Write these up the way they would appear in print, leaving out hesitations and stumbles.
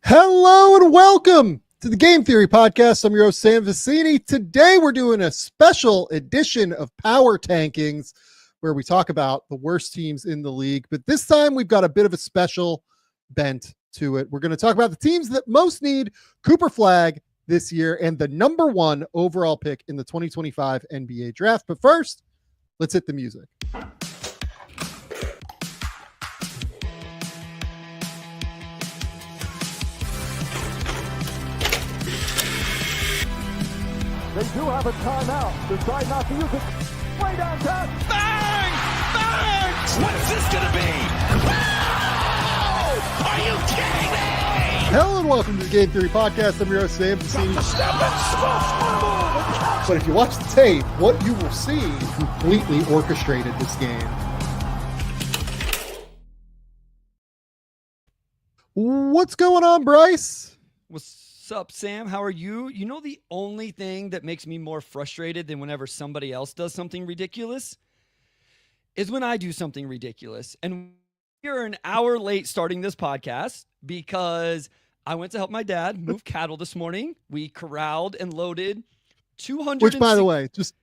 Hello and welcome to the Game Theory Podcast. I'm your host, Sam Vecenie. Today we're doing a special edition of Power Tankings where we talk about the worst teams in the league. But this time we've got a bit of a special bent to it. We're going to talk about the teams that most need Cooper Flagg this year and the number one overall pick in the 2025 NBA draft. But first, let's hit the music. They do have a timeout. Decide not to use it. Way downtown. Bang! Bang! What is this going to be? Wow! Are you kidding me? Hello and welcome to the Game Theory Podcast. I'm your host, Sam Vecenie. But if you watch the tape, what you will see completely orchestrated this game. What's going on, Bryce? What's up, Sam? How are you? You know, the only thing that makes me more frustrated than whenever somebody else does something ridiculous is when I do something ridiculous. And we're an hour late starting this podcast because I went to help my dad move cattle this morning. We corralled and loaded 200. Which, by the way, just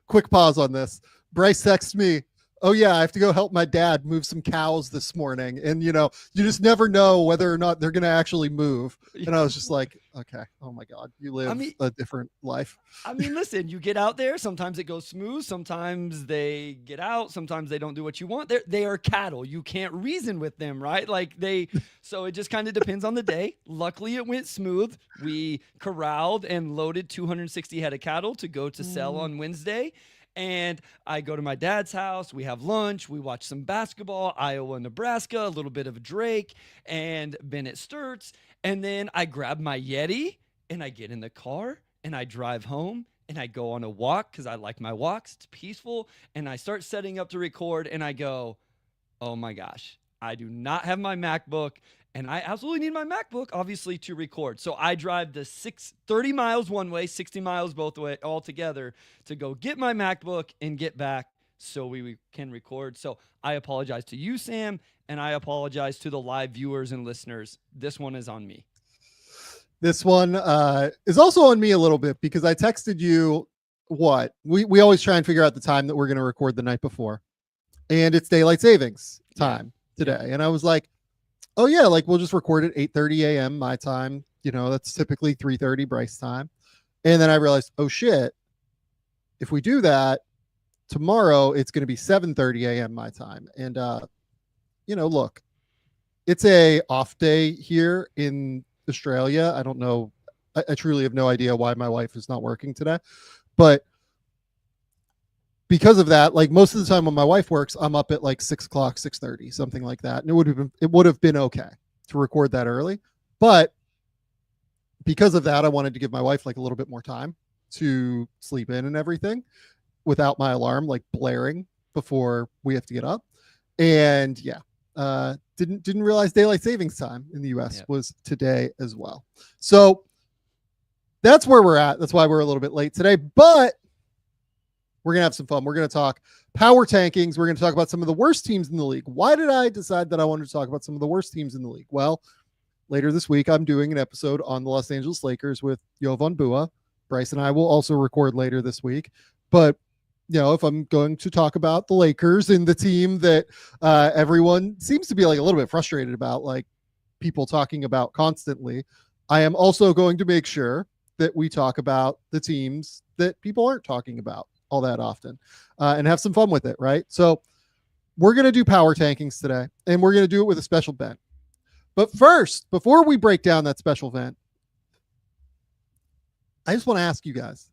quick pause on this. Bryce texted me, oh yeah, I have to go help my dad move some cows this morning. And, you know, you just never know whether or not they're going to actually move. And I was just like, okay, oh my God, you live a different life. I mean, listen, you get out there. Sometimes it goes smooth. Sometimes they get out. Sometimes they don't do what you want. They are cattle. You can't reason with them, right? So it just kind of depends on the day. Luckily, it went smooth. We corralled and loaded 260 head of cattle to go to sell on Wednesday. And I go to my dad's house. We have lunch. We watch some basketball, Iowa, Nebraska, a little bit of Drake and Bennett Sturts. And then I grab my Yeti and I get in the car and I drive home and I go on a walk because I like my walks. It's peaceful. And I start setting up to record and I go, oh my gosh, I do not have my MacBook. And I absolutely need my MacBook, obviously, to record. So I drive the 30 miles one way, 60 miles both way, all together to go get my MacBook and get back so we can record. So I apologize to you, Sam, and I apologize to the live viewers and listeners. This one is on me. This one is also on me a little bit because I texted you what? We always try and figure out the time that we're going to record the night before. And it's daylight savings time today. And I was like, oh yeah, like we'll just record at 8:30 a.m. my time. You know, that's typically 3:30 Bryce time. And then I realized, oh shit, if we do that tomorrow, it's going to be 7:30 a.m. my time. And you know, look, it's a off day here in Australia. I don't know. I truly have no idea why my wife is not working today, but because of that, like most of the time when my wife works, I'm up at like 6 o'clock, 6:30, something like that. And it would have been okay to record that early. But because of that, I wanted to give my wife like a little bit more time to sleep in and everything without my alarm like blaring before we have to get up. And didn't realize daylight savings time in the US was today as well. So that's where we're at. That's why we're a little bit late today, but we're going to have some fun. We're going to talk power tankings. We're going to talk about some of the worst teams in the league. Why did I decide that I wanted to talk about some of the worst teams in the league? Well, later this week, I'm doing an episode on the Los Angeles Lakers with Jovan Bua. Bryce and I will also record later this week. But, you know, if I'm going to talk about the Lakers and the team that everyone seems to be like a little bit frustrated about, like people talking about constantly, I am also going to make sure that we talk about the teams that people aren't talking about all that often and have some fun with it, right? So we're going to do power tankings today, and we're going to do it with a special vent. But first, before we break down that special vent, I just want to ask you guys,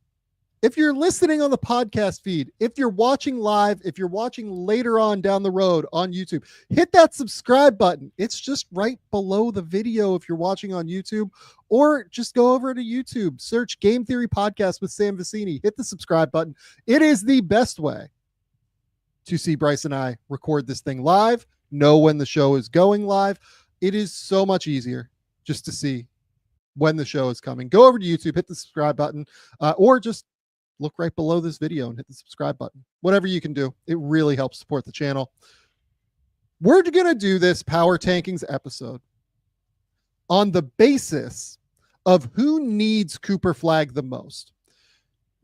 if you're listening on the podcast feed, if you're watching live, if you're watching later on down the road on YouTube, hit that subscribe button. It's just right below the video if you're watching on YouTube, or just go over to YouTube, search Game Theory Podcast with Sam Vecenie, hit the subscribe button. It is the best way to see Bryce and I record this thing live, know when the show is going live. It is so much easier just to see when the show is coming. Go over to YouTube, hit the subscribe button, or just look right below this video and hit the subscribe button. Whatever you can do, it really helps support the channel. We're going to do this Power Tankings episode on the basis of who needs Cooper Flagg the most.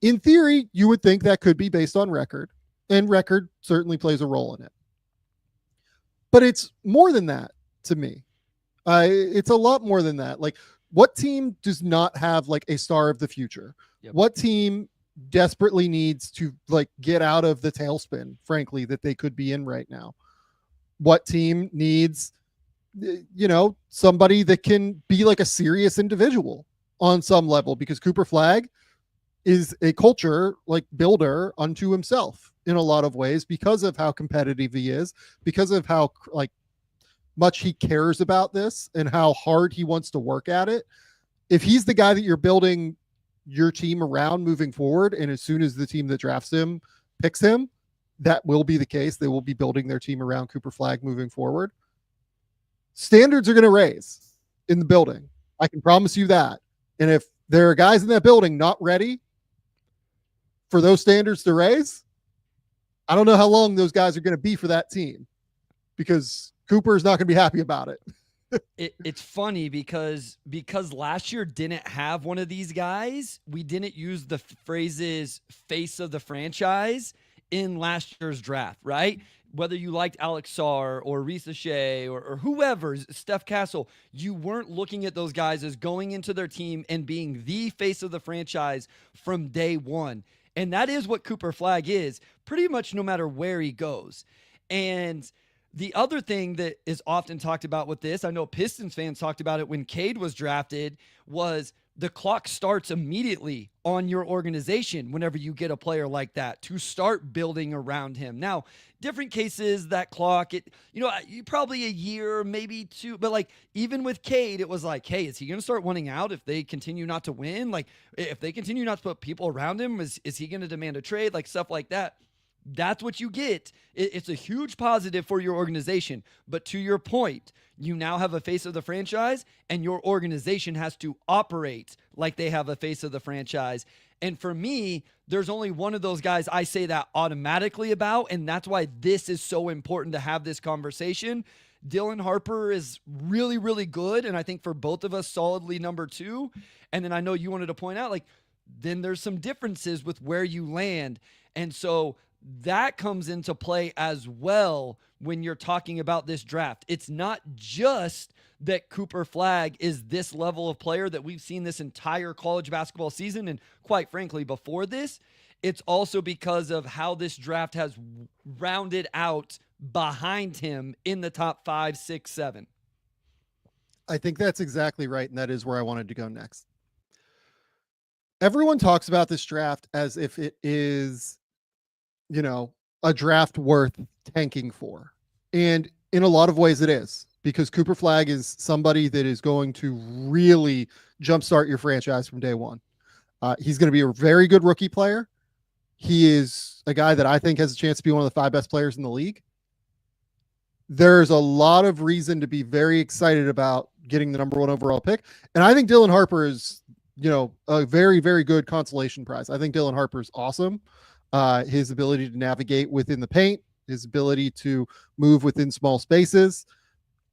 In theory, you would think that could be based on record, and record certainly plays a role in it. But it's more than that to me. It's a lot more than that. Like, what team does not have like a star of the future? Yep. What team desperately needs to like get out of the tailspin, frankly, that they could be in right now? What team needs, somebody that can be like a serious individual on some level? Because Cooper Flagg is a culture like builder unto himself in a lot of ways, because of how competitive he is, because of how like much he cares about this and how hard he wants to work at it. If he's the guy that you're building your team around moving forward, and as soon as the team that drafts him picks him, that will be the case. They will be building their team around Cooper Flagg moving forward. Standards are going to raise in the building. I can promise you that. And if there are guys in that building not ready for those standards to raise, I don't know how long those guys are going to be for that team, because Cooper is not going to be happy about it. It's funny because last year didn't have one of these guys. We didn't use the phrases face of the franchise in last year's draft, right? Whether you liked Alex Sarr or Risa Shea or whoever, Steph Castle, you weren't looking at those guys as going into their team and being the face of the franchise from day one. And that is what Cooper Flagg is, pretty much no matter where he goes. And the other thing that is often talked about with this, I know Pistons fans talked about it when Cade was drafted, was the clock starts immediately on your organization whenever you get a player like that to start building around him. Now, different cases, that clock, probably a year, maybe two, but like even with Cade, it was like, hey, is he going to start wanting out if they continue not to win? Like if they continue not to put people around him, is he going to demand a trade? Like stuff like that. That's what you get. It's a huge positive for your organization. But to your point, you now have a face of the franchise, and your organization has to operate like they have a face of the franchise. And for me, there's only one of those guys I say that automatically about, and that's why this is so important to have this conversation. Dylan Harper is really, really good, and I think for both of us, solidly number 2. And then I know you wanted to point out, like, then there's some differences with where you land. And so that comes into play as well when you're talking about this draft. It's not just that Cooper Flagg is this level of player that we've seen this entire college basketball season, and quite frankly, before this. It's also because of how this draft has rounded out behind him in the top 5, 6, 7. I think that's exactly right, and that is where I wanted to go next. Everyone talks about this draft as if it is, a draft worth tanking for. And in a lot of ways it is, because Cooper Flagg is somebody that is going to really jumpstart your franchise from day one. He's going to be a very good rookie player. He is a guy that I think has a chance to be one of the 5 best players in the league. There's a lot of reason to be very excited about getting the number 1 overall pick. And I think Dylan Harper is, a very, very good consolation prize. I think Dylan Harper is awesome. His ability to navigate within the paint, his ability to move within small spaces,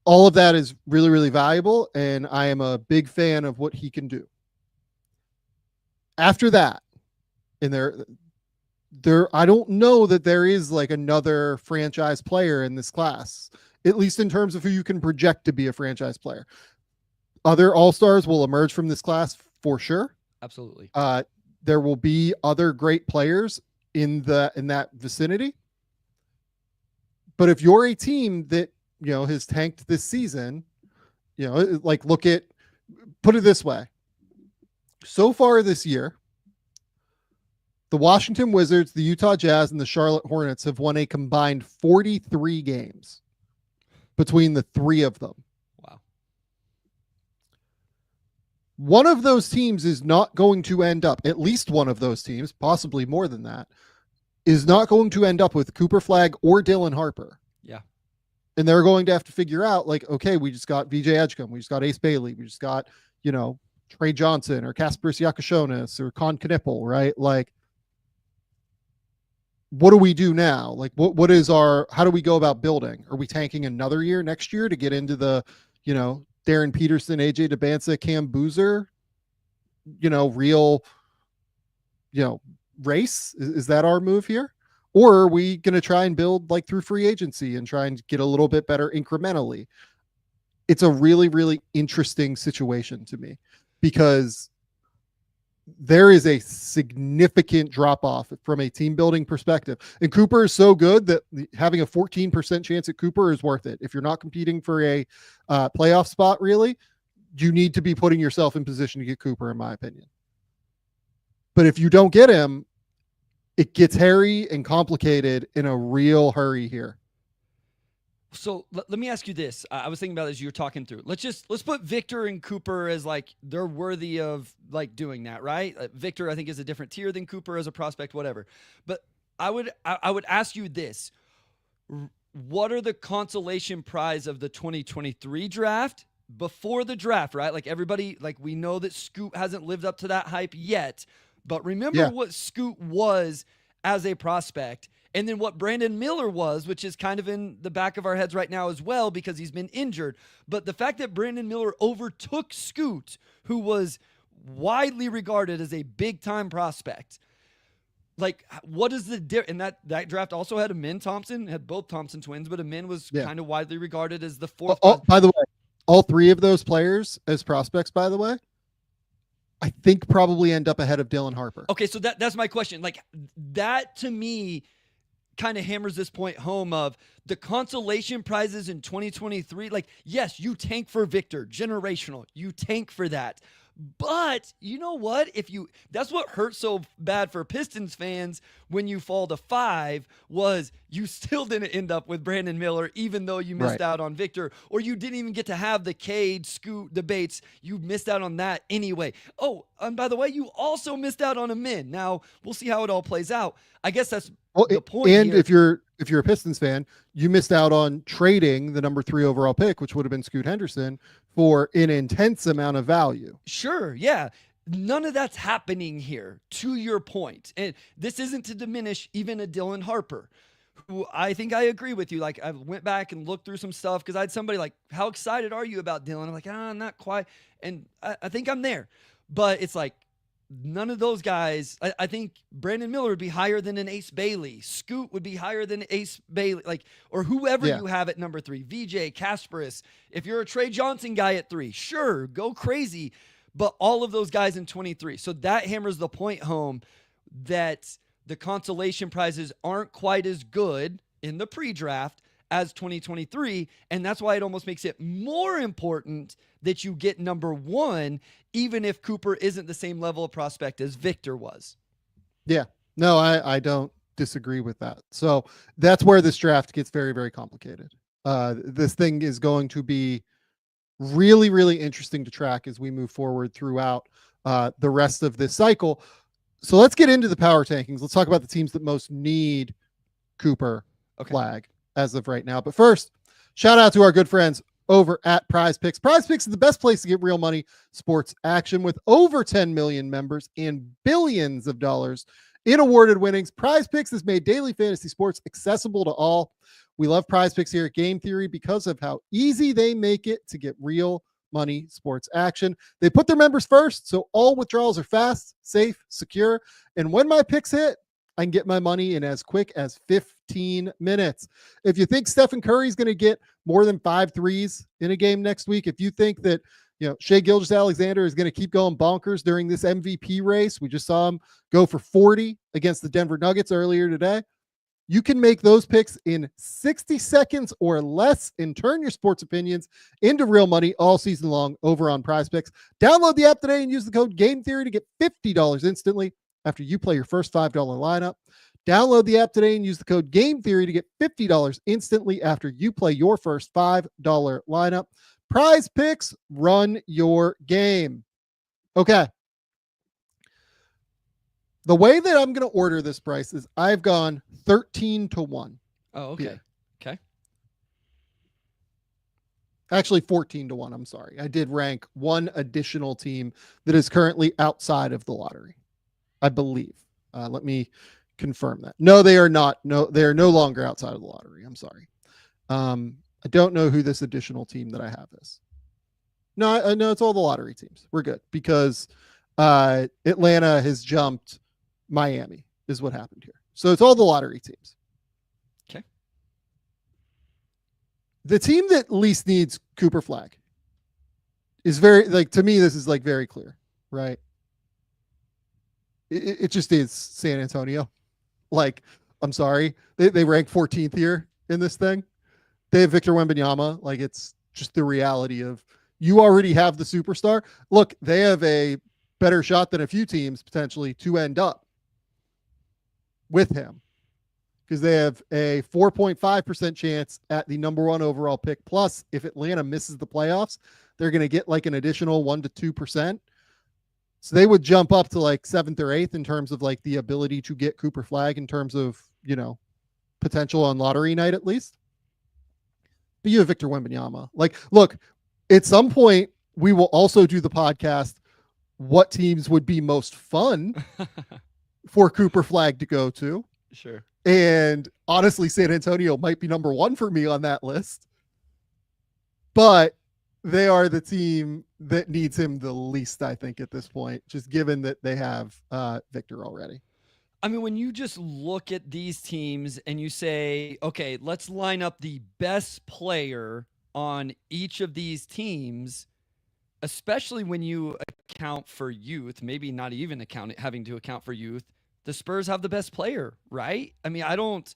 all of that is really, really valuable. And I am a big fan of what he can do. After that, and I don't know that there is like another franchise player in this class, at least in terms of who you can project to be a franchise player. Other all-stars will emerge from this class for sure. Absolutely. There will be other great players in that vicinity. But if you're a team that, has tanked this season, like put it this way. So far this year, the Washington Wizards, the Utah Jazz, and the Charlotte Hornets have won a combined 43 games between the 3 of them. Wow. One of those teams is not going to end up, at least one of those teams, possibly more than that, is not going to end up with Cooper Flagg or Dylan Harper. Yeah. And they're going to have to figure out, like, okay, we just got VJ Edgecombe, we just got Ace Bailey, we just got, Trey Johnson or Kasper Siakashonis or Con Knipple, right? Like, what do we do now? Like, how do we go about building? Are we tanking another year next year to get into the, Darren Peterson, AJ DeBanza, Cam Boozer, real, race? Is that our move here? Or are we going to try and build like through free agency and try and get a little bit better incrementally? It's a really, really interesting situation to me because there is a significant drop off from a team building perspective. And Cooper is so good that having a 14% chance at Cooper is worth it. If you're not competing for a playoff spot, really, you need to be putting yourself in position to get Cooper, in my opinion. But if you don't get him, it gets hairy and complicated in a real hurry here. So let me ask you this. I was thinking about it as you're talking through. Let's put Victor and Cooper as like they're worthy of like doing that, right? Victor, I think, is a different tier than Cooper as a prospect, whatever. But I would ask you this: what are the consolation prize of the 2023 draft before the draft, right? Like everybody, like we know that Scoot hasn't lived up to that hype yet, but remember what Scoot was as a prospect. And then what Brandon Miller was, which is kind of in the back of our heads right now as well because he's been injured. But the fact that Brandon Miller overtook Scoot, who was widely regarded as a big-time prospect, like what is the difference? And that draft also had Amin Thompson, had both Thompson twins, but Amin was kind of widely regarded as the fourth. By the way, all three of those players as prospects, by the way, I think probably end up ahead of Dylan Harper. Okay, so that's my question. Like that to me kind of hammers this point home of the consolation prizes in 2023. Like, yes, you tank for Victor, generational. You tank for that. But you know what? That's what hurt so bad for Pistons fans when you fall to 5 was you still didn't end up with Brandon Miller, even though you missed out on Victor, or you didn't even get to have the Cade Scoot debates. You missed out on that anyway. Oh, and by the way, you also missed out on Amin. Now we'll see how it all plays out. I guess that's the point. And here. if you're a Pistons fan, you missed out on trading the number 3 overall pick, which would have been Scoot Henderson, for an intense amount of value. Sure, yeah. None of that's happening here, to your point. And this isn't to diminish even a Dylan Harper, who I think I agree with you. Like, I went back and looked through some stuff because I had somebody like, how excited are you about Dylan? I'm like, not quite. And I think I'm there. But it's like, none of those guys, I think Brandon Miller would be higher than an Ace Bailey. Scoot would be higher than Ace Bailey, like, or whoever you have at number 3. VJ, Kasparis. If you're a Trey Johnson guy at 3, sure, go crazy. But all of those guys in 23. So that hammers the point home that the consolation prizes aren't quite as good in the pre-draft as 2023. And that's why it almost makes it more important that you get number 1, even if Cooper isn't the same level of prospect as Victor was. Yeah, no, I don't disagree with that. So that's where this draft gets very, very complicated. This thing is going to be really, really interesting to track as we move forward throughout the rest of this cycle. So let's get into the power tankings. Let's talk about the teams that most need Cooper Flagg as of right now. But first, shout out to our good friends over at PrizePicks. PrizePicks is the best place to get real money sports action with over 10 million members and billions of dollars in awarded winnings. PrizePicks has made daily fantasy sports accessible to all. We love PrizePicks here at Game Theory because of how easy they make it to get real money sports action. They put their members first, so all withdrawals are fast, safe, secure. And when my picks hit, I can get my money in as quick as 15 minutes. If you think Stephen Curry is going to get more than 5 threes in a game next week, if you think that Shai Gilgeous-Alexander is going to keep going bonkers during this MVP race, we just saw him go for 40 against the Denver Nuggets earlier today. You can make those picks in 60 seconds or less and turn your sports opinions into real money all season long over on PrizePicks. Download the app today and use the code GameTheory to get $50 instantly after you play your first $5 lineup. Download the app today and use the code GameTheory to get $50 instantly after you play your first $5 lineup. PrizePicks, run your game. Okay. The way that I'm going to order this, Bryce, is I've gone 13-1. Oh, okay. Here. Okay. Actually, 14-1. I'm sorry. I did rank one additional team that is currently outside of the lottery, I believe. Let me confirm that. No, they are not. No, they are no longer outside of the lottery. I'm sorry. I don't know who this additional team that I have is. No, no, it's all the lottery teams. We're good because Atlanta has jumped Miami is what happened here. So it's all the lottery teams. Okay. The team that least needs Cooper Flagg is very, like, to me, this is like very clear, right? It just is San Antonio. Like, I'm sorry. They rank 14th here in this thing. They have Victor Wembanyama. Like, it's just the reality of you already have the superstar. Look, they have a better shot than a few teams potentially to end up with him because they have a 4.5% chance at the number 1 overall pick. Plus, if Atlanta misses the playoffs, they're going to get like an additional 1 to 2%. So they would jump up to like 7th or 8th in terms of like the ability to get Cooper Flagg in terms of, you know, potential on lottery night at least. But you have Victor Wembanyama. Like, look, at some point we will also do the podcast what teams would be most fun for Cooper Flagg to go to. Sure. And honestly, San Antonio might be number 1 for me on that list. But they are the team that needs him the least, I think, at this point, just given that they have Victor already. I mean, when you just look at these teams and you say, okay, let's line up the best player on each of these teams, especially when you account for youth, maybe not even having to account for youth, the Spurs have the best player, right? I mean, I don't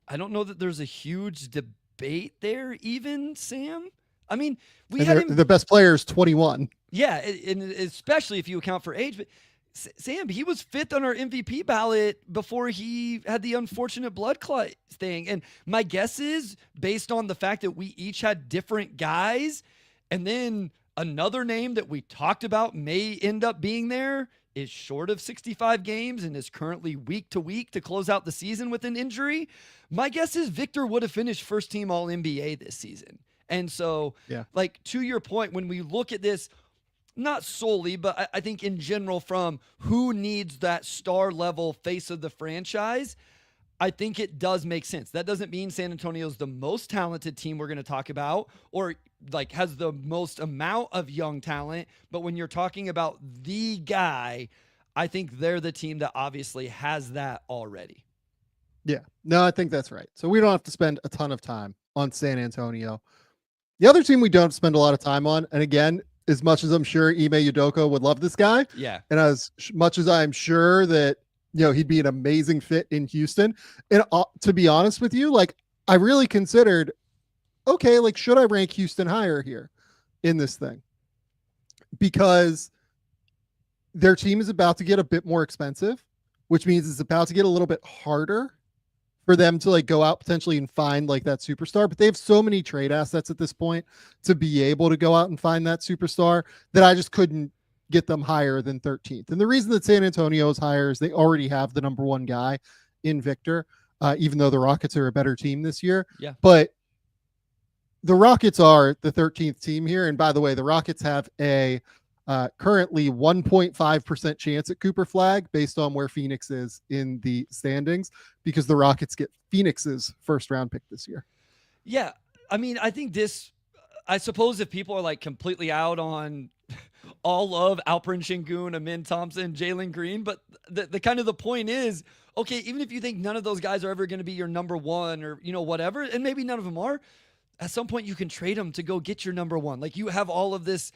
know that there's a huge debate there even, Sam. I mean, the best player is 21. Yeah, and especially if you account for age. But Sam, he was 5th on our MVP ballot before he had the unfortunate blood clot thing. And my guess is, based on the fact that we each had different guys, and then another name that we talked about may end up being there, is short of 65 games and is currently week to week to close out the season with an injury. My guess is Victor would have finished first team All NBA this season. And so, like, to your point, when we look at this, not solely, but I think in general, from who needs that star level face of the franchise, I think it does make sense. That doesn't mean San Antonio's the most talented team we're going to talk about or like has the most amount of young talent. But when you're talking about the guy, I think they're the team that obviously has that already. Yeah, no, I think that's right. So we don't have to spend a ton of time on San Antonio. The other team we don't spend a lot of time on, and again, as much as I'm sure Ime Udoka would love this guy, and as much as I'm sure that, you know, he'd be an amazing fit in Houston, and to be honest with you, like, I really considered, okay, like, should I rank Houston higher here in this thing? Because their team is about to get a bit more expensive, which means it's about to get a little bit harder for them to like go out potentially and find like that superstar, but they have so many trade assets at this point to be able to go out and find that superstar that I just couldn't get them higher than 13th. And the reason that San Antonio is higher is they already have the number 1 guy in Victor, even though the Rockets are a better team this year. Yeah. But the Rockets are the 13th team here. And by the way, the Rockets have a currently 1.5% chance at Cooper Flagg based on where Phoenix is in the standings, because the Rockets get Phoenix's first round pick this year. Yeah. I mean, I think I suppose if people are like completely out on all of Alperen Şengün, Amin Thompson, Jalen Green, but the kind of the point is, okay, even if you think none of those guys are ever going to be your number 1 or, you know, whatever, and maybe none of them are, at some point you can trade them to go get your number 1. Like, you have all of this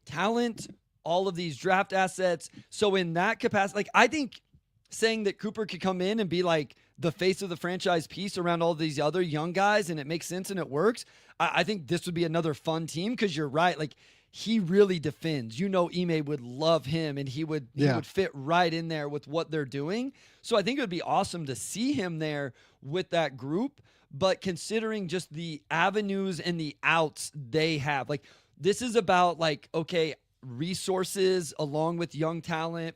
talent, all of these draft assets. So in that capacity, like, I think saying that Cooper could come in and be like the face of the franchise piece around all these other young guys and it makes sense and it works, I think this would be another fun team, because you're right. Like, he really defends. You know, Ime would love him and he would fit right in there with what they're doing. So I think it would be awesome to see him there with that group. But considering just the avenues and the outs they have, like, this is about like, okay, resources along with young talent.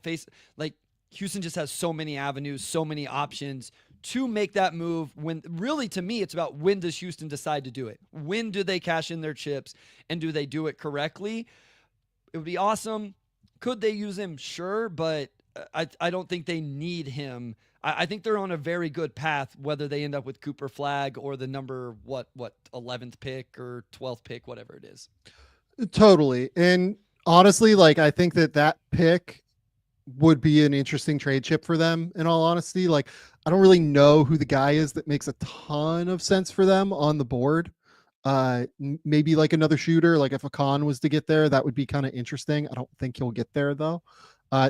Like, Houston just has so many avenues, so many options to make that move. When really, to me, it's about when does Houston decide to do it? When do they cash in their chips, and do they do it correctly? It would be awesome. Could they use him? Sure, but I don't think they need him. I think they're on a very good path, whether they end up with Cooper Flagg or the number 11th pick or 12th pick, whatever it is. Totally. And honestly, like I think that pick would be an interesting trade chip for them, in all honesty. Like I don't really know who the guy is that makes a ton of sense for them on the board. Maybe like another shooter, like if a Khan was to get there, that would be kind of interesting. I don't think he'll get there though.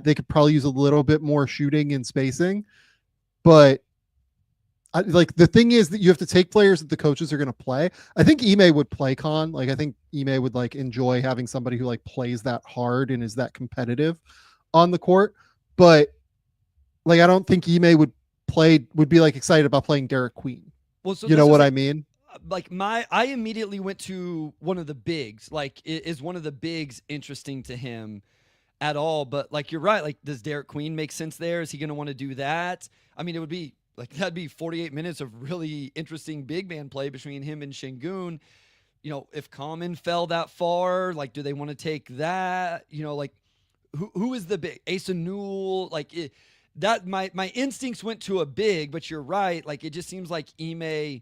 They could probably use a little bit more shooting and spacing, but like the thing is that you have to take players that the coaches are going to play. I think Ime would play Khan. Like I think Ime would like enjoy having somebody who like plays that hard and is that competitive on the court. But like I don't think Ime would be like excited about playing Derek Queen. Well, so You know what I mean? like I immediately went to one of the bigs. Like, is one of the bigs interesting to him at all? But like, you're right. Like, does Derek Queen make sense there? Is he going to want to do that? I mean, it would be like, that'd be 48 minutes of really interesting big man play between him and Şengün. You know, if Common fell that far, like, do they want to take that? You know, like, who is the big Asa Newell? Like that, my instincts went to a big, but you're right. Like, it just seems like Ime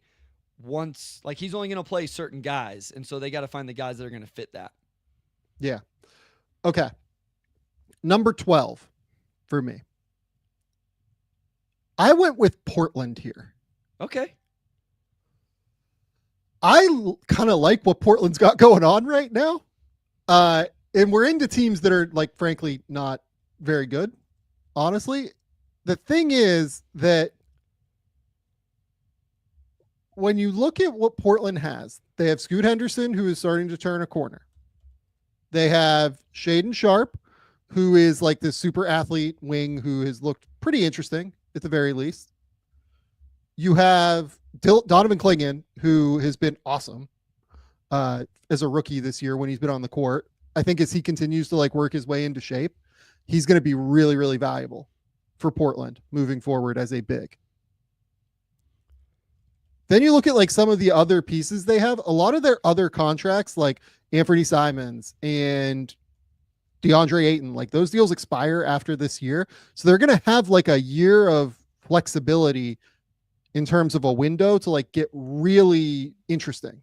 wants, like, he's only going to play certain guys, and so they got to find the guys that are going to fit that. Yeah. Okay. Number 12 for me. I went with Portland here. Okay. I kind of like what Portland's got going on right now. And we're into teams that are like, frankly, not very good. Honestly, the thing is that when you look at what Portland has, they have Scoot Henderson, who is starting to turn a corner. They have Shaedon Sharpe, who is like this super athlete wing who has looked pretty interesting at the very least. You have Donovan Clingan, who has been awesome as a rookie this year when he's been on the court. I think as he continues to like work his way into shape, he's going to be really, really valuable for Portland moving forward as a big. Then you look at like some of the other pieces they have. A lot of their other contracts, like Anthony Simons and DeAndre Ayton, like those deals expire after this year. So they're going to have like a year of flexibility in terms of a window to like get really interesting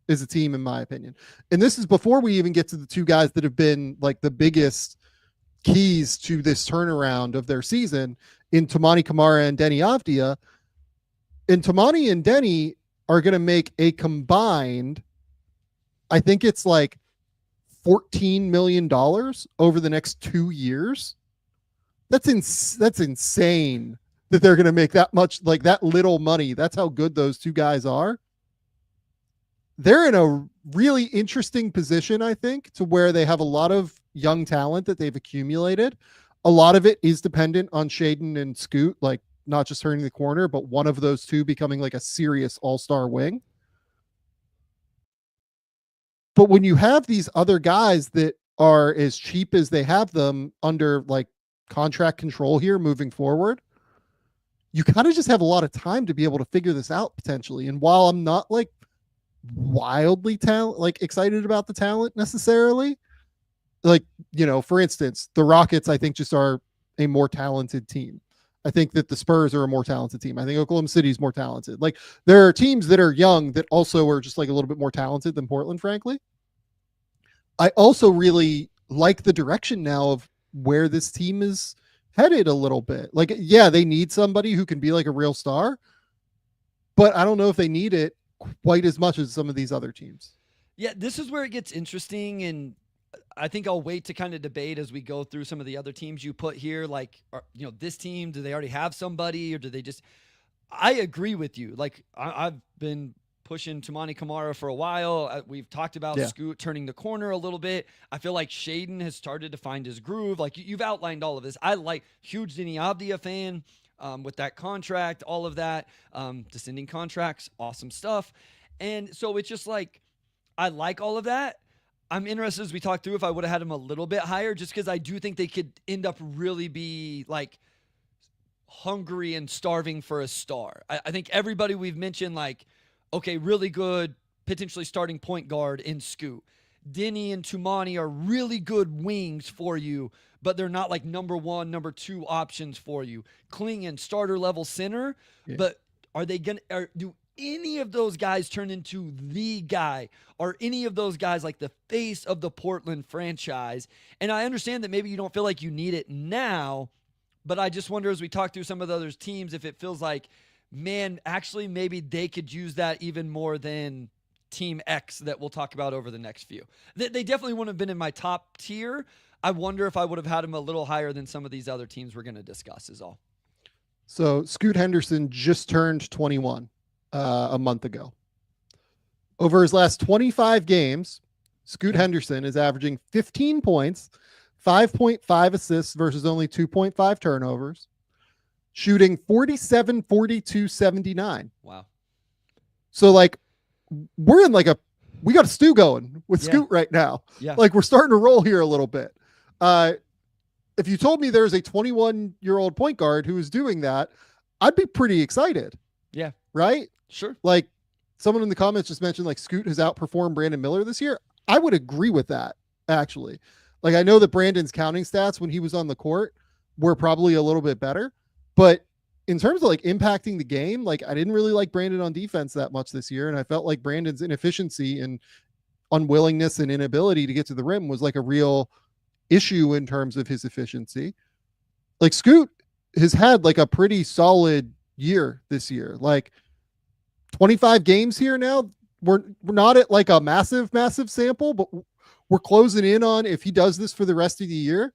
as a team, in my opinion. And this is before we even get to the two guys that have been like the biggest keys to this turnaround of their season in Toumani Camara and Deni Avdija. And Toumani and Deni are going to make a combined, I think it's like $14 million over the next 2 years. That's insane that they're going to make that much, like that little money. That's how good those two guys are. They're in a really interesting position, I think, to where they have a lot of young talent that they've accumulated. A lot of it is dependent on Shaedon and Scoot, like not just turning the corner, but one of those two becoming like a serious all-star wing. But when you have these other guys that are as cheap as they have them under like contract control here moving forward, you kind of just have a lot of time to be able to figure this out potentially. And while I'm not like wildly excited about the talent necessarily, like, you know, for instance, the Rockets, I think just are a more talented team. I think that the Spurs are a more talented team. I think Oklahoma City is more talented. Like there are teams that are young that also are just like a little bit more talented than Portland, frankly. I also really like the direction now of where this team is headed a little bit. Like, yeah, they need somebody who can be like a real star, but I don't know if they need it quite as much as some of these other teams. Yeah, this is where it gets interesting, and I think I'll wait to kind of debate as we go through some of the other teams you put here. Like, you know, this team, do they already have somebody, or do they just? I agree with you. Like, I've been pushing Toumani Camara for a while. We've talked about Scoot turning the corner a little bit. I feel like Shaedon has started to find his groove. Like, you've outlined all of this. I like huge Deni Avdija fan with that contract, all of that, descending contracts, awesome stuff. And so it's just like, I like all of that. I'm interested as we talk through if I would have had him a little bit higher, just because I do think they could end up really be like hungry and starving for a star. I think everybody we've mentioned, like, okay, really good, potentially starting point guard in Scoot. Deni and Toumani are really good wings for you, but they're not like number one, number two options for you. Clingan, starter level center, but are they going to, any of those guys turn into the guy, or any of those guys like the face of the Portland franchise. And I understand that maybe you don't feel like you need it now, but I just wonder as we talk through some of the other teams if it feels like, man, actually maybe they could use that even more than Team X that we'll talk about over the next few. They definitely wouldn't have been in my top tier. I wonder if I would have had them a little higher than some of these other teams we're going to discuss is all. So Scoot Henderson just turned 21 a month ago. Over his last 25 games, Scoot Henderson is averaging 15 points, 5.5 assists versus only 2.5 turnovers, shooting 47, 42, 79. Wow. So like we're in like we got a stew going with Scoot right now. Yeah. Like we're starting to roll here a little bit. If you told me there's a 21-year-old point guard who is doing that, I'd be pretty excited. Yeah. Right? Sure. Like someone in the comments just mentioned like Scoot has outperformed Brandon Miller this year. I would agree with that, actually. Like I know that Brandon's counting stats when he was on the court were probably a little bit better, but in terms of like impacting the game, like I didn't really like Brandon on defense that much this year. And I felt like Brandon's inefficiency and unwillingness and inability to get to the rim was like a real issue in terms of his efficiency. Like Scoot has had like a pretty solid year this year, like 25 games here now. We're not at like a massive sample, but we're closing in on, if he does this for the rest of the year,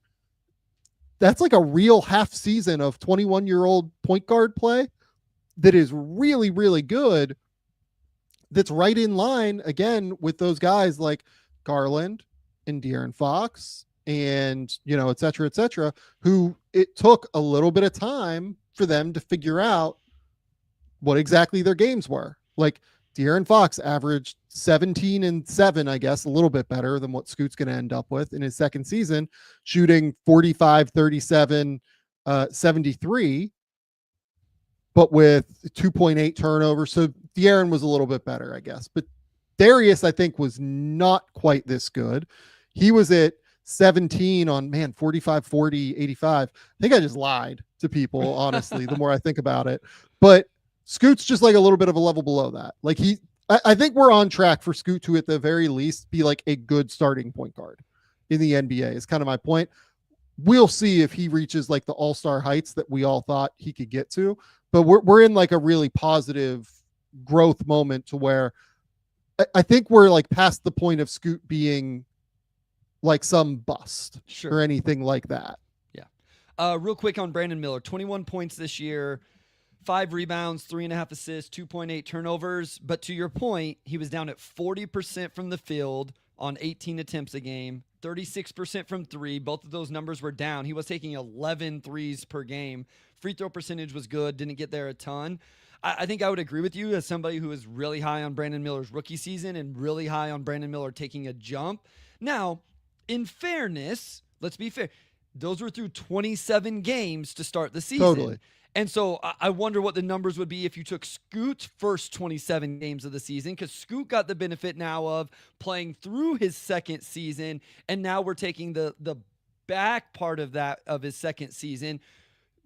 that's like a real half season of 21-year-old point guard play that is really, really good. That's right in line again with those guys like Garland and De'Aaron Fox and, et cetera, who it took a little bit of time for them to figure out what exactly their games were. Like De'Aaron Fox averaged 17 and 7, I guess, a little bit better than what Scoot's going to end up with in his second season, shooting 45, 37, 73, but with 2.8 turnovers. So De'Aaron was a little bit better, I guess. But Darius, I think, was not quite this good. He was at 17 on 45, 40, 85. I think I just lied to people, honestly, the more I think about it. But Scoot's just like a little bit of a level below that. Like I think we're on track for Scoot to at the very least be like a good starting point guard in the NBA is kind of my point. We'll see if he reaches like the all-star heights that we all thought he could get to, but we're in like a really positive growth moment to where I think we're like past the point of Scoot being like some bust or anything like that. Yeah. Real quick on Brandon Miller, 21 points this year, 5 rebounds, 3.5 assists, 2.8 turnovers. But to your point, he was down at 40% from the field on 18 attempts a game, 36% from 3. Both of those numbers were down. He was taking 11 threes per game. Free throw percentage was good, didn't get there a ton. I think I would agree with you as somebody who is really high on Brandon Miller's rookie season and really high on Brandon Miller taking a jump. Now, in fairness, let's be fair. Those were through 27 games to start the season. Totally. And so I wonder what the numbers would be if you took Scoot's first 27 games of the season, because Scoot got the benefit now of playing through his second season, and now we're taking the back part of that of his second season.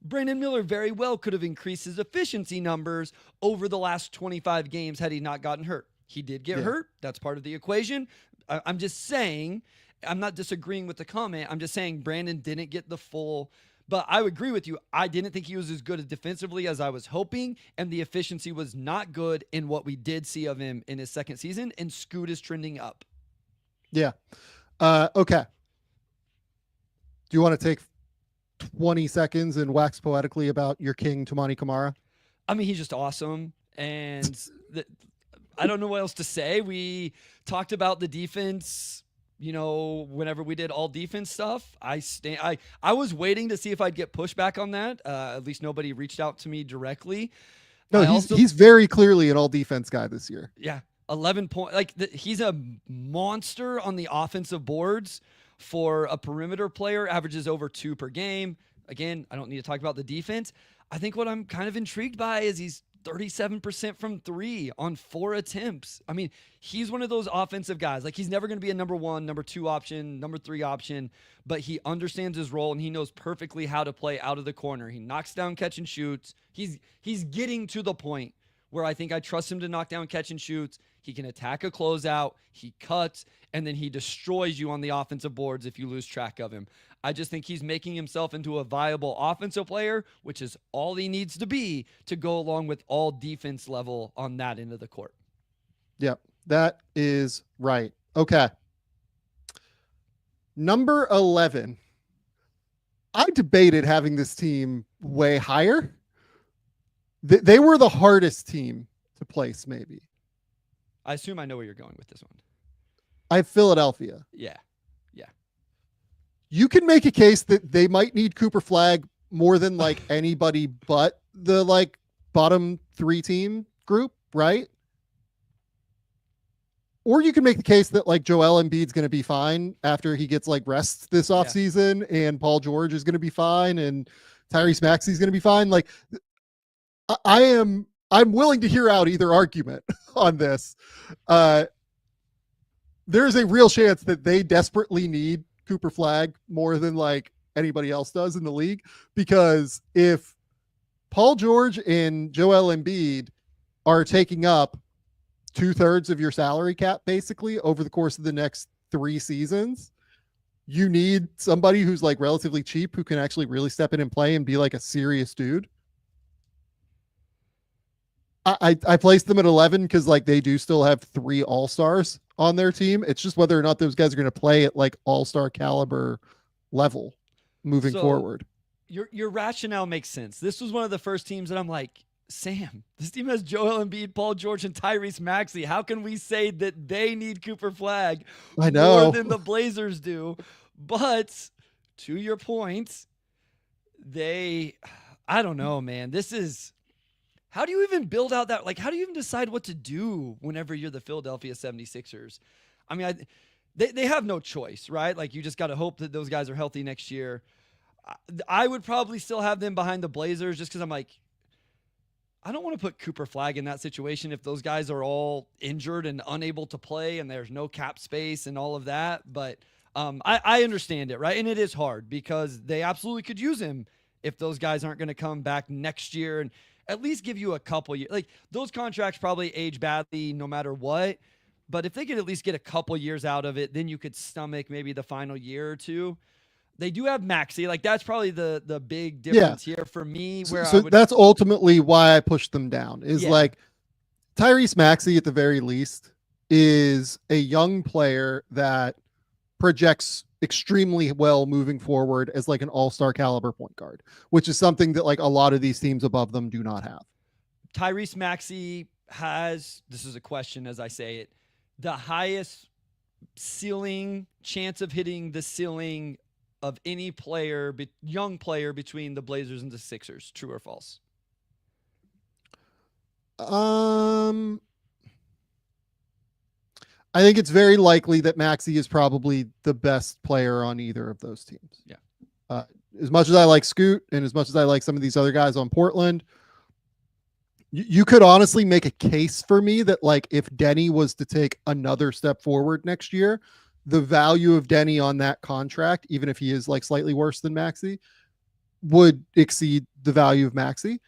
Brandon Miller very well could have increased his efficiency numbers over the last 25 games had he not gotten hurt. He did get hurt. That's part of the equation. I'm just saying, I'm not disagreeing with the comment. I'm just saying Brandon didn't get the full. But I would agree with you. I didn't think he was as good defensively as I was hoping, and the efficiency was not good in what we did see of him in his second season, and Scoot is trending up. Yeah. Okay. Do you want to take 20 seconds and wax poetically about your king, Toumani Camara? I mean, he's just awesome, and I don't know what else to say. We talked about the defense, whenever we did all defense stuff. I was waiting to see if I'd get pushback on that. At least nobody reached out to me directly. No, he's very clearly an all defense guy this year. Yeah. 11 points. He's a monster on the offensive boards for a perimeter player, averages over 2 per game. Again, I don't need to talk about the defense. I think what I'm kind of intrigued by is he's 37% from 3 on 4 attempts. I mean, he's one of those offensive guys. Like, he's never going to be a number 1, number 2 option, number 3 option, but he understands his role and he knows perfectly how to play out of the corner. He knocks down catch and shoots. He's getting to the point where I think I trust him to knock down catch and shoots. He can attack a closeout. He cuts, and then he destroys you on the offensive boards if you lose track of him. I just think he's making himself into a viable offensive player, which is all he needs to be to go along with all defense level on that end of the court. Yep, that is right. Okay. Number 11. I debated having this team way higher. They were the hardest team to place, maybe. I assume I know where you're going with this one. I have Philadelphia. Yeah. You can make a case that they might need Cooper Flagg more than like anybody but the like bottom 3 team group, right? Or you can make the case that like Joel Embiid's going to be fine after he gets like rest this offseason, and Paul George is going to be fine, and Tyrese Maxey's going to be fine. Like I'm willing to hear out either argument on this. There's a real chance that they desperately need Cooper Flagg more than like anybody else does in the league, because if Paul George and Joel Embiid are taking up 2/3 of your salary cap basically over the course of the next 3 seasons, you need somebody who's like relatively cheap who can actually really step in and play and be like a serious dude. I placed them at 11 because like they do still have 3 all-stars on their team. It's just whether or not those guys are going to play at like all-star caliber level moving forward. Your rationale makes sense. This was one of the first teams that I'm like, Sam, this team has Joel Embiid, Paul George, and Tyrese Maxey. How can we say that they need Cooper Flagg more than the Blazers do? But to your point, I don't know, man. This is, how do you even build out that? Like, how do you even decide what to do whenever you're the Philadelphia 76ers? I mean, they have no choice, right? Like, you just got to hope that those guys are healthy next year. I would probably still have them behind the Blazers just because I'm like, I don't want to put Cooper Flagg in that situation if those guys are all injured and unable to play and there's no cap space and all of that. But I understand it, right? And it is hard because they absolutely could use him if those guys aren't going to come back next year and at least give you a couple years. Like, those contracts probably age badly no matter what. But if they could at least get a couple years out of it, then you could stomach maybe the final year or two. They do have Maxey. Like, that's probably the big difference here for me. Where that's ultimately why I pushed them down is like Tyrese Maxey at the very least is a young player that projects extremely well moving forward as like an all-star caliber point guard, which is something that like a lot of these teams above them do not have. Tyrese Maxey has, this is a question as I say it, the highest ceiling chance of hitting the ceiling of any player, young player between the Blazers and the Sixers. True or false? I think it's very likely that Maxey is probably the best player on either of those teams. Yeah. As much as I like Scoot and as much as I like some of these other guys on Portland, you could honestly make a case for me that like if Denny was to take another step forward next year, the value of Denny on that contract, even if he is like slightly worse than Maxey, would exceed the value of Maxey.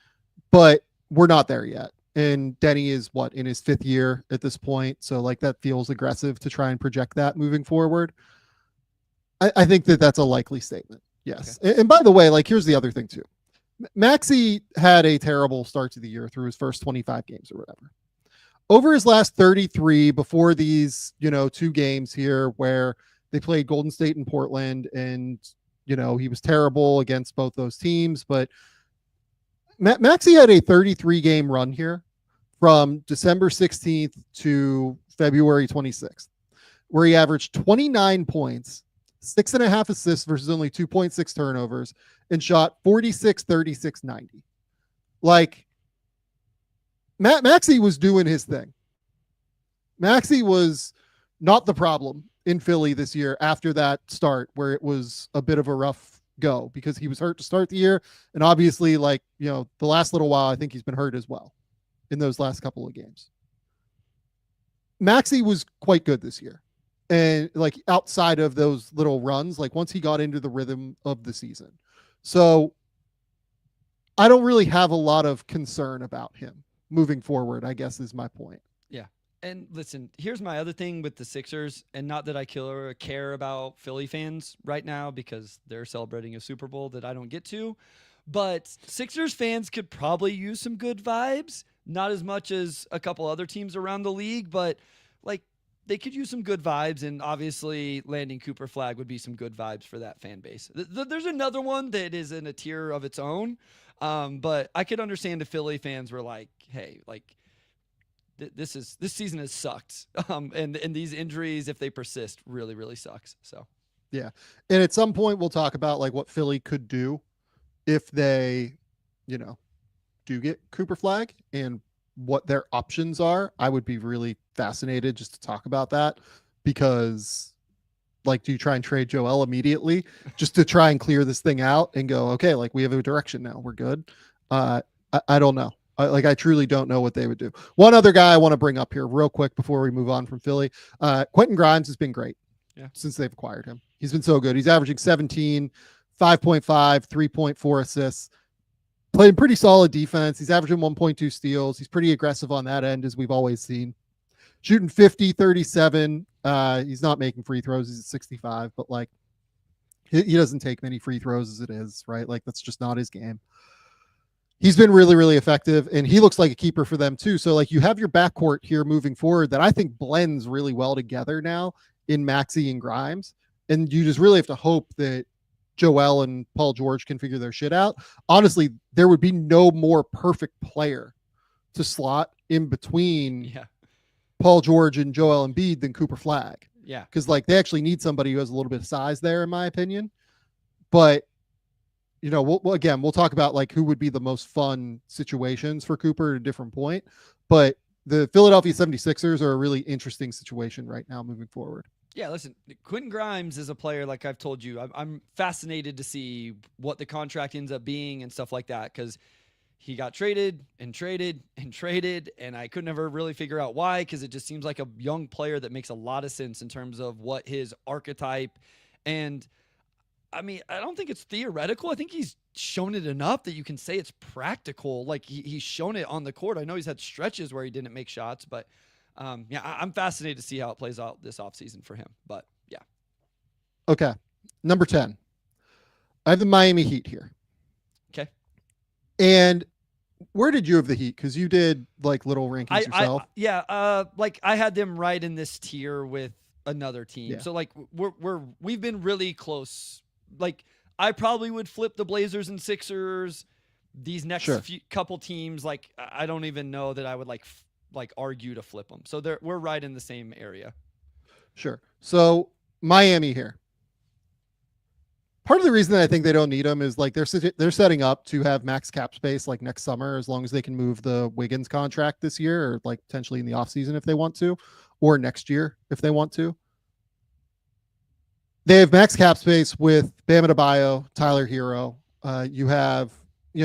But we're not there yet. And Denny is in his 5th year at this point. So like that feels aggressive to try and project that moving forward. I think that that's a likely statement. Yes. Okay. And by the way, like here's the other thing too. Maxey had a terrible start to the year through his first 25 games or whatever. Over his last 33 before these, 2 games here where they played Golden State and Portland and, he was terrible against both those teams, but Maxey had a 33 game run here from December 16th to February 26th, where he averaged 29 points, 6.5 assists versus only 2.6 turnovers, and shot 46, 36, 90. Like, Maxey was doing his thing. Maxey was not the problem in Philly this year after that start where it was a bit of a rough go because he was hurt to start the year. And obviously, like, the last little while, I think he's been hurt as well in those last couple of games. Maxey was quite good this year. And like outside of those little runs, like once he got into the rhythm of the season. So I don't really have a lot of concern about him moving forward, I guess is my point. Yeah. And listen, here's my other thing with the Sixers, and not that I care about Philly fans right now because they're celebrating a Super Bowl that I don't get to, but Sixers fans could probably use some good vibes, not as much as a couple other teams around the league, but like they could use some good vibes, and obviously landing Cooper Flagg would be some good vibes for that fan base. There's another one that is in a tier of its own, but I could understand if Philly fans were like, hey, like, this season has sucked. And these injuries, if they persist, really, really sucks. So, yeah. And at some point we'll talk about like what Philly could do if they, do get Cooper Flagg and what their options are. I would be really fascinated just to talk about that, because like, do you try and trade Joel immediately just to try and clear this thing out and go, okay, like we have a direction now, we're good. I don't know. I truly don't know what they would do. One other guy I want to bring up here real quick before we move on from Philly. Quentin Grimes has been great since they've acquired him. He's been so good. He's averaging 17, 5.5, 3.4 assists, playing pretty solid defense. He's averaging 1.2 steals. He's pretty aggressive on that end, as we've always seen. Shooting 50, 37. He's not making free throws. He's at 65, but like he doesn't take many free throws as it is, right? Like that's just not his game. He's been really, really effective, and he looks like a keeper for them too. So like you have your backcourt here moving forward that I think blends really well together now in Maxey and Grimes. And you just really have to hope that Joel and Paul George can figure their shit out. Honestly, there would be no more perfect player to slot in between Paul George and Joel Embiid than Cooper Flagg. Yeah. Because like they actually need somebody who has a little bit of size there, in my opinion. But we'll talk about like who would be the most fun situations for Cooper at a different point. But the Philadelphia 76ers are a really interesting situation right now moving forward. Yeah, listen, Quentin Grimes is a player, like I've told you, I'm fascinated to see what the contract ends up being and stuff like that, because he got traded, and I could never really figure out why, because it just seems like a young player that makes a lot of sense in terms of what his archetype. And I mean, I don't think it's theoretical. I think he's shown it enough that you can say it's practical. Like he's shown it on the court. I know he's had stretches where he didn't make shots, but I'm fascinated to see how it plays out this offseason for him. But yeah. Okay. Number 10. I have the Miami Heat here. Okay. And where did you have the Heat? Because you did like little rankings yourself. Like I had them right in this tier with another team. Yeah. So like we've been really close. Like I probably would flip the Blazers and Sixers. These next couple teams, like I don't even know that I would like argue to flip them. So we're right in the same area. Sure. So Miami here. Part of the reason that I think they don't need them is like they're setting up to have max cap space like next summer, as long as they can move the Wiggins contract this year, or like potentially in the offseason if they want to, or next year if they want to. They have max cap space with Bam Adebayo, Tyler Hero. You have,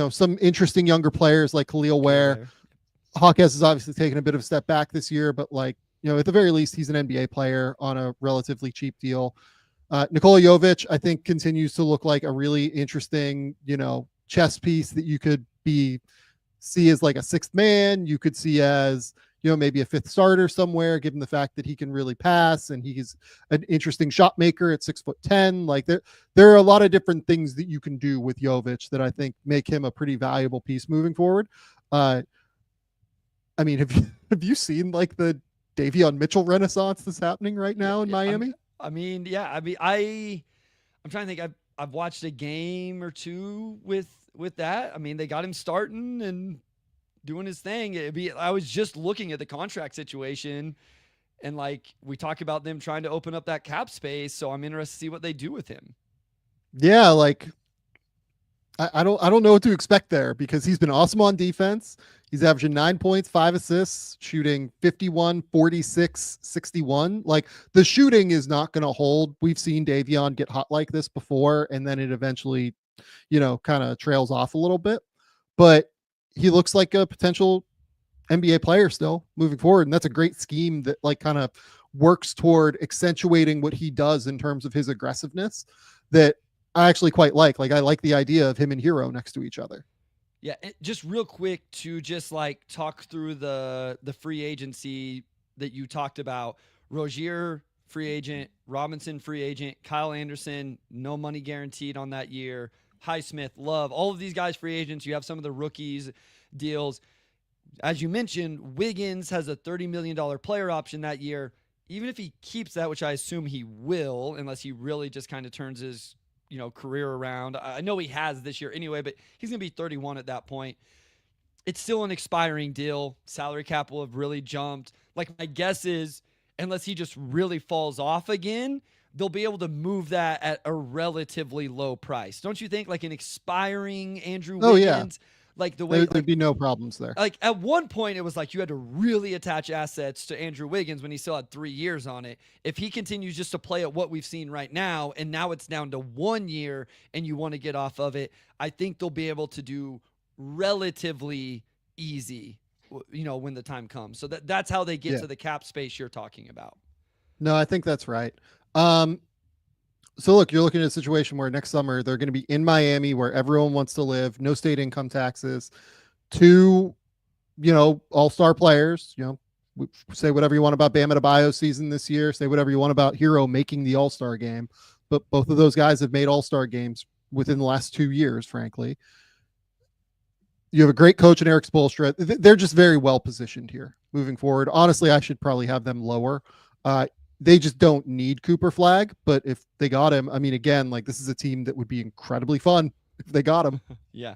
some interesting younger players like Khalil Ware. Hawkes has obviously taken a bit of a step back this year, but like, at the very least, he's an NBA player on a relatively cheap deal. Nikola Jovic, I think, continues to look like a really interesting, chess piece that you could see as like a sixth man. You could see as, maybe a fifth starter somewhere, given the fact that he can really pass and he's an interesting shot maker at 6'10". Like there are a lot of different things that you can do with Jovic that I think make him a pretty valuable piece moving forward. I mean, have you seen like the Davion Mitchell renaissance that's happening right now in Miami? I'm trying to think. I've watched a game or two with that. I mean, they got him starting and doing his thing. I was just looking at the contract situation, and like we talk about them trying to open up that cap space. So I'm interested to see what they do with him. Yeah, like I don't know what to expect there, because he's been awesome on defense. He's averaging 9 points, 5 assists, shooting 51, 46, 61. Like the shooting is not going to hold. We've seen Davion get hot like this before, and then it eventually, kind of trails off a little bit. But he looks like a potential NBA player still moving forward. And that's a great scheme that like kind of works toward accentuating what he does in terms of his aggressiveness that I actually quite like. Like I like the idea of him and Hero next to each other. Yeah, just real quick to just like talk through the free agency that you talked about. Rozier free agent, Robinson free agent, Kyle Anderson no money guaranteed on that year. Highsmith, Love, all of these guys free agents. You have some of the rookies deals. As you mentioned, Wiggins has a $30 million player option that year. Even if he keeps that, which I assume he will, unless he really just kind of turns his career around. I know he has this year anyway, but he's going to be 31 at that point. It's still an expiring deal. Salary cap will have really jumped. Like, my guess is, unless he just really falls off again, they'll be able to move that at a relatively low price. Don't you think? Like an expiring Andrew Wiggins, like the way there'd be no problems there. Like at one point it was like you had to really attach assets to Andrew Wiggins when he still had 3 years on it. If he continues just to play at what we've seen right now, and now it's down to 1 year and you want to get off of it, I think they'll be able to do relatively easy, when the time comes. So that's how they get to the cap space you're talking about. No, I think that's right. So look, you're looking at a situation where next summer they're going to be in Miami where everyone wants to live, no state income taxes, 2, all-star players, say whatever you want about Bam Adebayo's season this year, say whatever you want about Hero making the all-star game, but both of those guys have made all-star games within the last 2 years, frankly. You have a great coach in Eric Spoelstra. They're just very well positioned here moving forward. Honestly, I should probably have them lower. They just don't need Cooper Flagg, but if they got him, I mean, again, like this is a team that would be incredibly fun if they got him. Yeah.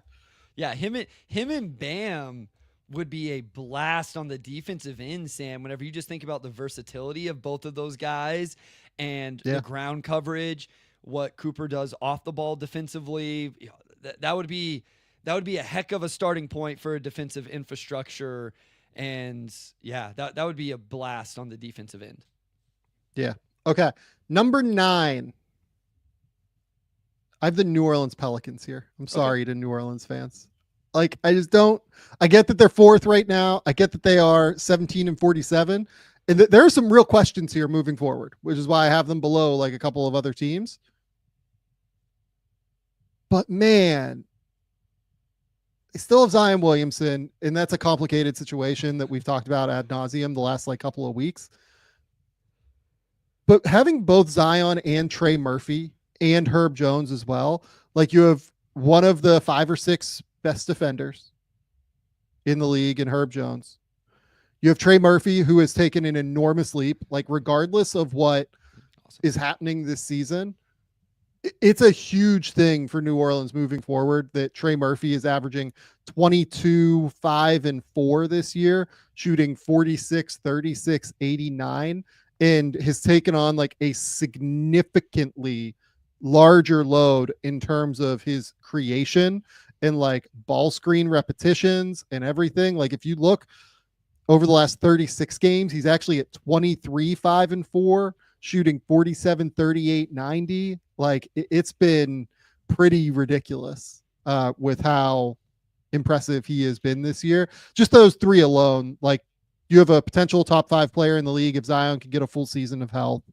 Him and Bam would be a blast on the defensive end, Sam, whenever you just think about the versatility of both of those guys and the ground coverage, what Cooper does off the ball defensively. That would be a heck of a starting point for a defensive infrastructure. And that would be a blast on the defensive end. Yeah. Okay. Number 9. I have the New Orleans Pelicans here. I'm sorry to New Orleans fans. Like, I get that they're 4th right now. I get that they are 17-47. And there are some real questions here moving forward, which is why I have them below like a couple of other teams. But man, they still have Zion Williamson, and that's a complicated situation that we've talked about ad nauseum the last like couple of weeks. But having both Zion and Trey Murphy and Herb Jones as well, like you have one of the 5 or 6 best defenders in the league in Herb Jones. You have Trey Murphy, who has taken an enormous leap, like regardless of what is happening this season. It's a huge thing for New Orleans moving forward that Trey Murphy is averaging 22, 5, and 4 this year, shooting 46, 36, 89. And has taken on like a significantly larger load in terms of his creation and like ball screen repetitions and everything. Like if you look over the last 36 games, he's actually at 23, 5, and 4, shooting 47, 38, 90. Like it's been pretty ridiculous with how impressive he has been this year. Just those 3 alone, like, you have a potential top 5 player in the league if Zion can get a full season of health.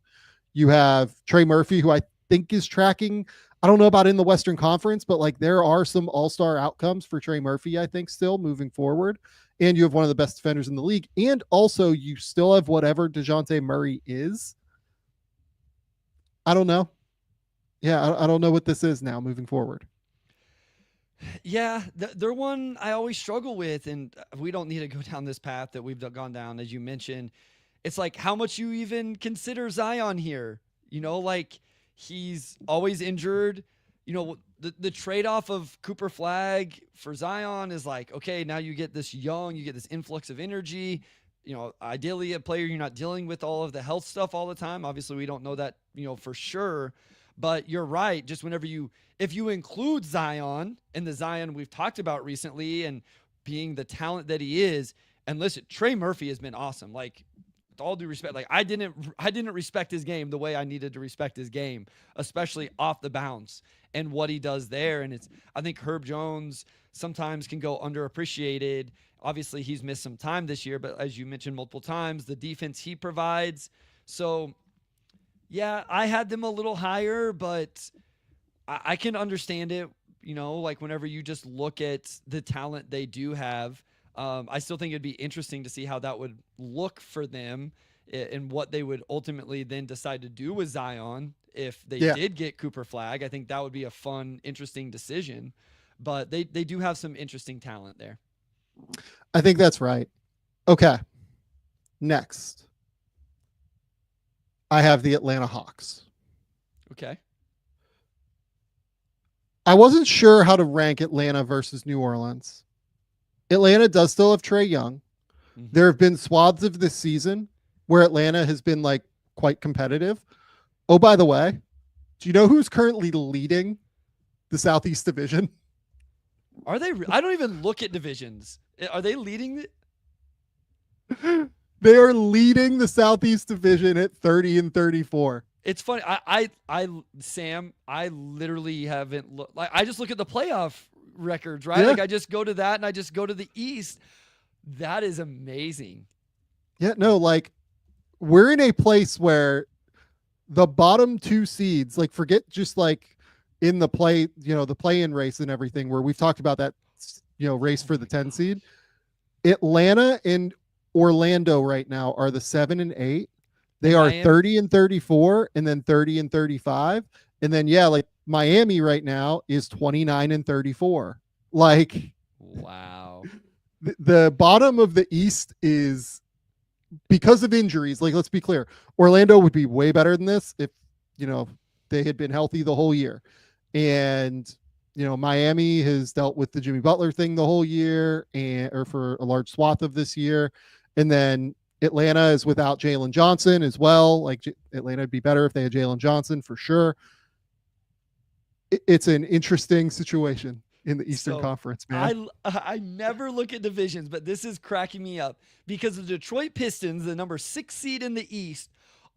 You have Trey Murphy, who I think is tracking. I don't know about in the Western Conference, but like there are some all-star outcomes for Trey Murphy, I think, still moving forward. And you have one of the best defenders in the league. And also you still have whatever DeJounte Murray is. I don't know. Yeah, I don't know what this is now moving forward. Yeah, they're one I always struggle with, and we don't need to go down this path that we've gone down, as you mentioned. It's like how much you even consider Zion here. Like he's always injured. The trade-off of Cooper Flagg for Zion is like, okay, now you get this influx of energy. Ideally a player you're not dealing with all of the health stuff all the time. Obviously, we don't know that, for sure. But you're right. Just if you include Zion and the Zion we've talked about recently and being the talent that he is, and listen, Trey Murphy has been awesome. Like, with all due respect, like I didn't respect his game the way I needed to respect his game, especially off the bounce and what he does there. And I think Herb Jones sometimes can go underappreciated. Obviously, he's missed some time this year, but as you mentioned multiple times, the defense he provides. So, yeah, I had them a little higher, but I can understand it. like whenever you just look at the talent they do have, I still think it'd be interesting to see how that would look for them and what they would ultimately then decide to do with Zion if they did get Cooper Flagg. I think that would be a fun, interesting decision. But they do have some interesting talent there. I think that's right. Okay. Next, I have the Atlanta Hawks. Okay. I wasn't sure how to rank Atlanta versus New Orleans. Atlanta does still have Trae Young. Mm-hmm. There have been swaths of this season where Atlanta has been like quite competitive. Oh, by the way, do you know who's currently leading the Southeast Division? Are they? I don't even look at divisions. Are they leading? They are leading the Southeast Division at 30-34. It's funny. Sam, I literally haven't looked. Like, I just look at the playoff records, right? Yeah. Like I just go to that and I just go to the East. That is amazing. Yeah, no, like we're in a place where the bottom two seeds, like forget just like in the the play-in race and everything, where we've talked about that, race for the 10 seed. Atlanta and Orlando right now are the 7 and 8. They are 30-34 and then 30-35. And then, like Miami right now is 29-34. Like, wow. The bottom of the East is, because of injuries, like, let's be clear, Orlando would be way better than this if, they had been healthy the whole year. And, Miami has dealt with the Jimmy Butler thing the whole year or for a large swath of this year. And then Atlanta is without Jalen Johnson as well. Like Atlanta would be better if they had Jalen Johnson for sure. It's an interesting situation in the Eastern Conference, man. I never look at divisions, but this is cracking me up because the Detroit Pistons, the number 6 seed in the East,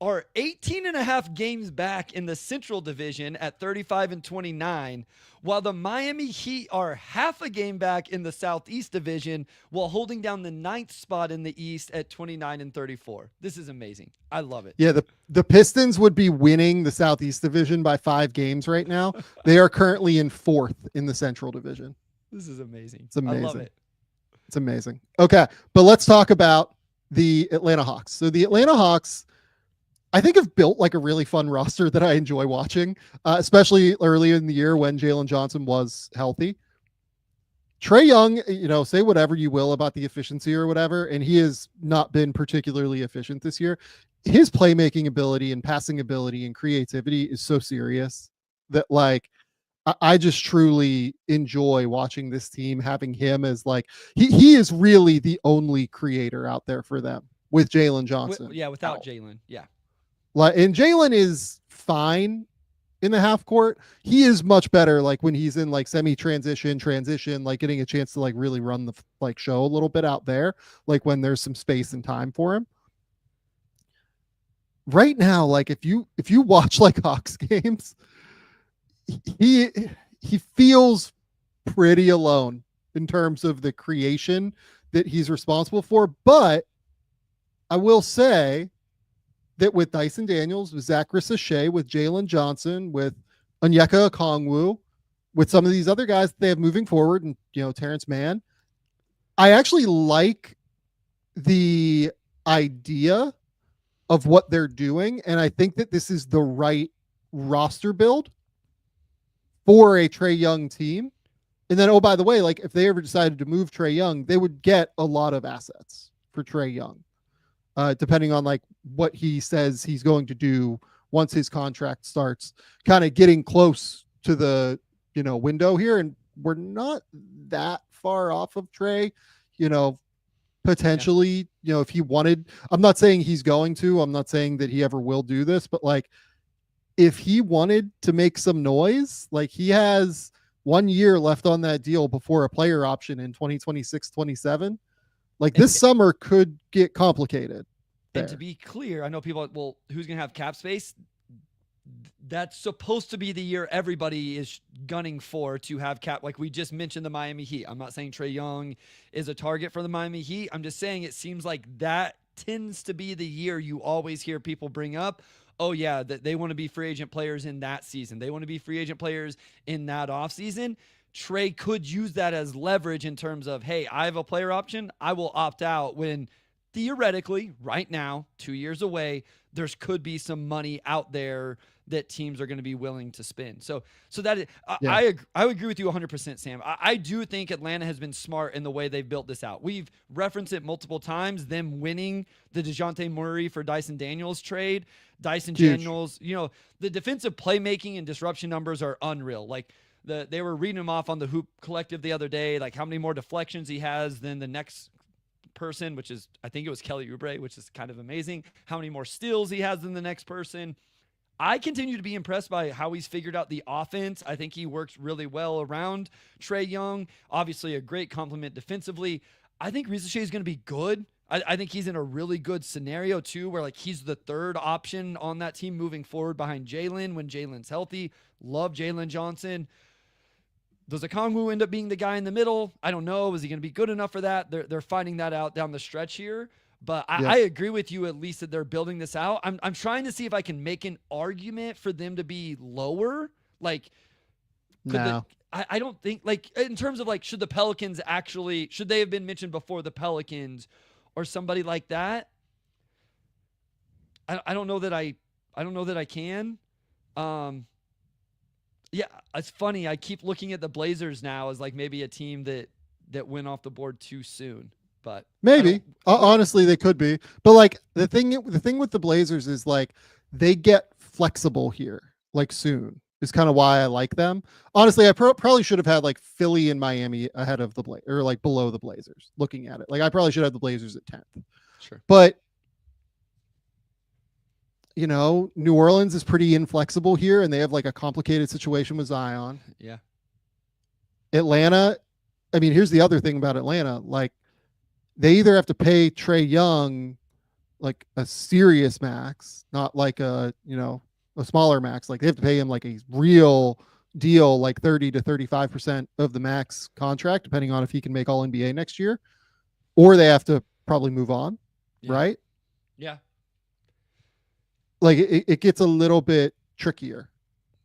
are 18.5 games back in the Central Division at 35-29, while the Miami Heat are half a game back in the Southeast Division while holding down the 9th spot in the East at 29-34. This is amazing. I love it. Yeah, the Pistons would be winning the Southeast Division by 5 games right now. They are currently in 4th in the Central Division. This is amazing. It's amazing. I love it. It's amazing. Okay, but let's talk about the Atlanta Hawks. So the Atlanta Hawks, I think, have built like a really fun roster that I enjoy watching, especially early in the year when Jalen Johnson was healthy. Trae Young, say whatever you will about the efficiency or whatever, and he has not been particularly efficient this year. His playmaking ability and passing ability and creativity is so serious that, like, I just truly enjoy watching this team, having him as like, he is really the only creator out there for them with Jalen Johnson. Without Jalen. Yeah. Like, and Jalen is fine in the half court. He is much better like when he's in like transition, like getting a chance to like really run the like show a little bit out there, like when there's some space and time for him. Right now, like if you watch like Hawks games, he feels pretty alone in terms of the creation that he's responsible for. But I will say that with Dyson Daniels, with Zach Ricochet, with Jalen Johnson, with Onyeka Okongwu, with some of these other guys that they have moving forward, and Terrence Mann, I actually like the idea of what they're doing, and I think that this is the right roster build for a Trae Young team. And then, oh, by the way, like if they ever decided to move Trae Young, they would get a lot of assets for Trae Young. Depending on like what he says he's going to do once his contract starts kind of getting close to the, window here. And we're not that far off of Trae, potentially, if he wanted. I'm not saying he's going to, I'm not saying that he ever will do this, but like if he wanted to make some noise, like he has 1 year left on that deal before a player option in 2026-27. Like this summer could get complicated. And to be clear, I know people, well, who's going to have cap space? That's supposed to be the year everybody is gunning for to have cap. Like we just mentioned the Miami Heat. I'm not saying Trae Young is a target for the Miami Heat. I'm just saying it seems like that tends to be the year you always hear people bring up. oh yeah, that they want to be free agent players in that season. They want to be free agent players in that offseason. Trey could use that as leverage in terms of, hey, I have a player option. I will opt out when theoretically right now, 2 years away, there's could be some money out there that teams are going to be willing to spend. So that is, I would agree with you 100%, Sam. I do think Atlanta has been smart in the way they've built this out. We've referenced it multiple times, them winning the DeJounte Murray for Dyson Daniels trade. Dyson Daniels, the defensive playmaking and disruption numbers are unreal. Like they were reading him off on the Hoop Collective the other day, like how many more deflections he has than the next person, which is, I think it was Kelly Oubre, which is kind of amazing. How many more steals he has than the next person. I continue to be impressed by how he's figured out the offense. I think he works really well around Trae Young. Obviously, a great compliment defensively. I think Riza Shea is going to be good. I think he's in a really good scenario, too, where like he's the third option on that team moving forward behind Jalen when Jalen's healthy. Love Jalen Johnson. Does Okongwu end up being the guy in the middle? I don't know. Is he going to be good enough for that? They're finding that out down the stretch here. But I agree with you at least that they're building this out. I'm trying to see if I can make an argument for them to be lower. Like, I don't think, like, in terms of, like, should the Pelicans actually, should they have been mentioned before the Pelicans or somebody like that? I don't know that I can. Yeah, it's funny. I keep looking at the Blazers now as like maybe a team that went off the board too soon. But maybe honestly they could be, but like the thing with the Blazers is like they get flexible here like soon is kind of why I like them. Honestly, I probably should have had like Philly and Miami ahead of the Blazers or like below the Blazers. Looking at it, like I probably should have the Blazers at 10th. Sure, but New Orleans is pretty inflexible here, and they have like a complicated situation with Zion. Yeah, Atlanta. I mean, here's the other thing about Atlanta, like. They either have to pay Trae Young like a serious max, not like a smaller max. Like they have to pay him like a real deal, like 30 to 35% of the max contract, depending on if he can make All NBA next year, or they have to probably move on, right? Yeah. Like it gets a little bit trickier,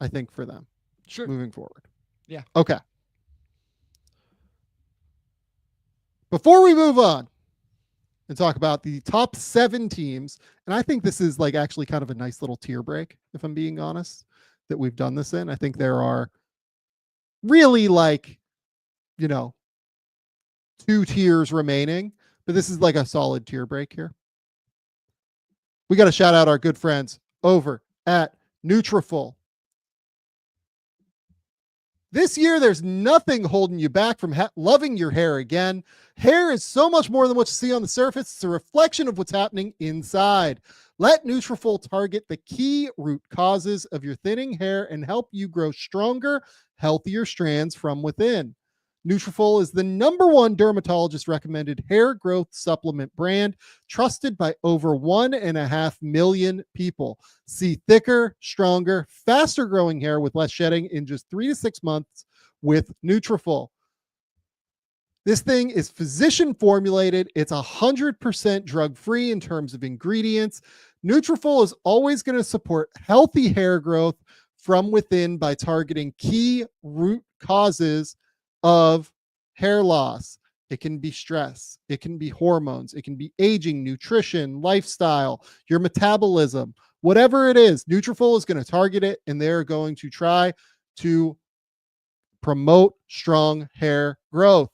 I think, for them. Sure. Moving forward. Yeah. Okay. Before we move on and talk about the top 7 teams, and I think this is like actually kind of a nice little tier break, if I'm being honest, that we've done this in. I think there are really like, 2 tiers remaining, but this is like a solid tier break here. We got to shout out our good friends over at NUTRAFOL. This year, there's nothing holding you back from loving your hair again. Hair is so much more than what you see on the surface. It's a reflection of what's happening inside. Let NUTRAFOL target the key root causes of your thinning hair and help you grow stronger, healthier strands from within. NUTRAFOL is the #1 dermatologist recommended hair growth supplement brand, trusted by over 1.5 million people. See thicker, stronger, faster growing hair with less shedding in just 3 to 6 months with NUTRAFOL. This thing is physician formulated. It's 100% drug free in terms of ingredients. NUTRAFOL is always going to support healthy hair growth from within by targeting key root causes of hair loss. It can be stress, it can be hormones, it can be aging, nutrition, lifestyle, your metabolism, whatever it is. NUTRAFOL is going to target it, and they're going to try to promote strong hair growth.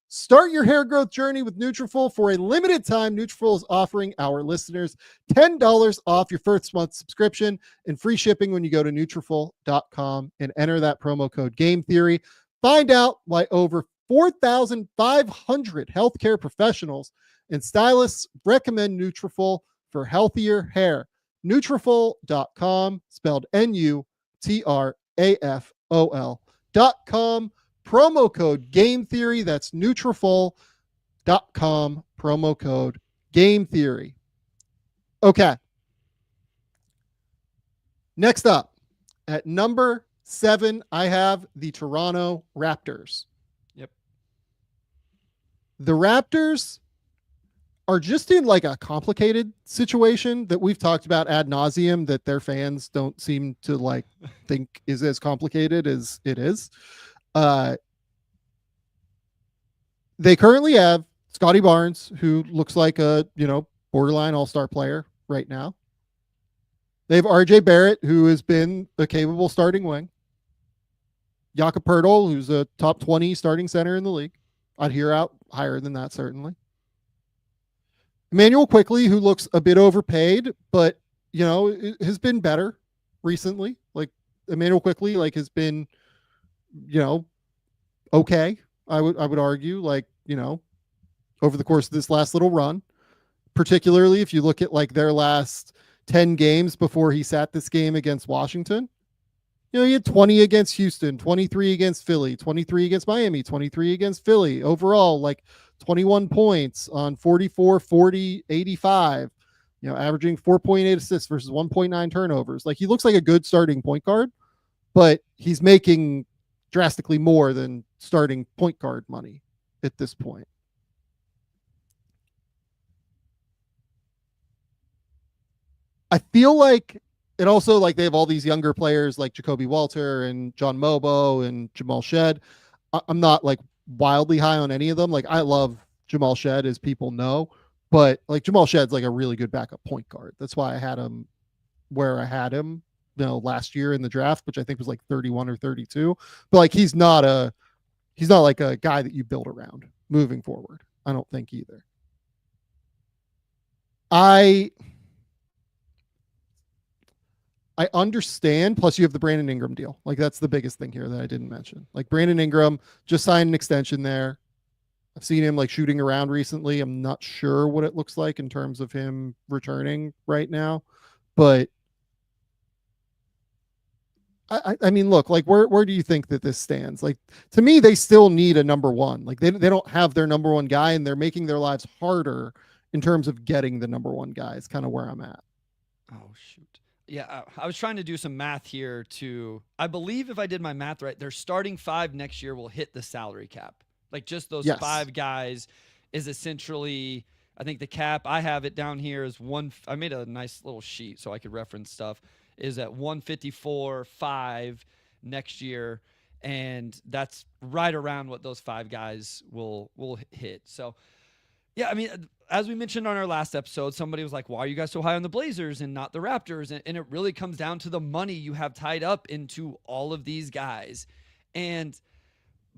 Start your hair growth journey with NUTRAFOL. For a limited time, NUTRAFOL is offering our listeners $10 off your first month subscription and free shipping when you go to NUTRAFOL.com and enter that promo code Game Theory. Find out why over 4,500 healthcare professionals and stylists recommend NUTRAFOL for healthier hair. NUTRAFOL.com, spelled NUTRAFOL.com. Promo code Game Theory. That's NUTRAFOL.com. Promo code Game Theory. Okay. Next up, at number 7, I have the Toronto Raptors. Yep. The Raptors, are just in like a complicated situation that we've talked about ad nauseum that their fans don't seem to like think is as complicated as it is. They currently have Scotty Barnes, who looks like a, borderline all-star player right now. They have RJ Barrett, who has been a capable starting wing. Jakob Poeltl, who's a top 20 starting center in the league. I'd hear out higher than that, certainly. Emmanuel Quickley, who looks a bit overpaid, but, has been better recently. Like, Emmanuel Quickley, like, has been, okay. I would argue, like, over the course of this last little run, particularly if you look at like their last 10 games before he sat this game against Washington. He had 20 against Houston, 23 against Philly, 23 against Miami, 23 against Philly. Overall, like 21 points on 44, 40, 85, averaging 4.8 assists versus 1.9 turnovers. Like, he looks like a good starting point guard, but he's making drastically more than starting point guard money at this point. I feel like it also, like, they have all these younger players like Jacoby Walter and John Mobo and Jamal Shed. I'm not like wildly high on any of them. Like, I love Jamal Shed, as people know, but like Jamal Shed's like a really good backup point guard. That's why I had him where I had him, last year in the draft, which I think was like 31 or 32. But like, he's not like a guy that you build around moving forward. I don't think either. I understand. Plus, you have the Brandon Ingram deal. Like, that's the biggest thing here that I didn't mention. Like, Brandon Ingram just signed an extension there. I've seen him like shooting around recently. I'm not sure what it looks like in terms of him returning right now, but I mean, look, like, where do you think that this stands? Like, to me, they still need a number one. Like, they don't have their number one guy, and they're making their lives harder in terms of getting the number one guy. Is kind of where I'm at. Oh, shoot. Yeah, I was trying to do some math here I believe if I did my math right, their starting five next year will hit the salary cap. Like, just those five guys is essentially, I think the cap, I have it down here is I made a nice little sheet so I could reference stuff, is at 154.5 next year. And that's right around what those five guys will hit. So, yeah, I mean, as we mentioned on our last episode, somebody was like, why are you guys so high on the Blazers and not the Raptors? And it really comes down to the money you have tied up into all of these guys. And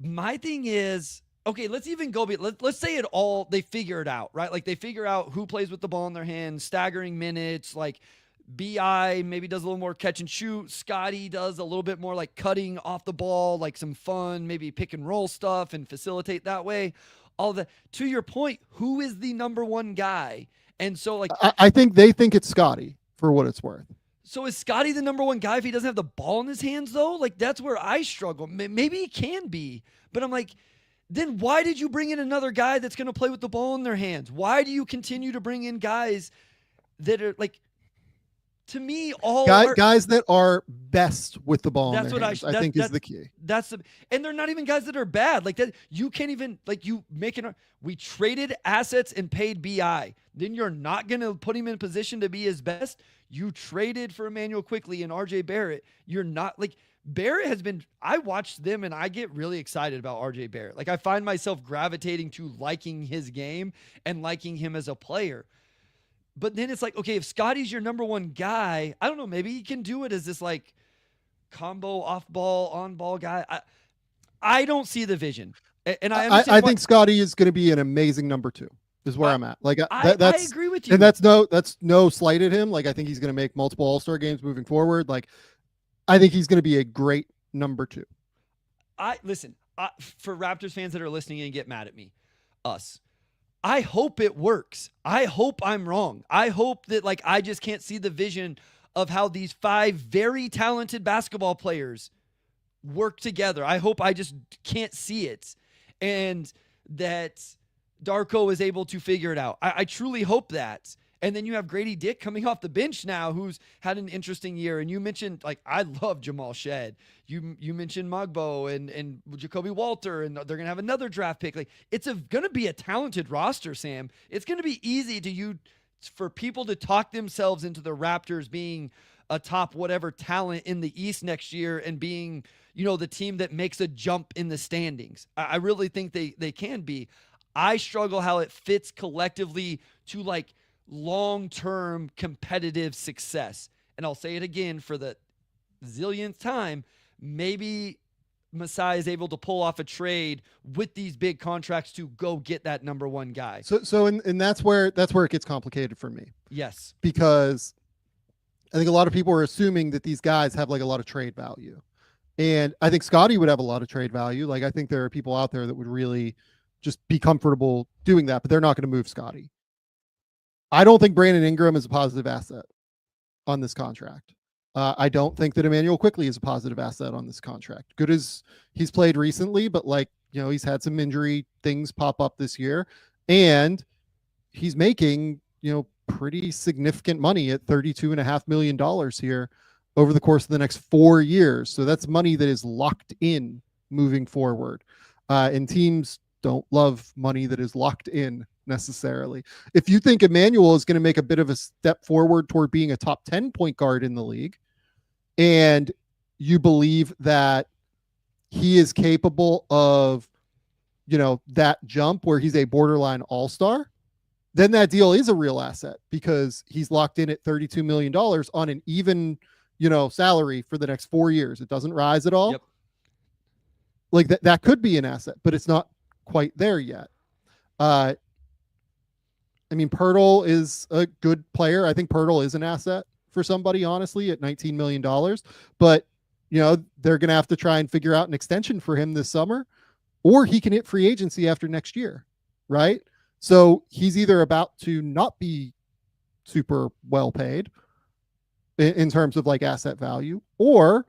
my thing is, okay, let's even go, let's say they figure it out, right? Like, they figure out who plays with the ball in their hands, staggering minutes, like BI maybe does a little more catch and shoot. Scotty does a little bit more like cutting off the ball, like some fun, maybe pick and roll stuff and facilitate that way. All that. To your point, who is the number one guy? And so, like, I think they think it's Scotty, for what it's worth. So is Scotty the number one guy if he doesn't have the ball in his hands, though? Like, that's where I struggle. Maybe he can be, but I'm like, then why did you bring in another guy that's going to play with the ball in their hands? Why do you continue to bring in guys that are like, to me, guys that are best with the ball in their hands, I think is the key. And they're not even guys that are bad. Like, that, you can't even, like, we traded assets and paid BI. Then you're not going to put him in position to be his best. You traded for Emmanuel Quickley and RJ Barrett. You're not, like, Barrett has been, I watch them and I get really excited about RJ Barrett. Like, I find myself gravitating to liking his game and liking him as a player. But then it's like, okay, if Scotty's your number one guy, I don't know, maybe he can do it as this like combo off ball, on ball guy. I don't see the vision. And I think Scotty is going to be an amazing number two, is where I'm at. Like, I agree with you. And that's no slight at him. Like, I think he's going to make multiple All-Star games moving forward. Like, I think he's going to be a great number two. For Raptors fans that are listening and get mad at me, I hope it works. I hope I'm wrong. I hope that, like, I just can't see the vision of how these five very talented basketball players work together. I hope I just can't see it. And that Darko is able to figure it out. I truly hope that. And then you have Grady Dick coming off the bench now, who's had an interesting year. And you mentioned, like, I love Jamal Shed. You mentioned Mugbo and Jacoby Walter, and they're going to have another draft pick. Like, it's going to be a talented roster, Sam. It's going to be easy for people to talk themselves into the Raptors being a top whatever talent in the East next year and being, the team that makes a jump in the standings. I really think they can be. I struggle how it fits collectively to, like, long-term competitive success. And I'll say it again for the zillionth time, maybe Masai is able to pull off a trade with these big contracts to go get that number one guy. And that's where it gets complicated for me. Yes. Because I think a lot of people are assuming that these guys have like a lot of trade value. And I think Scotty would have a lot of trade value. Like, I think there are people out there that would really just be comfortable doing that, but they're not going to move Scotty. I don't think Brandon Ingram is a positive asset on this contract. I don't think that Emmanuel Quickley is a positive asset on this contract. Good as he's played recently, but he's had some injury things pop up this year, and he's making, pretty significant money at $32.5 million here over the course of the next 4 years. So that's money that is locked in moving forward. And teams don't love money that is locked in necessarily. If you think Emmanuel is going to make a bit of a step forward toward being a top 10 point guard in the league, and you believe that he is capable of, that jump where he's a borderline all-star, then that deal is a real asset because he's locked in at $32 million on an even, salary for the next 4 years. It doesn't rise at all. Yep. Like that could be an asset, but it's not quite there yet. Pirtle is a good player. I think Pirtle is an asset for somebody, honestly, at $19 million. But, they're going to have to try and figure out an extension for him this summer, or he can hit free agency after next year, right? So he's either about to not be super well paid in terms of like asset value, or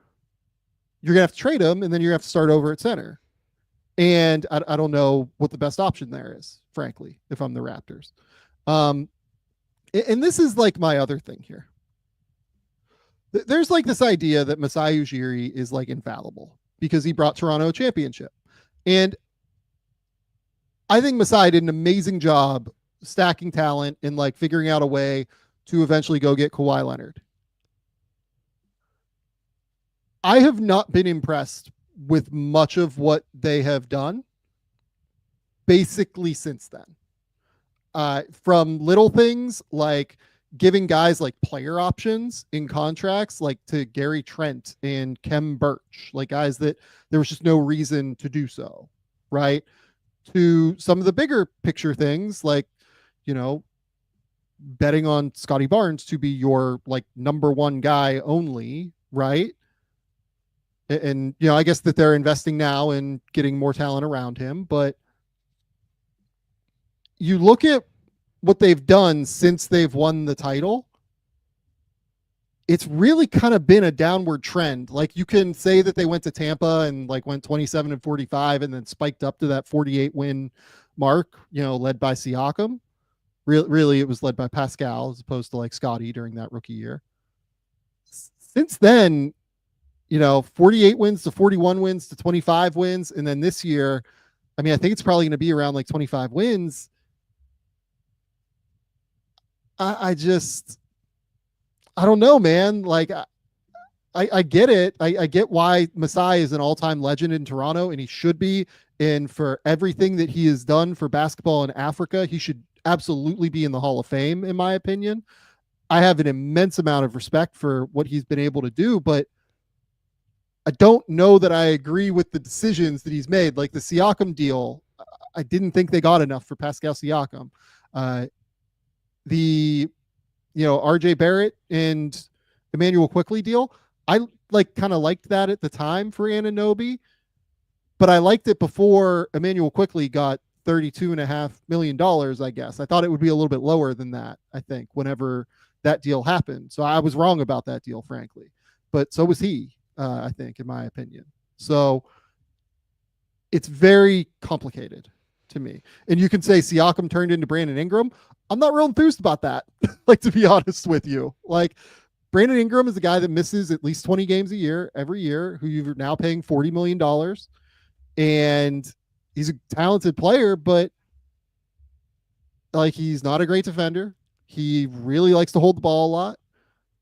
you're going to have to trade him and then you're going to have to start over at center. And I don't know what the best option there is, frankly, if I'm the Raptors. And this is like my other thing here. There's like this idea that Masai Ujiri is like infallible because he brought Toronto a championship. And I think Masai did an amazing job stacking talent and like figuring out a way to eventually go get Kawhi Leonard. I have not been impressed with much of what they have done basically since then. From little things like giving guys like player options in contracts, like to Gary Trent and Kem Birch, like guys that there was just no reason to do so, right? To some of the bigger picture things like, betting on Scotty Barnes to be your like number one guy only, right? And, I guess that they're investing now in getting more talent around him, but you look at what they've done since they've won the title, it's really kind of been a downward trend. Like, you can say that they went to Tampa and like went 27-45 and then spiked up to that 48 win mark, led by Siakam. Really, it was led by Pascal as opposed to like Scotty during that rookie year. Since then, 48 wins to 41 wins to 25 wins. And then this year, I think it's probably going to be around like 25 wins. I don't know, man. Like, I get it. I get why Masai is an all-time legend in Toronto, and he should be. And for everything that he has done for basketball in Africa, he should absolutely be in the Hall of Fame, in my opinion. I have an immense amount of respect for what he's been able to do, but I don't know that I agree with the decisions that he's made. Like the Siakam deal, I didn't think they got enough for Pascal Siakam. The RJ Barrett and Emmanuel Quickley deal, I kind of liked that at the time for Anunoby, but I liked it before Emmanuel Quickley got $32.5 million, I guess. I thought it would be a little bit lower than that, I think, whenever that deal happened. So I was wrong about that deal, frankly. But so was he, I think, in my opinion. So it's very complicated to me. And you can say Siakam turned into Brandon Ingram. I'm not real enthused about that. Like, to be honest with you, like Brandon Ingram is a guy that misses at least 20 games a year, every year, who you're now paying $40 million. And he's a talented player, but like, he's not a great defender. He really likes to hold the ball a lot.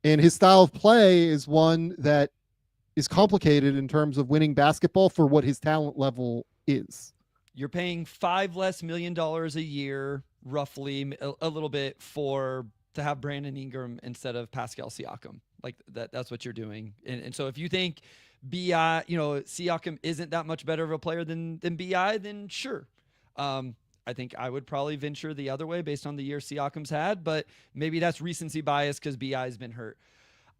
And his style of play is one that is complicated in terms of winning basketball for what his talent level is. You're paying $5 million less a year, roughly a little bit, to have Brandon Ingram instead of Pascal Siakam. Like that's what you're doing. And so if you think Siakam isn't that much better of a player than BI, then sure. I think I would probably venture the other way based on the year Siakam's had, but maybe that's recency bias because BI has been hurt.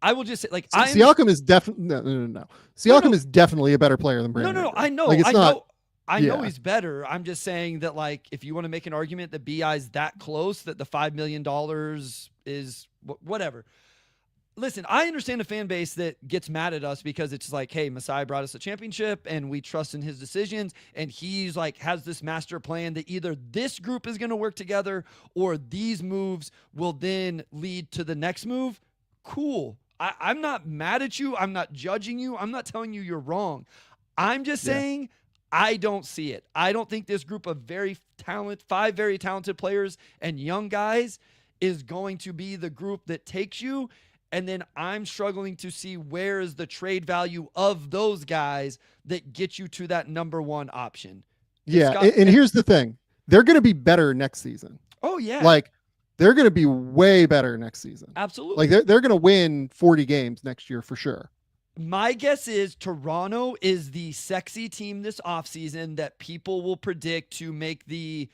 I will just say, like, Siakam is definitely no. Siakam is definitely a better player than Brandon. No. Ingram. I know. Like, I know he's better. I'm just saying that, like, if you want to make an argument that BI's that close, that the $5 million is whatever. Listen, I understand a fan base that gets mad at us because it's like, hey, Masai brought us a championship and we trust in his decisions. And he's like, has this master plan that either this group is going to work together or these moves will then lead to the next move. Cool. I'm not mad at you. I'm not judging you. I'm not telling you you're wrong. I'm just saying I don't see it. I don't think this group of five very talented players and young guys is going to be the group that takes you. And then I'm struggling to see where is the trade value of those guys that get you to that number one option. Yeah. And here's the thing. They're going to be better next season. Oh, yeah. Like, they're going to be way better next season. Absolutely. Like, they're going to win 40 games next year for sure. My guess is Toronto is the sexy team this offseason that people will predict to make the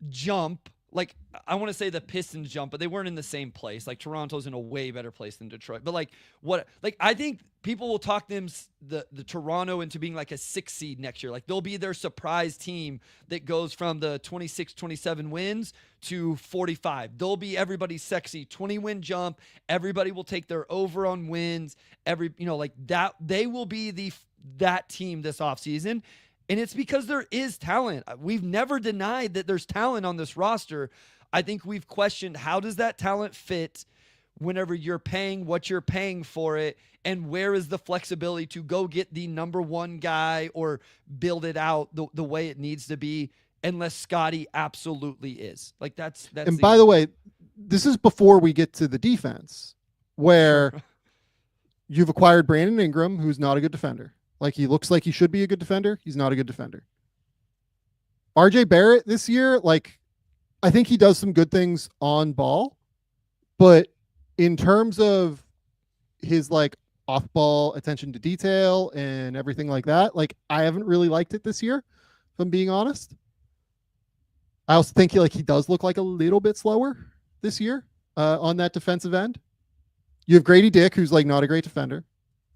jump. Like, I want to say the Pistons jump, but they weren't in the same place. Like, Toronto's in a way better place than Detroit. But I think people will talk the Toronto into being like a 6 seed next year. Like, they'll be their surprise team that goes from the 26, 27 wins to 45. They'll be everybody's sexy 20-win jump. Everybody will take their over on wins. Like that. They will be that team this offseason. And it's because there is talent. We've never denied that there's talent on this roster. I think we've questioned, how does that talent fit whenever you're paying what you're paying for it? And where is the flexibility to go get the number one guy or build it out the way it needs to be, unless Scotty absolutely is. Like, that's. And by the way, this is before we get to the defense, where you've acquired Brandon Ingram, who's not a good defender. Like, he looks like he should be a good defender. He's not a good defender. RJ Barrett this year, like, I think he does some good things on ball, but in terms of his, like, off ball attention to detail and everything like that, like, I haven't really liked it this year, if I'm being honest. I also think he does look like a little bit slower this year on that defensive end. You have Grady Dick, who's like not a great defender,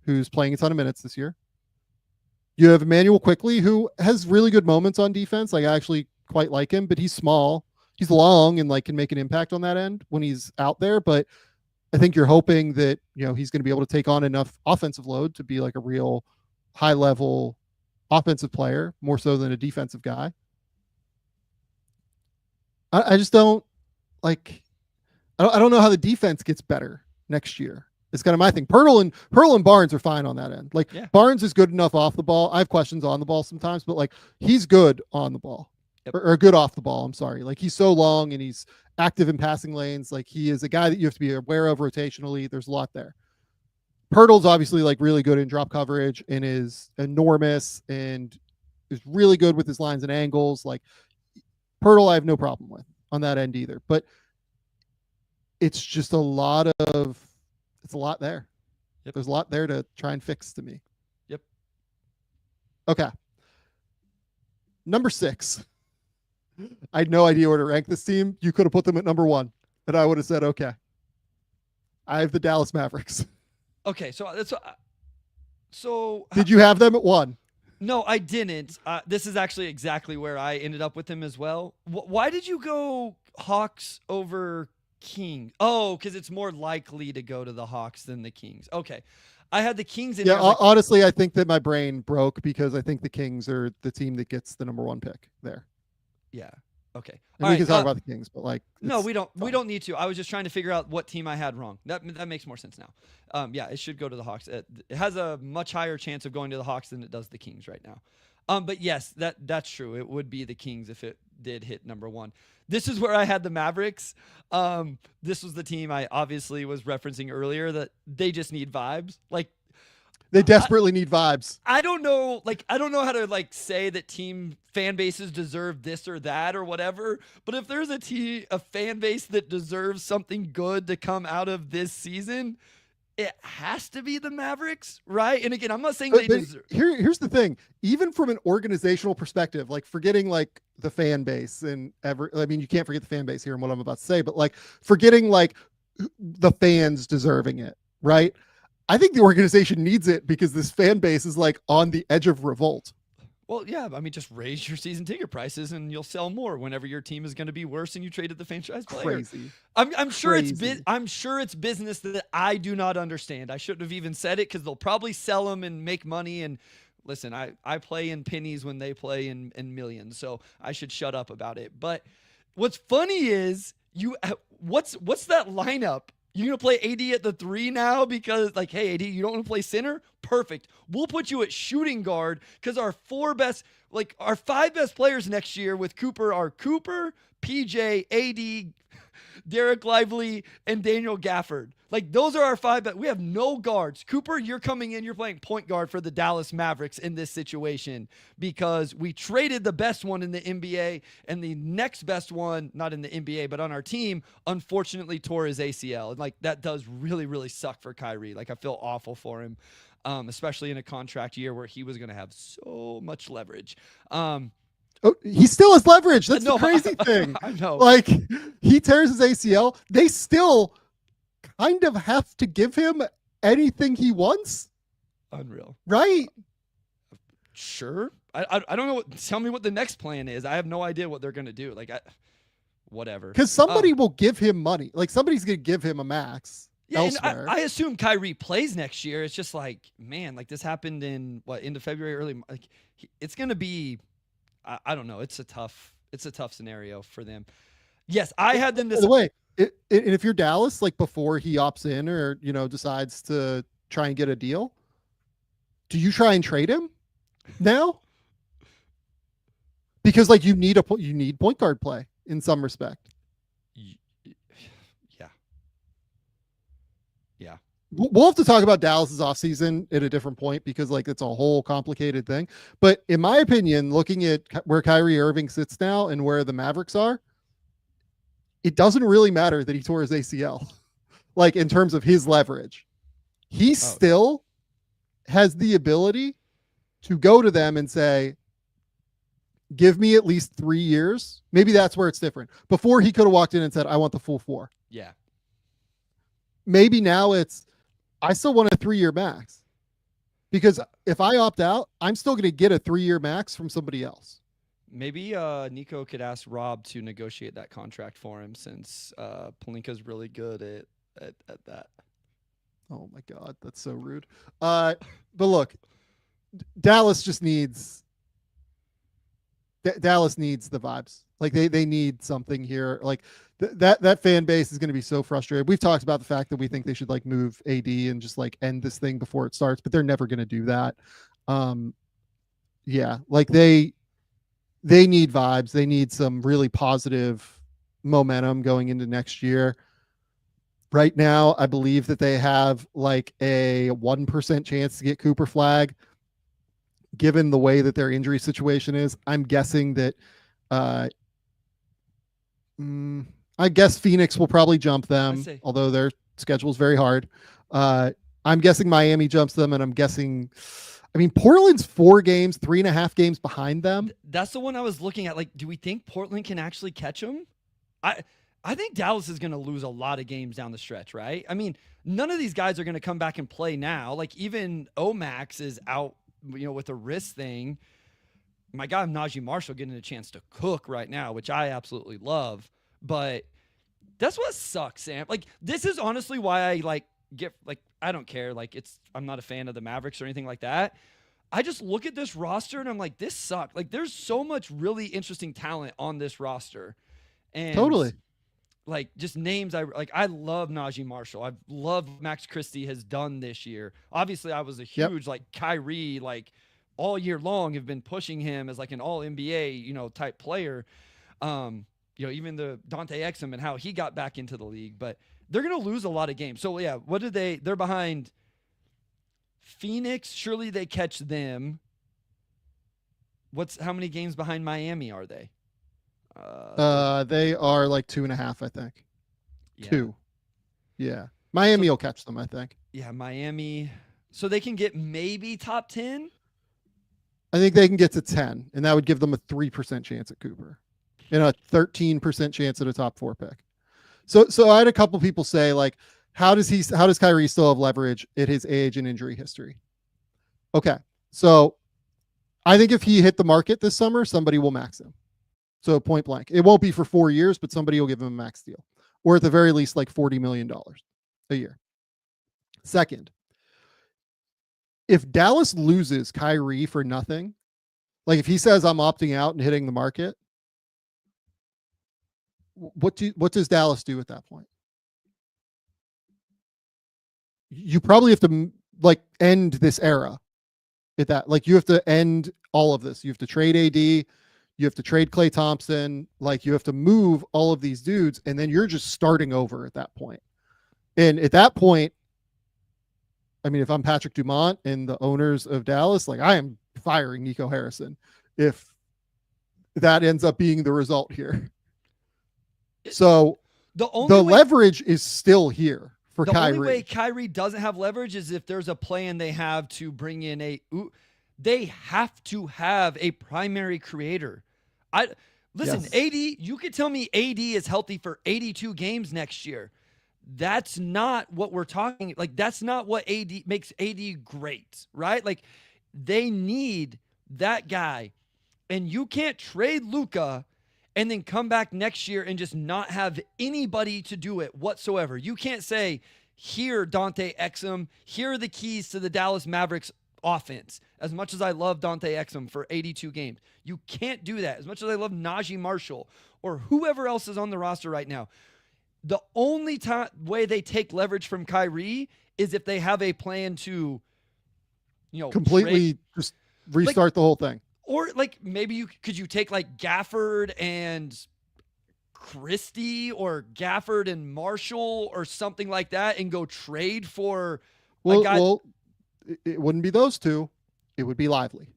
who's playing a ton of minutes this year. You have Emmanuel Quickly, who has really good moments on defense. Like, I actually quite like him, but he's small. He's long and like can make an impact on that end when he's out there. But I think you're hoping that, he's going to be able to take on enough offensive load to be like a real high level offensive player, more so than a defensive guy. I just don't like, I don't know how the defense gets better next year. It's kind of my thing. Pearl and Barnes are fine on that end. Like, Barnes is good enough off the ball. I have questions on the ball sometimes, but like, he's good on the ball or good off the ball. I'm sorry. Like, he's so long and he's active in passing lanes. Like, he is a guy that you have to be aware of rotationally. There's a lot there. Pirtle's obviously like really good in drop coverage and is enormous and is really good with his lines and angles. Like, Pirtle, I have no problem with on that end either, but it's just a lot there. Yep. There's a lot there to try and fix to me. Yep. Okay. Number 6. I had no idea where to rank this team. You could have put them at number 1 and I would have said, okay. I have the Dallas Mavericks. Okay. So did you have them at 1? No, I didn't. This is actually exactly where I ended up with them as well. Why did you go Hawks over King? Oh, because it's more likely to go to the Hawks than the Kings. Okay. I had the Kings in. Yeah, honestly, I think that my brain broke because I think the Kings are the team that gets the number 1 pick there. Yeah. Okay. And All we right. can talk about the Kings, but like, No, it's we don't. We fine. don't need to. I was just trying to figure out what team I had wrong. That makes more sense now. Yeah, it should go to the Hawks. It has a much higher chance of going to the Hawks than it does the Kings right now. But yes, that's true. It would be the Kings if it did hit number one. This is where I had the Mavericks. This was the team I obviously was referencing earlier that they just need vibes. Like, They desperately need vibes. I don't know how to like say that team fan bases deserve this or that or whatever. But if there's a fan base that deserves something good to come out of this season, it has to be the Mavericks, right? And again, I'm not saying they deserve. Here's the thing. Even from an organizational perspective, like forgetting like the fan base and I mean, you can't forget the fan base here and what I'm about to say, but like forgetting like the fans deserving it, right? I think the organization needs it because this fan base is like on the edge of revolt. Well, yeah, I mean, just raise your season ticket prices and you'll sell more whenever your team is going to be worse and you traded the franchise player. Crazy. I'm sure Crazy. I'm sure it's business that I do not understand. I shouldn't have even said it because they'll probably sell them and make money. And listen, I play in pennies when they play in millions, so I should shut up about it. But what's funny is what's that lineup? You're going to play AD at the 3 now because, like, hey, AD, you don't want to play center? Perfect. We'll put you at shooting guard because our 5 best players next year with Cooper are Cooper, PJ, AD, Derek Lively, and Daniel Gafford. Like, those are our 5 best. We have no guards. Cooper, you're coming in. You're playing point guard for the Dallas Mavericks in this situation because we traded the best one in the NBA, and the next best one, not in the NBA, but on our team, unfortunately tore his ACL. And, like, that does really, really suck for Kyrie. Like, I feel awful for him, especially in a contract year where he was going to have so much leverage. Oh, he still has leverage. That's No, the crazy thing. I know. Like he tears his ACL. They still kind of have to give him anything he wants. Unreal. Right. Sure. I don't know. Tell me what the next plan is. I have no idea what they're going to do. Like, whatever. Because somebody will give him money. Like somebody's going to give him a max. Yeah, elsewhere. and I assume Kyrie plays next year. It's just like, man, like this happened in into February, early. Like, it's going to be, I don't know. It's a tough scenario for them. Yes, I had them. By the way, and if you're Dallas, like before he opts in or decides to try and get a deal, do you try and trade him now? Because like you need point guard play in some respect. Yeah. We'll have to talk about Dallas's offseason at a different point because like it's a whole complicated thing. But in my opinion, looking at where Kyrie Irving sits now and where the Mavericks are, it doesn't really matter that he tore his ACL. Like in terms of his leverage, he still has the ability to go to them and say, give me at least 3 years. Maybe that's where it's different. Before he could have walked in and said, I want the full 4. Yeah. Maybe now it's, I still want a 3-year max because if I opt out, I'm still going to get a 3-year max from somebody else. Maybe Nico could ask Rob to negotiate that contract for him since Pelinka's really good at that. Oh my God, that's so rude. But look, Dallas just needs Dallas needs the vibes. Like they need something here. Like that fan base is going to be so frustrated. We've talked about the fact that we think they should like move AD and just like end this thing before it starts, but they're never going to do that. Yeah, like they need vibes. They need some really positive momentum going into next year. Right now, I believe that they have like a 1% chance to get Cooper Flagg. Given the way that their injury situation is, I'm guessing that I guess Phoenix will probably jump them, although their schedule is very hard. I'm guessing Miami jumps them, and I'm guessing, I mean, Portland's 3.5 games behind them. That's the one I was looking at. Like, do we think Portland can actually catch them? I think Dallas is going to lose a lot of games down the stretch, right? I mean, none of these guys are going to come back and play now. Like, even Omax is out, with a wrist thing. My guy Najee Marshall getting a chance to cook right now, which I absolutely love. But that's what sucks, Sam. Like, this is honestly why I I don't care. Like, I'm not a fan of the Mavericks or anything like that. I just look at this roster and I'm like, this sucks. Like, there's so much really interesting talent on this roster. And Totally. like, just names I love Najee Marshall. I love what Max Christie has done this year. Obviously, I was a huge like Kyrie, like all year long have been pushing him as like an all NBA, you know, type player. You know, even the Dante Exum and how he got back into the league, but they're going to lose a lot of games. So yeah, what did they're behind Phoenix. Surely they catch them. How many games behind Miami are they? They are like 2.5, I think. Yeah. 2. Yeah. Miami will catch them, I think. Yeah, Miami. So they can get maybe top 10? I think they can get to 10, and that would give them a 3% chance at Cooper and a 13% chance at a top 4 pick. So I had a couple people say, like, how does Kyrie still have leverage at his age and injury history? Okay. So I think if he hit the market this summer, somebody will max him. So point blank. It won't be for 4 years, but somebody will give him a max deal. Or at the very least, like $40 million a year. Second, if Dallas loses Kyrie for nothing, like if he says I'm opting out and hitting the market, what does Dallas do at that point? You probably have to like end this era at that. Like you have to end all of this. You have to trade AD, you have to trade Klay Thompson, like you have to move all of these dudes, and then you're just starting over at that point. And at that point, I mean, if I'm Patrick Dumont and the owners of Dallas, like I am firing Nico Harrison if that ends up being the result here. So the leverage is still here for Kyrie. The only way Kyrie doesn't have leverage is if there's a plan they have to bring in they have to have a primary creator. Listen, Yes. AD, you could tell me AD is healthy for 82 games next year. That's not what we're talking. Like, that's not what AD makes AD great, right? Like, they need that guy. And you can't trade Luka and then come back next year and just not have anybody to do it whatsoever. You can't say, here, Dante Exum, here are the keys to the Dallas Mavericks offense. As much as I love Dante Exum for 82 games, you can't do that. As much as I love Najee Marshall or whoever else is on the roster right now, the only way they take leverage from Kyrie is if they have a plan to, completely just restart the whole thing. Or like maybe could you take like Gafford and Christie or Gafford and Marshall or something like that and go trade for a guy? Well, it wouldn't be those two. It would be Lively.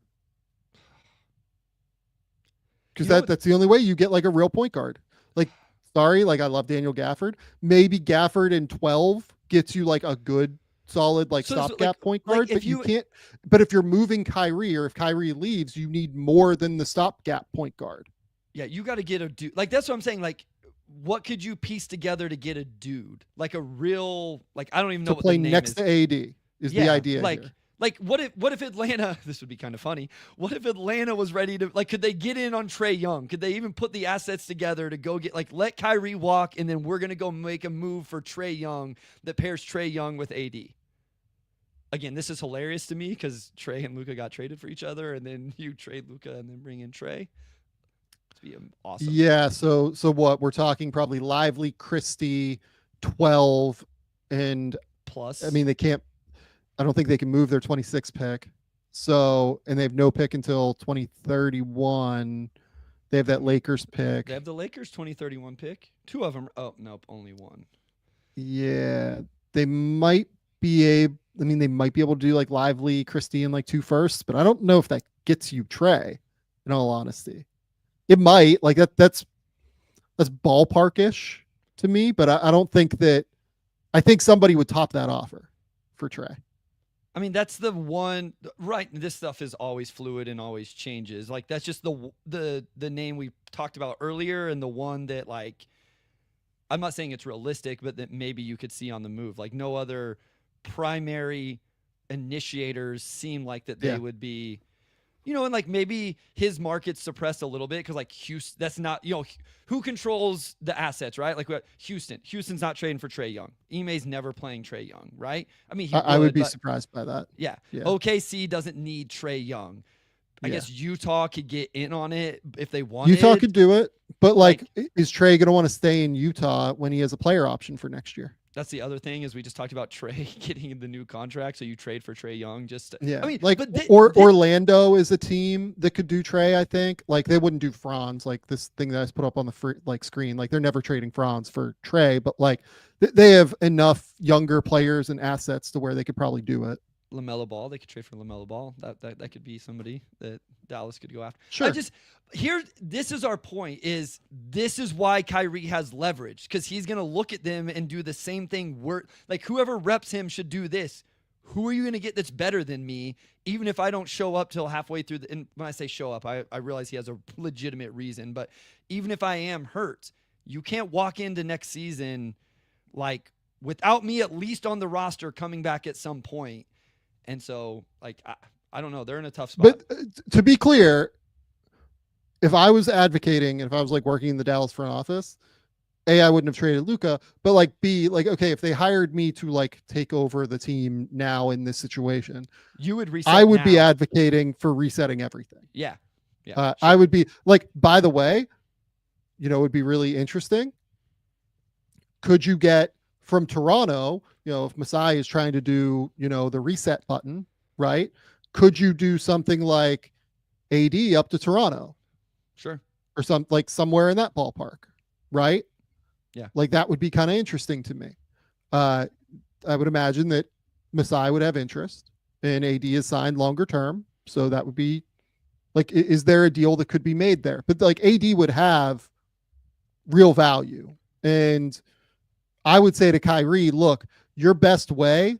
Because that's the only way you get like a real point guard. Like, sorry, like I love Daniel Gafford. Maybe Gafford in 12 gets you like a good solid like stopgap point guard, but you can't. But if you're moving Kyrie or if Kyrie leaves, you need more than the stopgap point guard. Yeah, you got to get a dude. Like that's what I'm saying. Like, what could you piece together to get a dude like a real like I don't even know to what play the name next is. to AD is the idea. Like here. Like what if Atlanta? This would be kind of funny. What if Atlanta was ready to like? Could they get in on Trae Young? Could they even put the assets together to go get like let Kyrie walk and then we're gonna go make a move for Trae Young that pairs Trae Young with AD. Again, this is hilarious to me because Trae and Luka got traded for each other, and then you trade Luka and then bring in Trae. It'd be awesome. Yeah. So what we're talking probably Lively, Christie, 12, and plus. I mean they can't. I don't think they can move their 26 pick. So, and they have no pick until 2031. They have that Lakers pick. They have the Lakers 2031 pick. 2 of them. Oh, nope. Only 1. Yeah. They might be they might be able to do like Lively, Christie, and like 2 firsts, but I don't know if that gets you Trae, in all honesty. It might. Like that's ballparkish to me, but I don't think that. I think somebody would top that offer for Trae. I mean, that's the one, right? This stuff is always fluid and always changes. Like that's just the name we talked about earlier, and the one that like, I'm not saying it's realistic, but that maybe you could see on the move. Like no other primary initiators seem like that they would be. and like maybe his market's suppressed a little bit because like Houston, that's not, who controls the assets, right? Like Houston's not trading for Trae Young. Ime's never playing Trae Young, right? I mean, I would be but surprised by that. yeah. Yeah. OKC doesn't need Trae Young. I guess Utah could get in on it if they wanted. Utah could do it, but like is Trae going to want to stay in Utah when he has a player option for next year? That's the other thing is we just talked about Trae getting the new contract, so you trade for Trae Young. I mean, like, Orlando is a team that could do Trae. I think like they wouldn't do Franz, like this thing that I just put up on the screen. Like they're never trading Franz for Trae, but like they have enough younger players and assets to where they could probably do it. LaMelo Ball, they could trade for LaMelo Ball. That could be somebody that Dallas could go after. Sure. This is our point. This is why Kyrie has leverage, because he's gonna look at them and do the same thing. Like whoever reps him should do this. Who are you gonna get that's better than me? Even if I don't show up till halfway through and when I say show up, I realize he has a legitimate reason. But even if I am hurt, you can't walk into next season like without me at least on the roster coming back at some point. And so, like, I don't know. They're in a tough spot. But to be clear, if I was advocating and if I was like working in the Dallas front office, A, I wouldn't have traded Luka, but like B, like, okay, if they hired me to like take over the team now in this situation, you would reset. I would be advocating for resetting everything. Yeah. Yeah. Sure. I would be like, by the way, it would be really interesting. Could you get from Toronto, if Masai is trying to do, the reset button, right? Could you do something like AD up to Toronto? Sure. Or somewhere in that ballpark, right? Yeah. Like that would be kind of interesting to me. I would imagine that Masai would have interest and AD is signed longer term. So that would be like, is there a deal that could be made there? But like AD would have real value. And I would say to Kyrie, look, your best way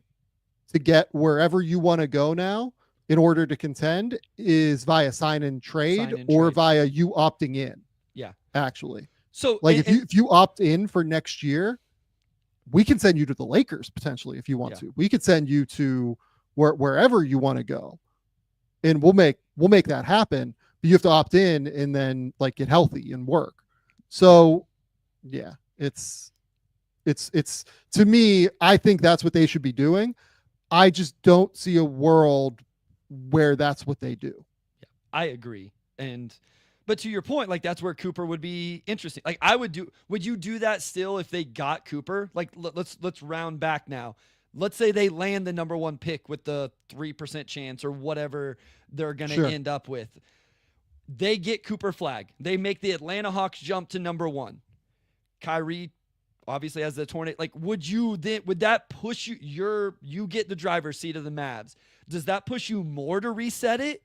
to get wherever you want to go now in order to contend is via sign and trade or via you opting in. Yeah. Actually. So like if you opt in for next year, we can send you to the Lakers potentially if you want to. We could send you to wherever you want to go. And we'll make that happen. But you have to opt in and then like get healthy and work. So yeah, it's to me, I think that's what they should be doing. I just don't see a world where that's what they do. Yeah, I agree. But to your point, like that's where Cooper would be interesting. Like would you do that still if they got Cooper? Like let's round back now. Let's say they land the number 1 pick with the 3% chance or whatever they're going to end up with. They get Cooper Flagg. They make the Atlanta Hawks jump to number 1. Kyrie obviously as the tornado, like would that push you get the driver's seat of the Mavs? Does that push you more to reset it?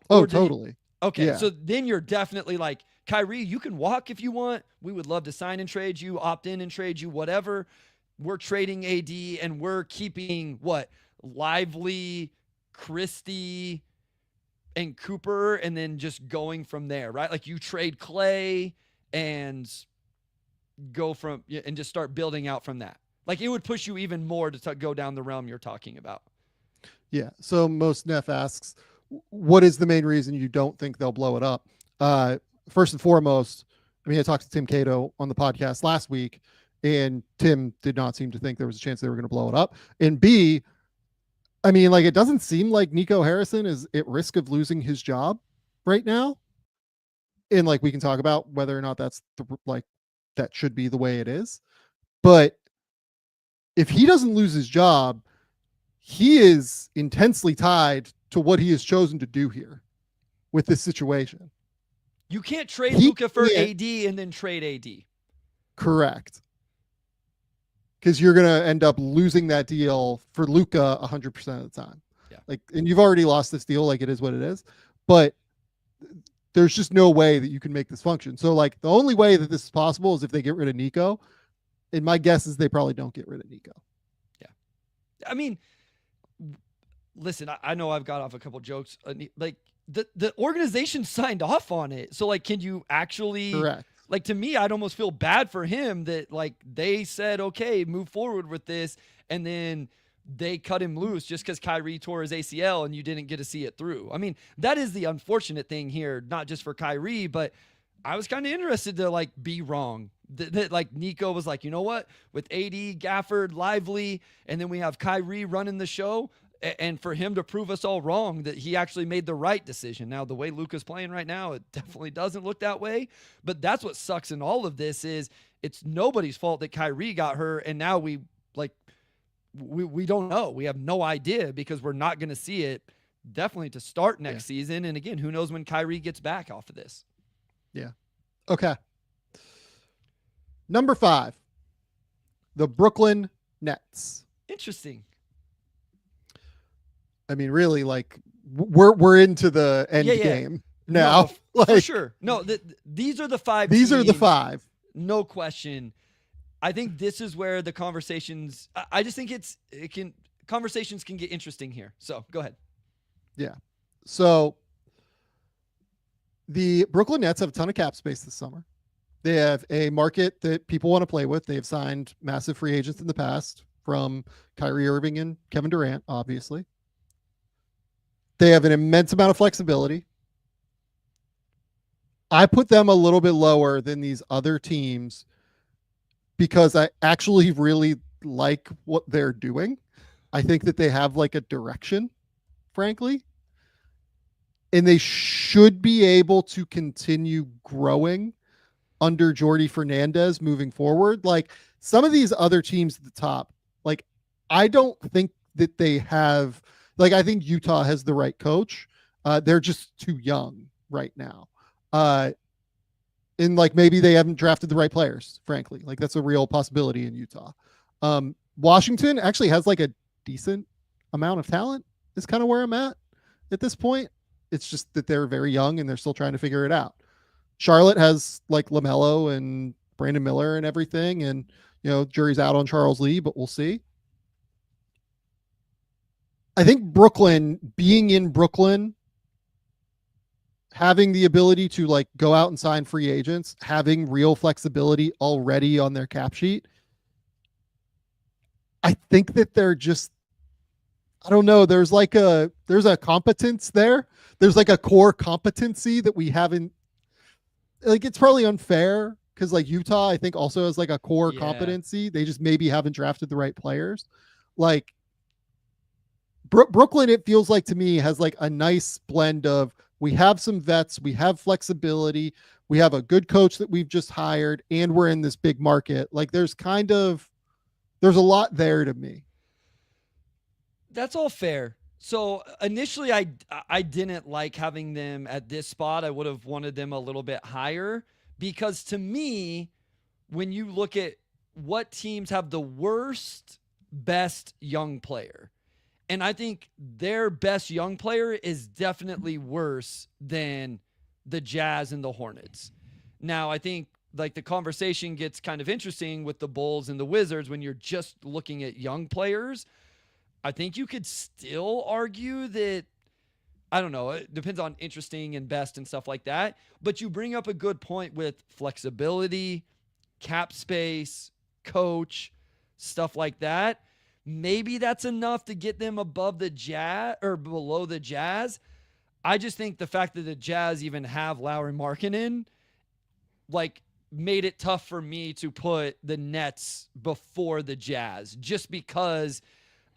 Oh, totally. Okay. Yeah. So then you're definitely like, Kyrie, you can walk if you want. We would love to sign and trade you, opt in and trade you, whatever. We're trading AD and we're keeping Lively, Christie, and Cooper, and then just going from there, right? Like you trade Clay and go from and just start building out from that. Like it would push you even more to go down the realm you're talking about. Yeah. So Most Neff asks, what is the main reason you don't think they'll blow it up? First and foremost, I talked to Tim Cato on the podcast last week, and Tim did not seem to think there was a chance they were going to blow it up. And B, it doesn't seem like Nico Harrison is at risk of losing his job right now. And we can talk about whether or not that's that should be the way it is. But if he doesn't lose his job, he is intensely tied to what he has chosen to do here with this situation. You can't trade Luka for AD and then trade AD. Correct. Because you're going to end up losing that deal for Luka 100% of the time. Yeah. And you've already lost this deal. It is what it is. But there's just no way that you can make this function. So the only way that this is possible is if they get rid of Nico. And my guess is they probably don't get rid of Nico. Yeah. Listen, I know I've got off a couple jokes. The organization signed off on it. So can you actually, correct. To me, I'd almost feel bad for him that they said, okay, move forward with this. And then they cut him loose just because Kyrie tore his ACL and you didn't get to see it through. I mean, that is the unfortunate thing here, not just for Kyrie, but I was kind of interested to like be wrong. That like Nico was like, you know what, with AD, Gafford, Lively, and then we have Kyrie running the show, and for him to prove us all wrong that he actually made the right decision. Now, the way Luka's playing right now, it definitely doesn't look that way, but that's what sucks in all of this is it's nobody's fault that Kyrie got hurt, and now we don't know. We have no idea because we're not going to see it definitely to start next season. And again, who knows when Kyrie gets back off of this. Yeah. Okay. Number 5, the Brooklyn Nets. Interesting. I mean, really, like we're into the end game now. No, for sure. No, these are the 5. These teams, are the 5. No question. I think this is where the conversations. I just think conversations can get interesting here. So go ahead. Yeah. So the Brooklyn Nets have a ton of cap space this summer. They have a market that people want to play with. They've signed massive free agents in the past, from Kyrie Irving and Kevin Durant, obviously. They have an immense amount of flexibility. I put them a little bit lower than these other teams because I actually really like what they're doing. I think that they have like a direction, frankly. And they should be able to continue growing under Jordi Fernandez moving forward. Like some of these other teams at the top, like I don't think that they have, like I think Utah has the right coach. They're just too young right now. And like maybe they haven't drafted the right players, frankly. Like that's a real possibility in Utah. Washington actually has like a decent amount of talent is kind of where I'm at this point. It's just that they're very young and they're still trying to figure it out. Charlotte has like LaMelo and Brandon Miller and everything. And, you know, jury's out on Charles Lee, but we'll see. I think Brooklyn, being in Brooklyn, having the ability to like go out and sign free agents, having real flexibility already on their cap sheet, I think that they're just, I don't know, there's a competence there. There's like a core competency that we haven't, like it's probably unfair because like Utah, I think also has like a core competency. They just maybe haven't drafted the right players. Like Brooklyn, it feels like to me has like a nice blend of, we have some vets, we have flexibility, we have a good coach that we've just hired, and we're in this big market. Like there's a lot there to me. That's all fair. So initially I didn't like having them at this spot. I would have wanted them a little bit higher because to me, when you look at what teams have the worst, best young player, and I think their best young player is definitely worse than the Jazz and the Hornets. Now, I think like the conversation gets kind of interesting with the Bulls and the Wizards when you're just looking at young players. I think you could still argue that, I don't know, it depends on interesting and best and stuff like that. But you bring up a good point with flexibility, cap space, coach, stuff like that. Maybe that's enough to get them above the Jazz or below the Jazz. I just think the fact that the Jazz even have Lauri Markkanen, like, made it tough for me to put the Nets before the Jazz, just because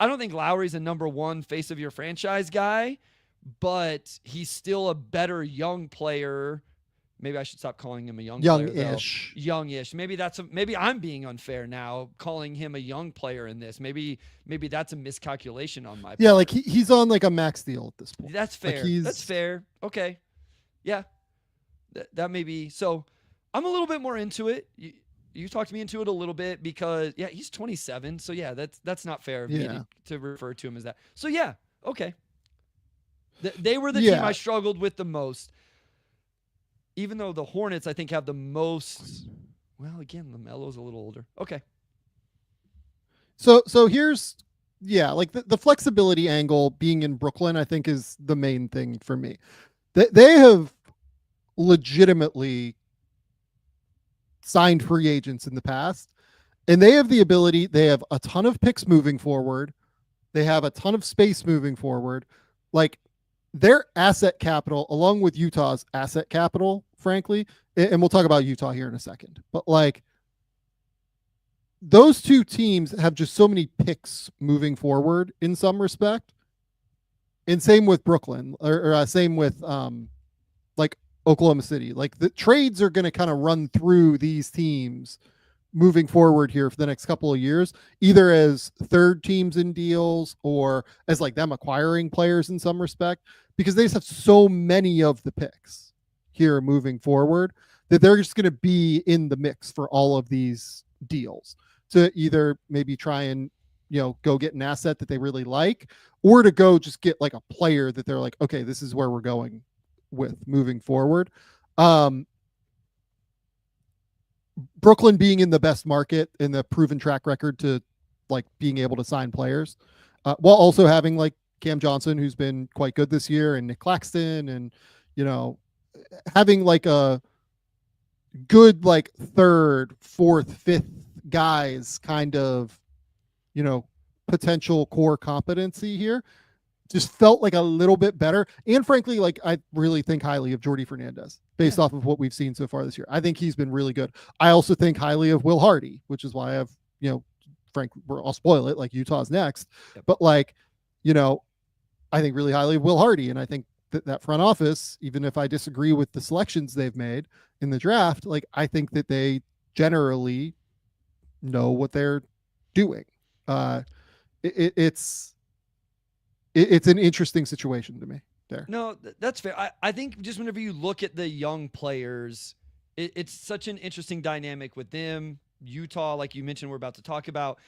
I don't think Lowry's a number one face of your franchise guy, but he's still a better young player. Maybe I should stop calling him a young player. Youngish. Maybe I'm being unfair now calling him a young player in this. Maybe that's a miscalculation on my part. Yeah, like he's on like a max deal at this point. That's fair. Like that's fair. Okay. Yeah. That may be. So I'm a little bit more into it. You talked me into it a little bit because he's 27. So yeah, that's not fair of me to refer to him as that. So yeah, okay. They were the team I struggled with the most. Even though the Hornets, I think, have the most. Well, again, LaMelo's a little older. Okay. So here's, like the flexibility angle being in Brooklyn, I think, is the main thing for me. They have legitimately signed free agents in the past, and they have the ability. They have a ton of picks moving forward. They have a ton of space moving forward. Like their asset capital, along with Utah's asset capital, frankly, and we'll talk about Utah here in a second, but like those two teams have just so many picks moving forward in some respect. And same with Brooklyn, or same with like Oklahoma City. Like the trades are going to kind of run through these teams moving forward here for the next couple of years, either as third teams in deals or as like them acquiring players in some respect, because they just have so many of the picks here moving forward that they're just going to be in the mix for all of these deals to either maybe try and, you know, go get an asset that they really like, or to go just get like a player that they're like, okay, this is where we're going with moving forward. Brooklyn being in the best market in the proven track record to like being able to sign players, while also having like Cam Johnson, who's been quite good this year, and Nick Claxton, and, you know, having like a good like third, fourth, fifth guys kind of, you know, potential core competency here just felt like a little bit better. And frankly, like I really think highly of Jordi Fernandez based off of what we've seen so far this year. I think he's been really good. I also think highly of Will Hardy, which is why I've, you know, I'll spoil it, like Utah's next. Yep. But like, you know, I think really highly of Will Hardy. And I think that front office, even if I disagree with the selections they've made in the draft, like I think that they generally know what they're doing. It's an interesting situation to me there. No, that's fair. I think just whenever you look at the young players, it's such an interesting dynamic with them. Utah, like you mentioned, we're about to talk about.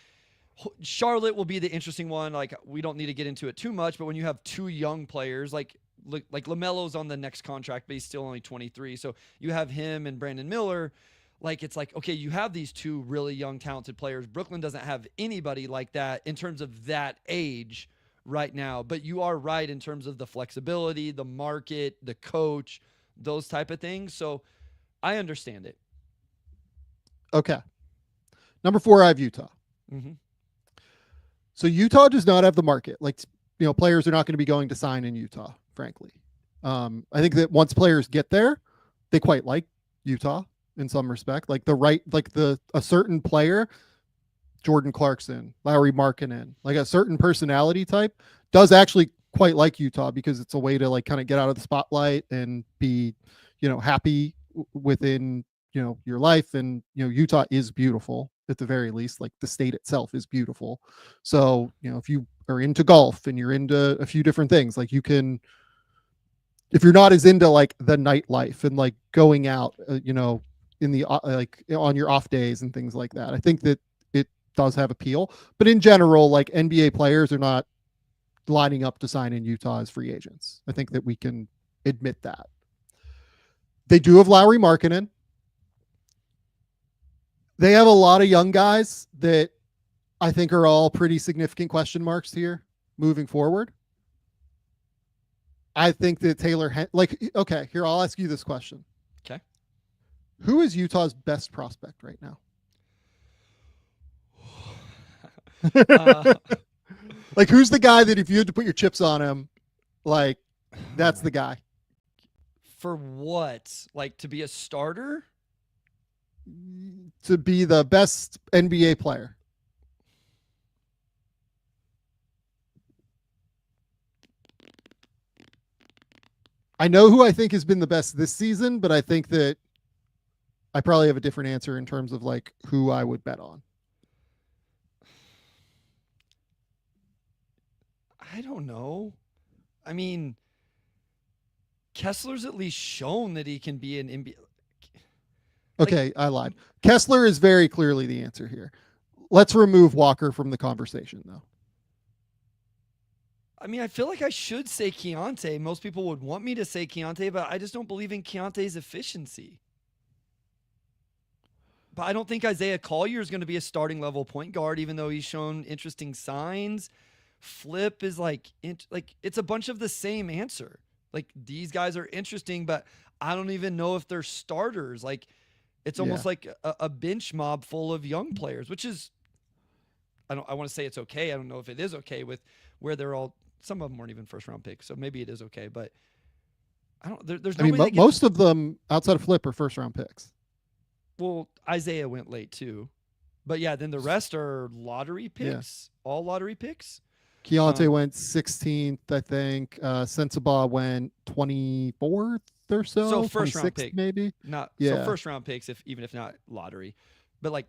Charlotte will be the interesting one. Like we don't need to get into it too much, but when you have two young players, like LaMelo's on the next contract, but he's still only 23. So you have him and Brandon Miller. Like, it's like, okay, you have these two really young, talented players. Brooklyn doesn't have anybody like that in terms of that age right now. But you are right in terms of the flexibility, the market, the coach, those type of things. So I understand it. Okay. Number 4, I have Utah. Mm-hmm. So Utah does not have the market. Like, you know, players are not going to be going to sign in Utah, frankly. I think that once players get there, they quite like Utah in some respect. Like a certain player, Jordan Clarkson, Lauri Markkanen, like a certain personality type does actually quite like Utah because it's a way to like kind of get out of the spotlight and be, you know, happy within, you know, your life. And, you know, Utah is beautiful at the very least. Like the state itself is beautiful. So, you know, if you are into golf and you're into a few different things, like you can, if you're not as into like the nightlife and like going out, you know, in the like on your off days and things like that, I think that it does have appeal. But in general, like NBA players are not lining up to sign in Utah as free agents. I think that we can admit that. They do have Lauri Markkanen. They have a lot of young guys that I think are all pretty significant question marks here moving forward. I think that okay, here, I'll ask you this question. Okay. Who is Utah's best prospect right now? Like, who's the guy that if you had to put your chips on him, like, that's the guy? For what? Like, to be a starter? To be the best NBA player. I know who I think has been the best this season, but I think that I probably have a different answer in terms of like who I would bet on. I don't know. I mean, Kessler's at least shown that he can be an NBA. Okay, I lied. Kessler is very clearly the answer here. Let's remove Walker from the conversation, though. I mean, I feel like I should say Keontae. Most people would want me to say Keontae, but I just don't believe in Keontae's efficiency. But I don't think Isaiah Collier is going to be a starting level point guard, even though he's shown interesting signs. Flip is like it's a bunch of the same answer. Like, these guys are interesting, but I don't even know if they're starters. Like, it's almost like a bench mob full of young players, which is, I want to say it's okay. I don't know if it is okay with where they're all. Some of them weren't even first round picks, so maybe it is okay. But I don't. There's I mean, nobody that most of them outside of Flip are first round picks. Well, Isaiah went late too, but yeah, then the rest are lottery picks, all lottery picks. Keontae went 16th, I think. Sensabaugh went 24th or so. So first round 26th pick, maybe. So first round picks, even if not lottery. But like,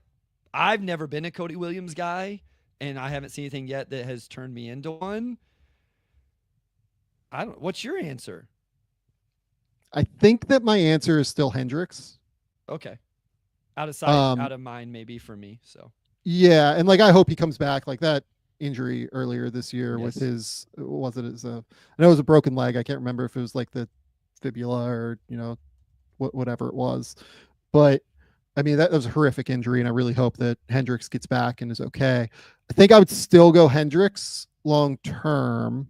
I've never been a Cody Williams guy, and I haven't seen anything yet that has turned me into one. I don't. What's your answer? I think that my answer is still Hendricks. Okay, out of sight, out of mind, maybe for me. So yeah, and like I hope he comes back. Like that injury earlier this year with Yes. his I know it was a broken leg. I can't remember if it was like the fibula or whatever it was, but I mean that was a horrific injury, and I really hope that Hendricks gets back and is okay. I think I would still go Hendricks long term.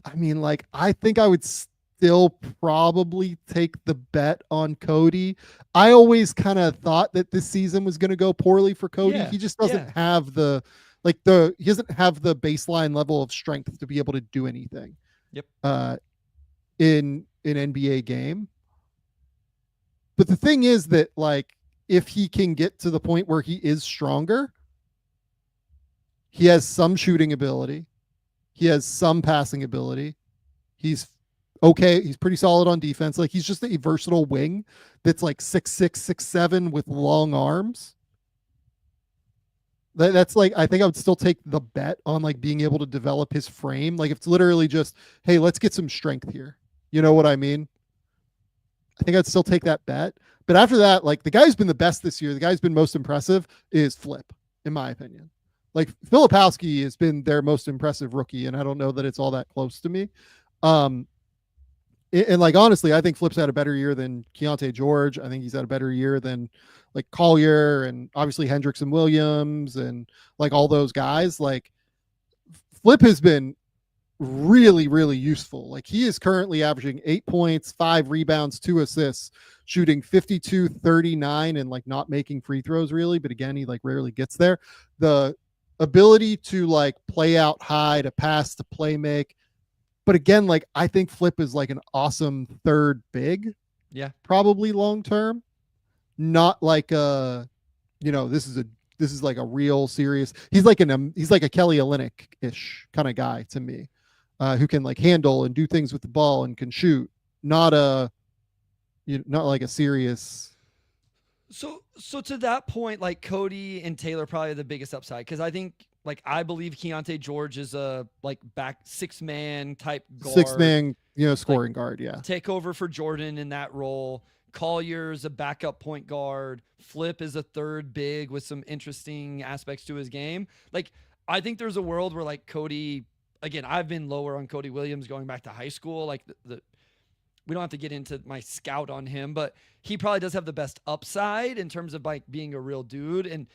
I mean, like, I think I would still probably take the bet on Cody. I always kind of thought that this season was going to go poorly for Cody. Yeah, He just doesn't have he doesn't have the baseline level of strength to be able to do anything. Yep. In an NBA game. But the thing is that, like, if he can get to the point where he is stronger, he has some shooting ability. He has some passing ability. He's okay. He's pretty solid on defense. Like, he's just a versatile wing that's like 6'6", 6'7" with long arms. That's like, I think I would still take the bet on like being able to develop his frame. Like, if it's literally just, hey, let's get some strength here. You know what I mean? I think I'd still take that bet. But after that, like, the guy who's been the best this year, the guy who's been most impressive is Flip, in my opinion. Like, Filipowski has been their most impressive rookie, and I don't know that it's all that close to me. And like, honestly, I think Flip's had a better year than Keontae George. I think he's had a better year than like Collier and obviously Hendricks and Williams and like all those guys. Like, Flip has been really, really useful. Like, he is currently averaging 8 points, 5 rebounds, 2 assists, shooting 52, 39, and like not making free throws really. But again, he like rarely gets there. The ability to like play out high, to pass, to play make. But again, like, I think Flip is like an awesome third big. Yeah. Probably long term. Not like this is like a real serious. He's like a Kelly Olynyk-ish kind of guy to me. Who can like handle and do things with the ball and can shoot. Not like a serious. So to that point, like, Cody and Taylor probably the biggest upside, because I think, like, I believe Keontae George is a like back 6-man type guard. 6-man, scoring guard. Yeah. Take over for Jordan in that role. Collier's a backup point guard. Flip is a third big with some interesting aspects to his game. Like, I think there's a world where like Cody, again, I've been lower on Cody Williams going back to high school. Like, we don't have to get into my scout on him, but he probably does have the best upside in terms of like being a real dude. And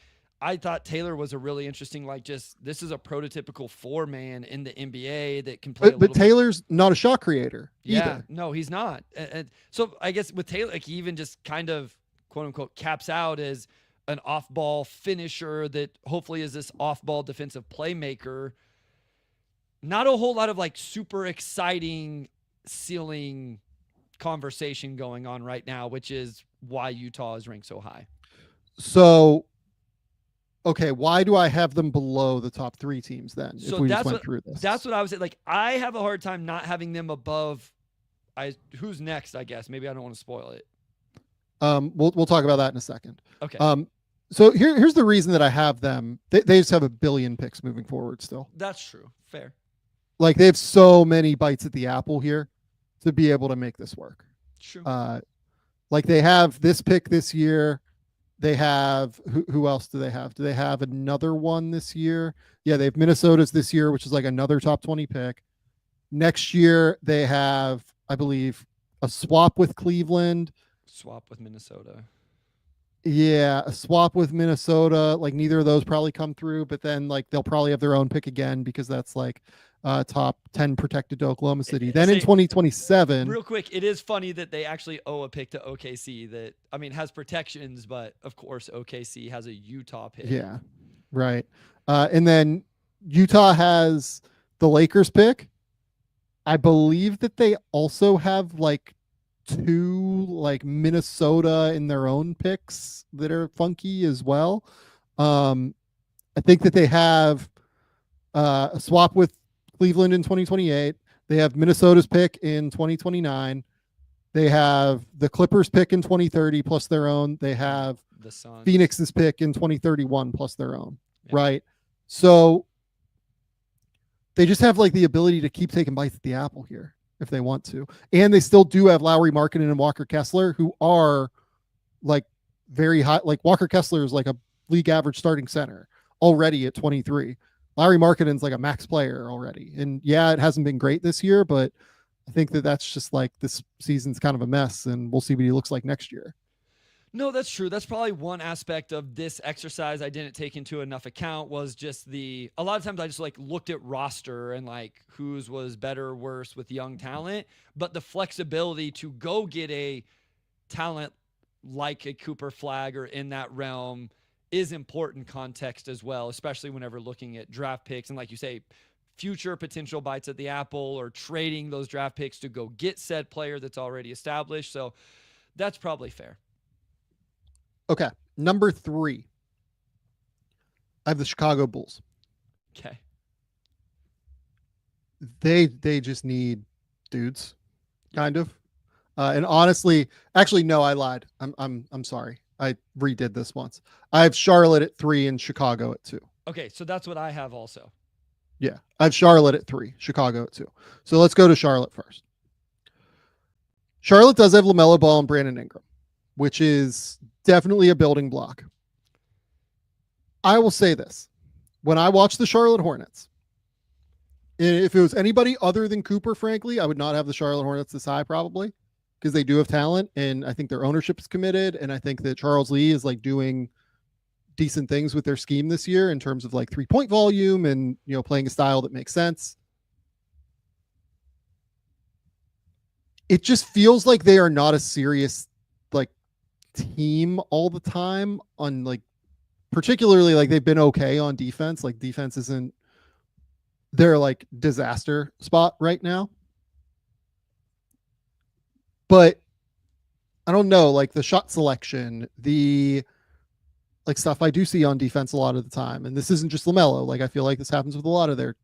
I thought Taylor was a really interesting, like, just, this is a prototypical 4-man in the NBA that can play. But Taylor's not a shot creator either. No, he's not. And so I guess with Taylor, like, he even just kind of quote unquote caps out as an off-ball finisher that hopefully is this off-ball defensive playmaker. Not a whole lot of like super exciting ceiling conversation going on right now, which is why Utah is ranked so high. So, okay, why do I have them below the top 3 teams then? So if we that's just went what, through this. That's what I was saying. Like, I have a hard time not having them above. Who's next? I guess maybe I don't want to spoil it. We'll talk about that in a second. Okay. So here's the reason that I have them. They just have a billion picks moving forward still. That's true. Fair. Like, they have so many bites at the apple here to be able to make this work. True. Like, they have this pick this year. They have who else do they have? Do they have another one this year? Yeah, they have Minnesota's this year, which is like another top 20 pick. Next year they have, I believe, a swap with Cleveland. Swap with Minnesota. Yeah, a swap with Minnesota, like neither of those probably come through, but then like they'll probably have their own pick again because that's like top 10 protected to Oklahoma City. Then in 2027, real quick, it is funny that they actually owe a pick to OKC that, I mean, has protections, but of course OKC has a Utah pick. yeah, right. And then Utah has the Lakers pick. I believe that they also have like 2 like Minnesota in their own picks that are funky as well. I think that they have a swap with Cleveland in 2028. They have Minnesota's pick in 2029. They have the Clippers pick in 2030 plus their own. They have The Suns. Phoenix's pick in 2031 plus their own. Yeah. Right. So they just have like the ability to keep taking bites at the apple here if they want to. And they still do have Lowry Markkanen and Walker Kessler, who are like very high. Like Walker Kessler is like a league average starting center already at 23. Lowry Markkanen's like a max player already. And yeah, it hasn't been great this year, but I think that that's just like this season's kind of a mess, and we'll see what he looks like next year. No, that's true. That's probably one aspect of this exercise I didn't take into enough account was just a lot of times I just like looked at roster and like whose was better or worse with young talent, but the flexibility to go get a talent like a Cooper Flagg or in that realm is important context as well, especially whenever looking at draft picks and like you say, future potential bites at the apple or trading those draft picks to go get said player that's already established. So that's probably fair. Okay. Number 3. I have the Chicago Bulls. Okay. They just need dudes, kind of. And honestly, actually, no, I lied. I'm sorry. I redid this once. I have Charlotte at 3 and Chicago at 2. Okay, so that's what I have also. Yeah, I have Charlotte at 3, Chicago at 2. So let's go to Charlotte first. Charlotte does have LaMelo Ball and Brandon Ingram, which is definitely a building block. I will say this. When I watch the Charlotte Hornets, if it was anybody other than Cooper, frankly, I would not have the Charlotte Hornets this high probably because they do have talent, and I think their ownership is committed, and I think that Charles Lee is like doing decent things with their scheme this year in terms of like 3-point volume and, you know, playing a style that makes sense. It just feels like they are not a serious like team all the time on like, particularly like they've been okay on defense. Like defense isn't their like disaster spot right now. But I don't know, like the shot selection, the like stuff I do see on defense a lot of the time. And this isn't just LaMelo. Like I feel like this happens with a lot of their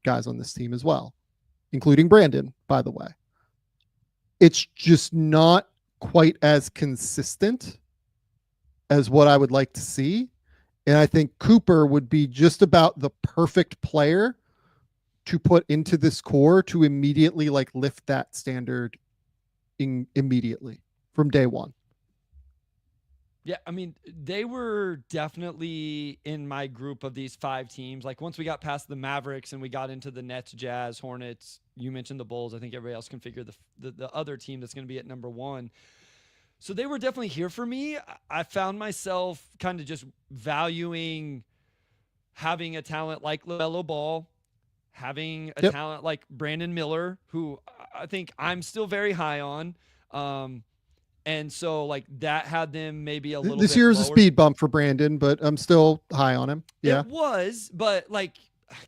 guys on this team as well, including Brandon, by the way. It's just not quite as consistent as what I would like to see. And I think Cooper would be just about the perfect player to put into this core to immediately like lift that standard immediately from day one. Yeah, I mean, they were definitely in my group of these 5 teams. Like once we got past the Mavericks and we got into the Nets, Jazz, Hornets, you mentioned the Bulls. I think everybody else can figure the other team that's going to be at number 1. So they were definitely here for me. I found myself kind of just valuing having a talent like LaMelo Ball, having a talent like Brandon Miller, who I think I'm still very high on. And so like that had them maybe a little this bit year's lower. a speed bump for Brandon, but I'm still high on him. Yeah. It was, but like,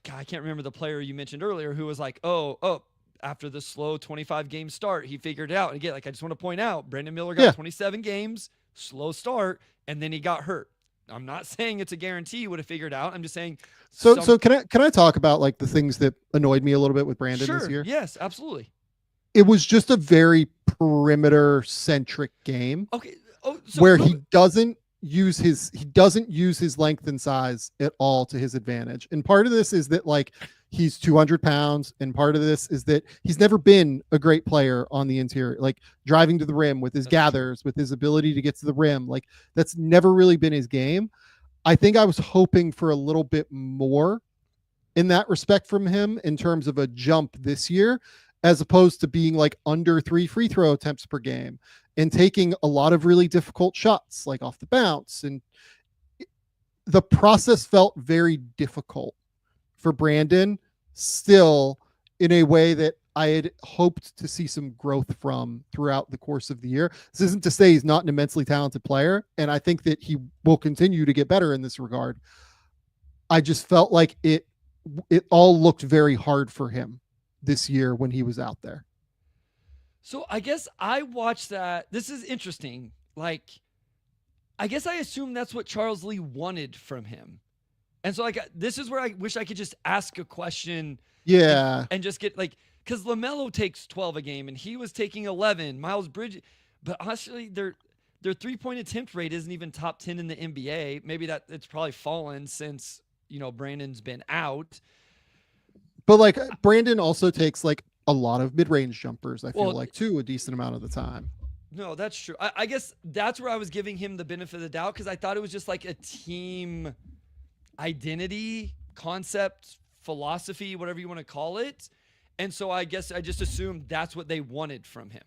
God, I can't remember the player you mentioned earlier who was like, oh, after the slow 25 game start, he figured it out. And again, like I just want to point out, Brandon Miller got 27 games, slow start, and then he got hurt. I'm not saying it's a guarantee he would have figured out. I'm just saying. So can I talk about like the things that annoyed me a little bit with Brandon this year? Yes, absolutely. It was just a very perimeter centric game. Okay. Where he doesn't use his length and size at all to his advantage. And part of this is that like he's 200 pounds. And part of this is that he's never been a great player on the interior, like driving to the rim with his gathers, with his ability to get to the rim. Like that's never really been his game. I think I was hoping for a little bit more in that respect from him in terms of a jump this year. as opposed to being like under 3 free throw attempts per game and taking a lot of really difficult shots, like off the bounce. And the process felt very difficult for Brandon still, in a way that I had hoped to see some growth from throughout the course of the year. This isn't to say he's not an immensely talented player, and I think that he will continue to get better in this regard. I just felt like it all looked very hard for him this year when he was out there. So I guess I watched that. This is interesting. Like, I guess I assume that's what Charles Lee wanted from him. And so, like, this is where I wish I could just ask a question. Yeah. And just get, like, because LaMelo takes 12 a game and he was taking 11. Miles Bridges, but honestly, their 3-point attempt rate isn't even top 10 in the NBA. Maybe that it's probably fallen since, Brandon's been out. But like Brandon also takes like a lot of mid-range jumpers, I feel like, too, a decent amount of the time. No, that's true. I guess that's where I was giving him the benefit of the doubt, because I thought it was just like a team identity, concept, philosophy, whatever you want to call it. And so I guess I just assumed that's what they wanted from him.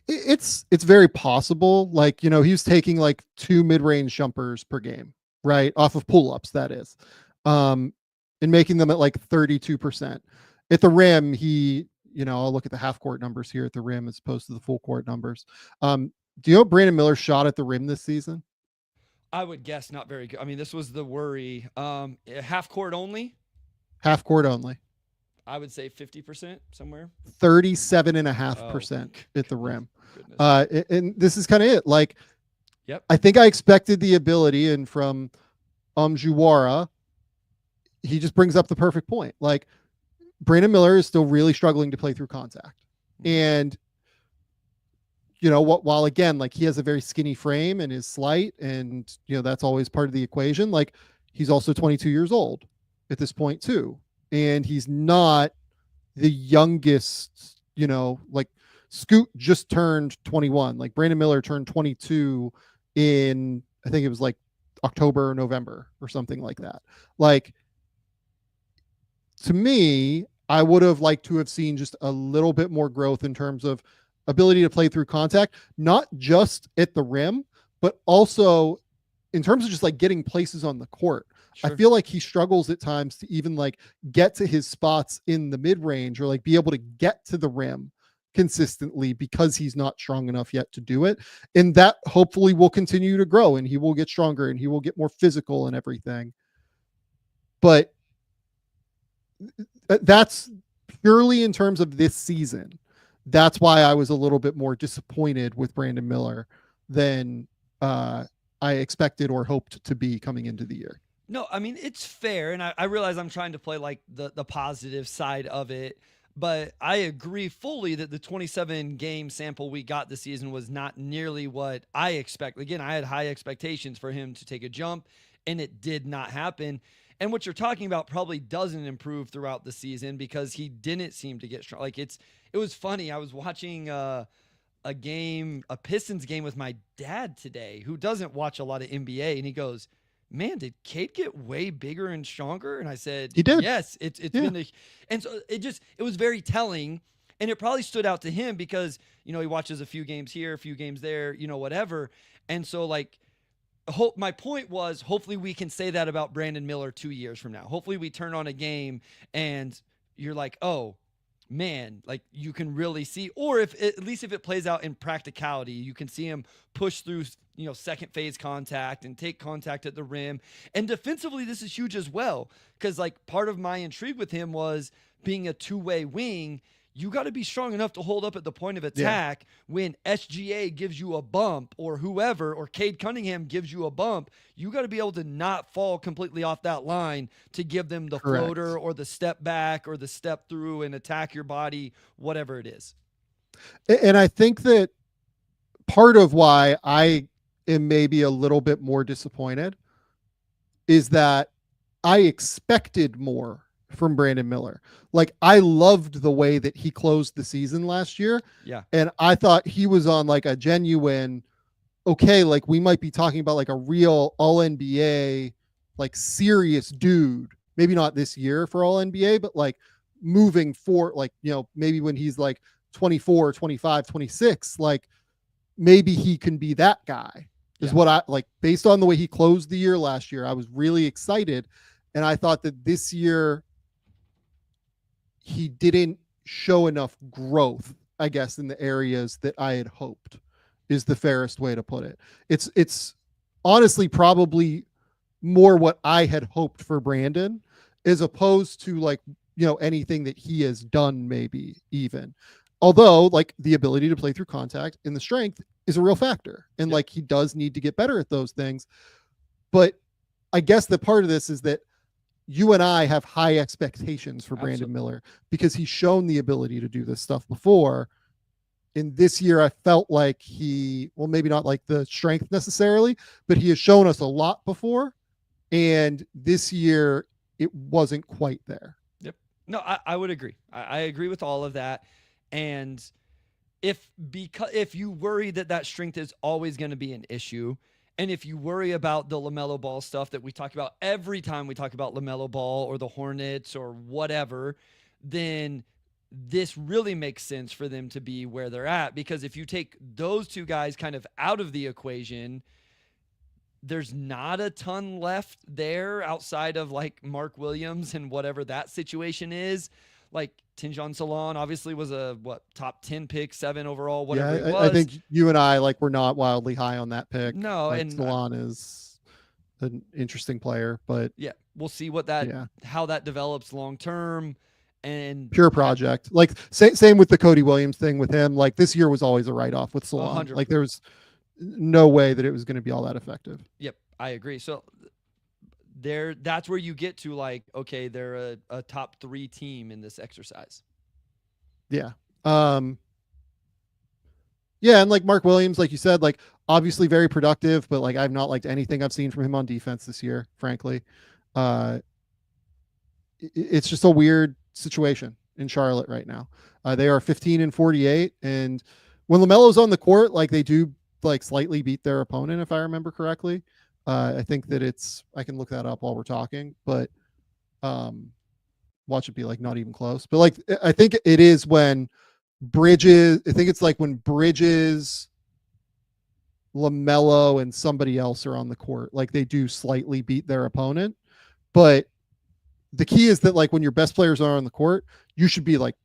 It's very possible. Like, he was taking like 2 mid-range jumpers per game, right? Off of pull-ups, that is. And making them at like 32%. At the rim, I'll look at the half court numbers here at the rim as opposed to the full court numbers. Do you know Brandon Miller shot at the rim this season? I would guess not very good. I mean, this was the worry. Half court only? Half court only. I would say 50% somewhere. 37.5% at the rim. And this is kind of it. Like, yep. I think I expected the ability, and from Juwara, he just brings up the perfect point. Like, Brandon Miller is still really struggling to play through contact. And, while again, like, he has a very skinny frame and is slight, and, that's always part of the equation. Like, he's also 22 years old at this point too. And he's not the youngest, like Scoot just turned 21. Like, Brandon Miller turned 22 in, I think it was like October or November or something like that. Like, to me, I would have liked to have seen just a little bit more growth in terms of ability to play through contact, not just at the rim, but also in terms of just like getting places on the court. Sure. I feel like he struggles at times to even like get to his spots in the mid range, or like be able to get to the rim consistently, because he's not strong enough yet to do it. And that hopefully will continue to grow, and he will get stronger, and he will get more physical and everything. But that's purely in terms of this season. That's why I was a little bit more disappointed with Brandon Miller than I expected or hoped to be coming into the year. No, I mean, it's fair. And I realize I'm trying to play like the positive side of it, but I agree fully that the 27 game sample we got this season was not nearly what I expect. Again, I had high expectations for him to take a jump, and it did not happen. And what you're talking about probably doesn't improve throughout the season, because he didn't seem to get strong. Like, it was funny. I was watching a Pistons game with my dad today, who doesn't watch a lot of NBA, and he goes, "Man, did Cade get way bigger and stronger?" And I said, he did. Yes, it's been and so it was very telling, and it probably stood out to him because, he watches a few games here, a few games there, whatever. And so, like, my point was, hopefully we can say that about Brandon Miller 2 years from now. Hopefully we turn on a game and you're like, oh man, like, you can really see, or if at least if it plays out in practicality, you can see him push through, second phase contact and take contact at the rim. And defensively, this is huge as well, because like part of my intrigue with him was being a two-way wing. You got to be strong enough to hold up at the point of attack when SGA gives you a bump, or whoever, or Cade Cunningham gives you a bump. You got to be able to not fall completely off that line to give them the Correct. floater or the step back or the step through and attack your body, whatever it is. And I think that part of why I am maybe a little bit more disappointed is that I expected more from Brandon Miller. Like, I loved the way that he closed the season last year. Yeah. And I thought he was on like a genuine, okay, like we might be talking about like a real all NBA, like serious dude. Maybe not this year for all NBA, but like moving for like, maybe when he's like 24, 25, 26, like maybe he can be that guy is what I like based on the way he closed the year last year. I was really excited. And I thought that this year he didn't show enough growth, I guess, in the areas that I had hoped is the fairest way to put it. It's honestly probably more what I had hoped for Brandon as opposed to like, anything that he has done maybe even. Although like the ability to play through contact and the strength is a real factor. And like he does need to get better at those things. But I guess the part of this is that you and I have high expectations for Brandon Miller because he's shown the ability to do this stuff before. In this year, I felt like maybe not like the strength necessarily, but he has shown us a lot before. And this year, it wasn't quite there. Yep. No, I would agree. I agree with all of that. And if you worry that strength is always going to be an issue, and if you worry about the LaMelo Ball stuff that we talk about every time we talk about LaMelo Ball or the Hornets or whatever, then this really makes sense for them to be where they're at. Because if you take those two guys kind of out of the equation, there's not a ton left there outside of like Mark Williams and whatever that situation is. Like Tinjon Salon obviously was a top 10 pick, 7 overall, whatever it was. I think you and I were not wildly high on that pick. No, like, and Salon is an interesting player, but we'll see how that develops long term. And pure project. Like same with the Cody Williams thing with him. Like this year was always a write-off with Salon. 100%. Like there was no way that it was going to be all that effective. Yep, I agree. So that's where you get to like, okay, they're a top 3 team in this exercise. Yeah. And like Mark Williams, like you said, like obviously very productive, but like I've not liked anything I've seen from him on defense this year, frankly. It's just a weird situation in Charlotte right now. They are 15-48, and when LaMelo's on the court, like they do like slightly beat their opponent, if I remember correctly. I think that I can look that up while we're talking, but watch it be like not even close. But like I think it is when Bridges, LaMelo, and somebody else are on the court, like they do slightly beat their opponent. But the key is that like when your best players are on the court, you should be like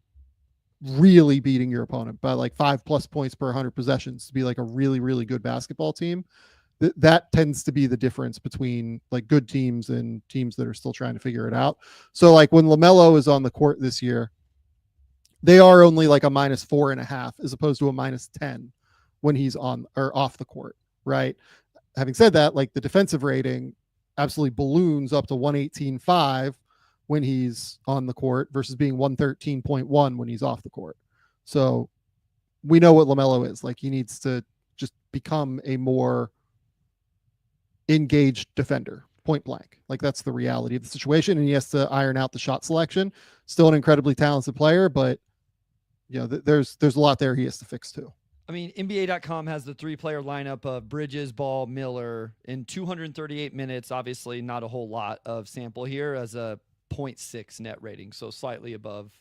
really beating your opponent by like 5+ points per 100 possessions to be like a really, really good basketball team. That tends to be the difference between like good teams and teams that are still trying to figure it out. So like when LaMelo is on the court this year, they are only like a -4.5 as opposed to a -10 when he's on or off the court, right? Having said that, like the defensive rating absolutely balloons up to 118.5 when he's on the court versus being 113.1 when he's off the court. So we know what LaMelo is. Like he needs to just become a more engaged defender, point blank. Like that's the reality of the situation, and he has to iron out the shot selection. Still an incredibly talented player, but there's a lot there he has to fix too. I mean, NBA.com has the 3-player lineup of Bridges, Ball, Miller in 238 minutes. Obviously, not a whole lot of sample here as a 0.6 net rating, so slightly above,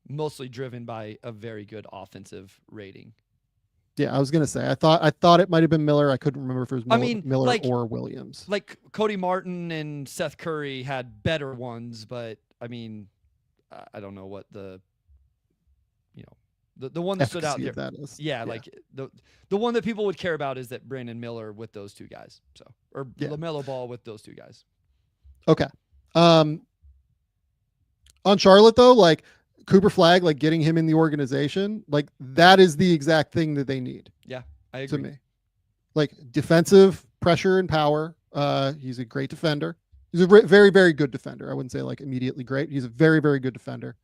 mostly driven by a very good offensive rating. Yeah, I was gonna say I thought it might have been Miller. I couldn't remember if it was Miller like, or Williams. Like Cody Martin and Seth Curry had better ones, but I mean, I don't know what the one that stood out there. That is. Yeah, like the one that people would care about is that Brandon Miller with those 2 guys. So LaMelo Ball with those 2 guys. Okay. On Charlotte though, like Cooper Flagg, like getting him in the organization, like that is the exact thing that they need. Yeah, I agree. To me, like defensive pressure and power. He's a great defender. He's a very, very good defender. I wouldn't say like immediately great. He's a very, very good defender.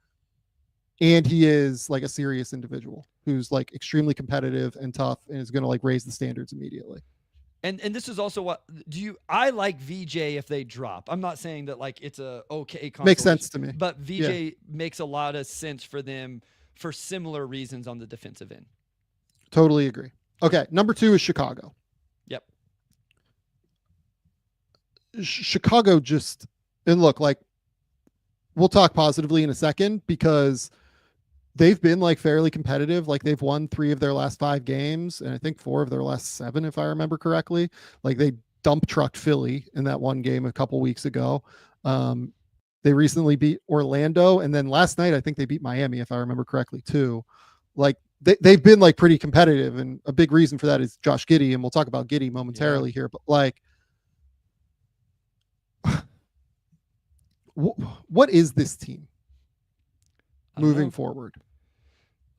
And he is like a serious individual who's like extremely competitive and tough and is going to like raise the standards immediately. And this is also I like VJ if they drop. I'm not saying that like it's a okay makes sense to me, but VJ makes a lot of sense for them for similar reasons on the defensive end. Totally agree. Okay, number 2 is Chicago. Yep. Chicago and look, like we'll talk positively in a second because they've been like fairly competitive. Like they've won 3 of their last 5 games, and I think 4 of their last 7, if I remember correctly. Like they dump trucked Philly in that one game a couple weeks ago. They recently beat Orlando, and then last night I think they beat Miami, if I remember correctly, too. Like they've been like pretty competitive, and a big reason for that is Josh Giddey, and we'll talk about Giddey momentarily here. But like, what is this team moving forward?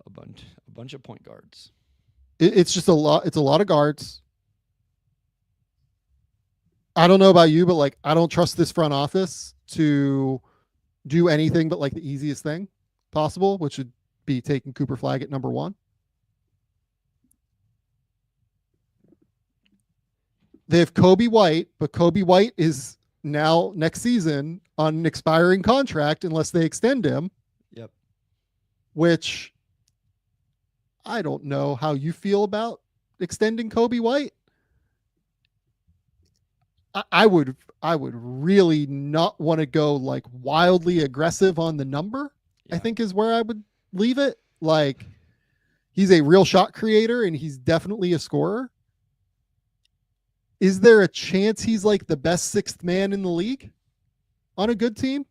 A bunch of point guards. It's just a lot. It's a lot of guards. I don't know about you, but like, I don't trust this front office to do anything but like the easiest thing possible, which would be taking Cooper Flagg at number 1. They have Kobe White, but Kobe White is now next season on an expiring contract unless they extend him. Yep. Which I don't know how you feel about extending Kobe White. I would really not want to go like wildly aggressive on the number. Yeah. I think is where I would leave it. Like he's a real shot creator and he's definitely a scorer. Is there a chance he's like the best 6th man in the league on a good team?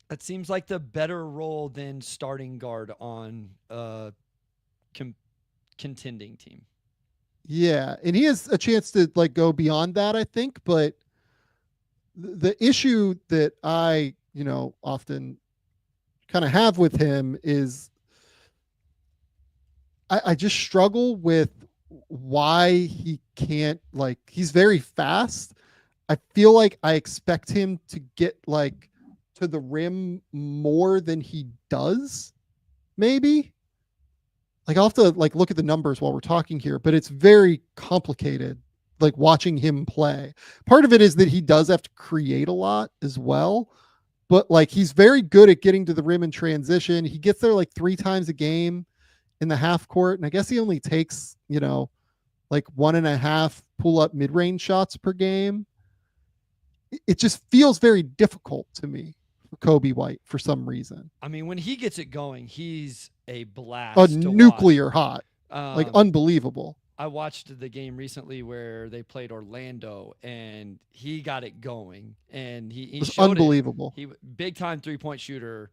That seems like the better role than starting guard on a contending team. Yeah, and he has a chance to like go beyond that, I think. But the issue that I, often kind of have with him is I just struggle with why he can't like. He's very fast. I feel like I expect him to get like to the rim more than he does. Maybe. Like I'll have to like look at the numbers while we're talking here, but it's very complicated, like watching him play. Part of it is that he does have to create a lot as well, but like he's very good at getting to the rim in transition. He gets there like 3 times a game in the half court. And I guess he only takes, like 1.5 pull up mid-range shots per game. It just feels very difficult to me for Kobe White for some reason. I mean, when he gets it going, he's a blast. A nuclear hot, like unbelievable. I watched the game recently where they played Orlando and he got it going and he showed unbelievable. He big time 3-point shooter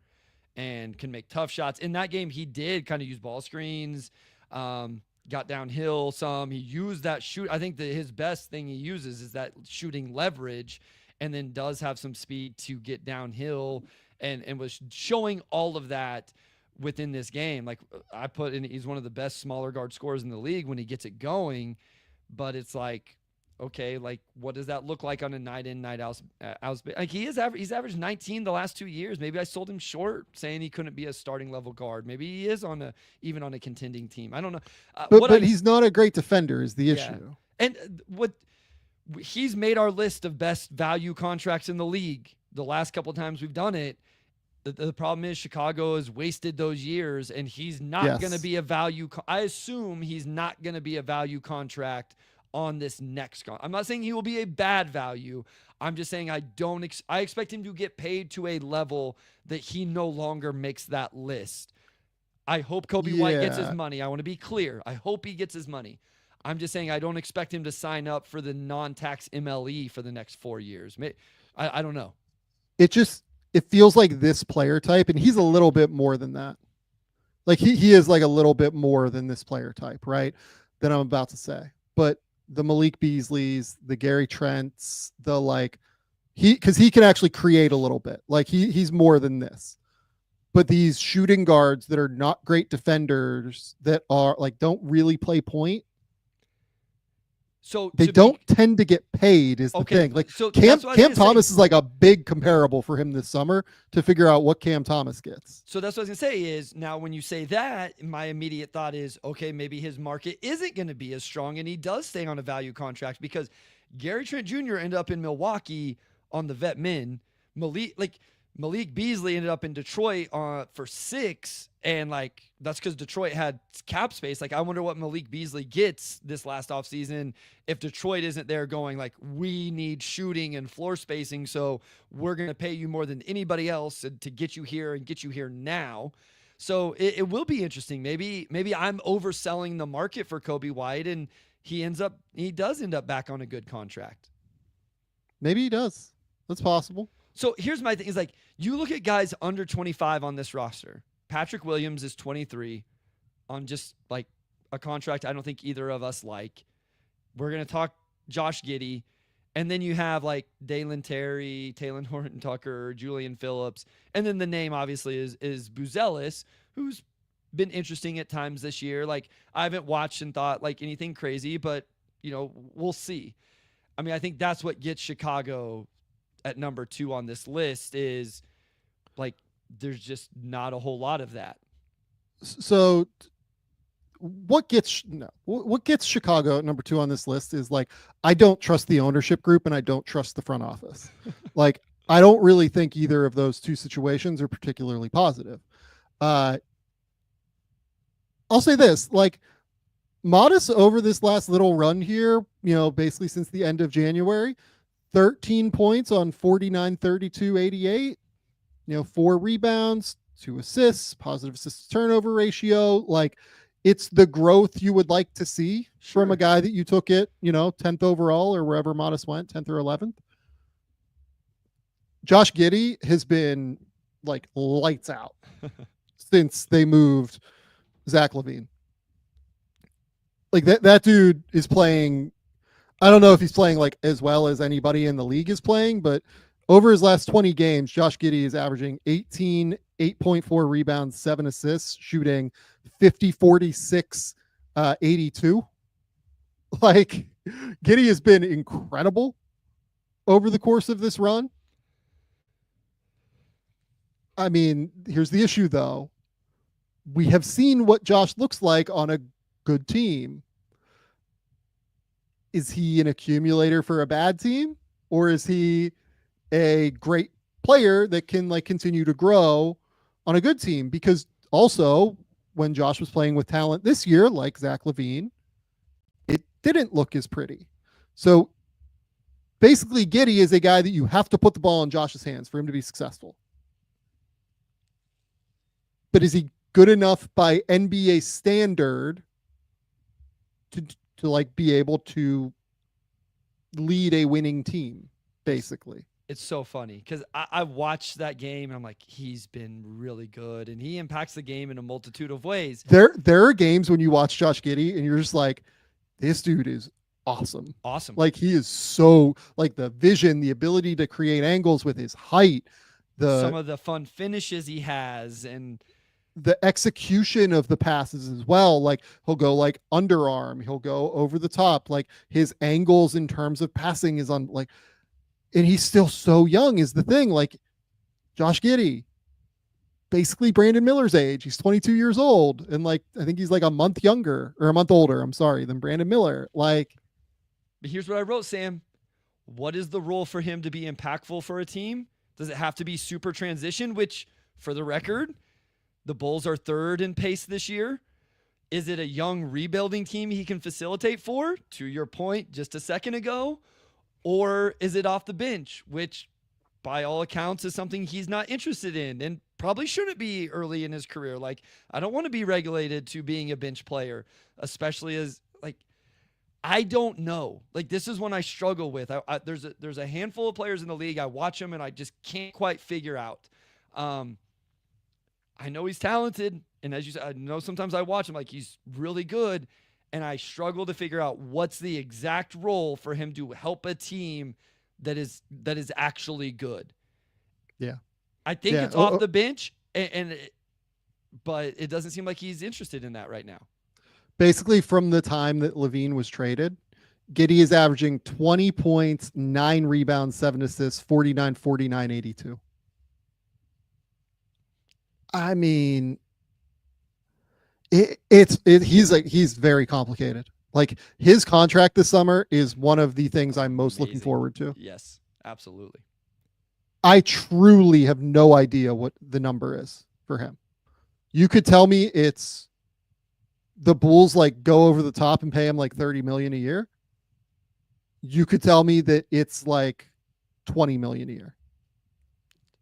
and can make tough shots. In that game, he did kind of use ball screens, got downhill some. He used that shoot. I think that his best thing he uses is that shooting leverage, and then does have some speed to get downhill and was showing all of that within this game. Like I put in, he's one of the best smaller guard scorers in the league when he gets it going, but it's like, okay, like what does that look like on a night in, night out? Like he's averaged 19 the last 2 years. Maybe I sold him short saying he couldn't be a starting level guard. Maybe he is even on a contending team. I don't know. But he's not a great defender is the issue. And he's made our list of best value contracts in the league the last couple of times we've done it. The problem is Chicago has wasted those years, and he's not going to be a value. I assume he's not going to be a value contract on this next contract. I'm not saying he will be a bad value. I'm just saying I expect him to get paid to a level that he no longer makes that list. I hope Kobe White gets his money. I want to be clear. I hope he gets his money. I'm just saying I don't expect him to sign up for the non-tax MLE for the next 4 years. I don't know. It feels like this player type, and he's a little bit more than that. Like he is like a little bit more than this player type, right? That I'm about to say. But the Malik Beasleys, the Gary Trents, the like because he can actually create a little bit. Like he's more than this. But these shooting guards that are not great defenders, that are like don't really play point. So they don't tend to get paid is the thing. Like so Cam Thomas is like a big comparable for him this summer to figure out what Cam Thomas gets. So that's what I was going to say is now when you say that, my immediate thought is, okay, maybe his market isn't going to be as strong and he does stay on a value contract because Gary Trent Jr. ended up in Milwaukee on the vet min. Malik Beasley ended up in Detroit for 6, and like that's because Detroit had cap space. Like I wonder what Malik Beasley gets this last offseason if Detroit isn't there going like, we need shooting and floor spacing, so we're going to pay you more than anybody else to get you here and get you here now. So it will be interesting. Maybe I'm overselling the market for Kobe White, and he does end up back on a good contract. Maybe he does. That's possible. So here's my thing: is like you look at guys under 25 on this roster. Patrick Williams is 23 on just like a contract I don't think either of us like. We're gonna talk Josh Giddey, and then you have like Dalen Terry, Taylor Horton Tucker, Julian Phillips, and then the name obviously is Buzelis, who's been interesting at times this year. Like I haven't watched and thought like anything crazy, but we'll see. I mean, I think that's what gets Chicago at number 2 on this list is like there's just not a whole lot of that. So what gets Chicago at number 2 on this list is like, I don't trust the ownership group and I don't trust the front office. Like, I don't really think either of those two situations are particularly positive. I'll say this, like Modest over this last little run here, basically since the end of January, 13 points on 49, 32, 88, 4 rebounds, 2 assists, positive assist turnover ratio. Like it's the growth you would like to see from a guy that you took it, 10th overall or wherever Modest went, 10th or 11th. Josh Giddey has been like lights out since they moved Zach LaVine. Like that dude is playing. I don't know if he's playing like as well as anybody in the league is playing, but over his last 20 games, Josh Giddey is averaging 18, 8.4 rebounds, 7 assists, shooting 50, 46, 82. Like Giddey has been incredible over the course of this run. I mean, here's the issue though. We have seen what Josh looks like on a good team. Is he an accumulator for a bad team, or is he a great player that can like continue to grow on a good team? Because also when Josh was playing with talent this year, like Zach LaVine, it didn't look as pretty. So basically Giddey is a guy that you have to put the ball in Josh's hands for him to be successful. But is he good enough by NBA standard to like be able to lead a winning team, basically? It's so funny because I watched that game and I'm like, he's been really good and he impacts the game in a multitude of ways. There are games when you watch Josh Giddey and you're just like, this dude is awesome. Like he is so like the vision, the ability to create angles with his height, some of the fun finishes he has, and the execution of the passes as well. Like he'll go like underarm, he'll go over the top, like his angles in terms of passing is on like, and he's still so young is the thing. Like Josh Giddey, basically Brandon Miller's age. He's 22 years old. And like, I think he's like a month older, I'm sorry, than Brandon Miller. Like, but here's what I wrote, Sam. What is the role for him to be impactful for a team? Does it have to be super transition, which for the record, the Bulls are 3rd in pace this year? Is it a young rebuilding team he can facilitate for, to your point just a second ago? Or is it off the bench, which by all accounts is something he's not interested in and probably shouldn't be early in his career? Like, I don't want to be regulated to being a bench player, especially as like, I don't know. Like, this is one I struggle with. There's a handful of players in the league. I watch them and I just can't quite figure out. I know he's talented, and as you said, I know sometimes I watch him like he's really good, and I struggle to figure out what's the exact role for him to help a team that is actually good. Yeah. I think it's off the bench, but it doesn't seem like he's interested in that right now. Basically, from the time that LaVine was traded, Giddey is averaging 20 points, 9 rebounds, 7 assists, 49, 49, 82. I mean, he's very complicated. Like his contract this summer is one of the things I'm most looking forward to. Yes, absolutely. I truly have no idea what the number is for him. You could tell me it's the Bulls like go over the top and pay him like 30 million a year. You could tell me that it's like 20 million a year.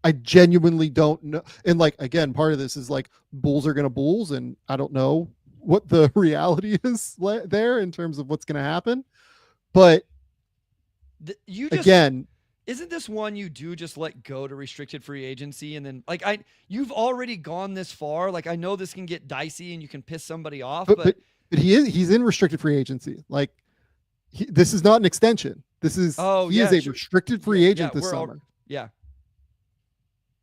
I genuinely don't know. And like, again, part of this is like Bulls are going to Bulls, and I don't know what the reality is there in terms of what's going to happen. But again, isn't this one you do just let go to restricted free agency? And then like you've already gone this far. Like I know this can get dicey and you can piss somebody off, but he's in restricted free agency. Like this is not an extension. This is, he is a restricted free agent this summer.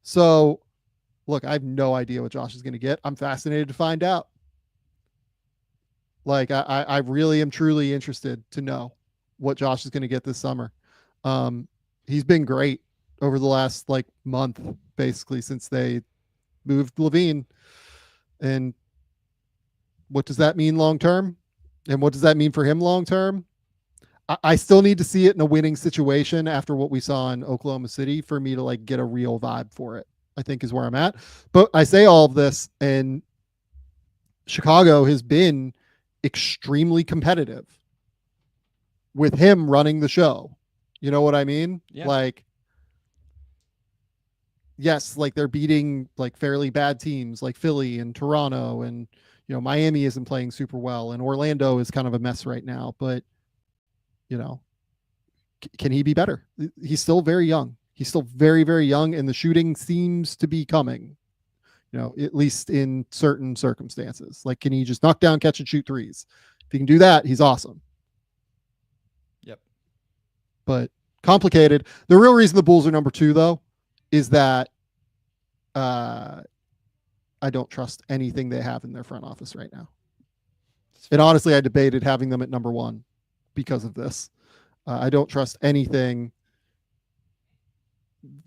So look, I have no idea what Josh is going to get. I'm fascinated to find out. Like I really am truly interested to know what Josh is going to get this summer. He's been great over the last like month, basically, since they moved Levine. And what does that mean long term? And what does that mean for him long term? I still need to see it in a winning situation after what we saw in Oklahoma City for me to like get a real vibe for it, I think is where I'm at. But I say all of this, and Chicago has been extremely competitive with him running the show. You know what I mean? Yeah. Like, yes, like they're beating like fairly bad teams like Philly and Toronto, and you know, Miami isn't playing super well, and Orlando is kind of a mess right now, but you know, can he be better? He's still very young. He's still very, very young, and the shooting seems to be coming, you know, at least in certain circumstances. Like, can he just knock down, catch and shoot threes? If he can do that, he's awesome. Yep. But complicated. The real reason the Bulls are number 2, though, is that I don't trust anything they have in their front office right now. And honestly, I debated having them at number 1 because of this. I don't trust anything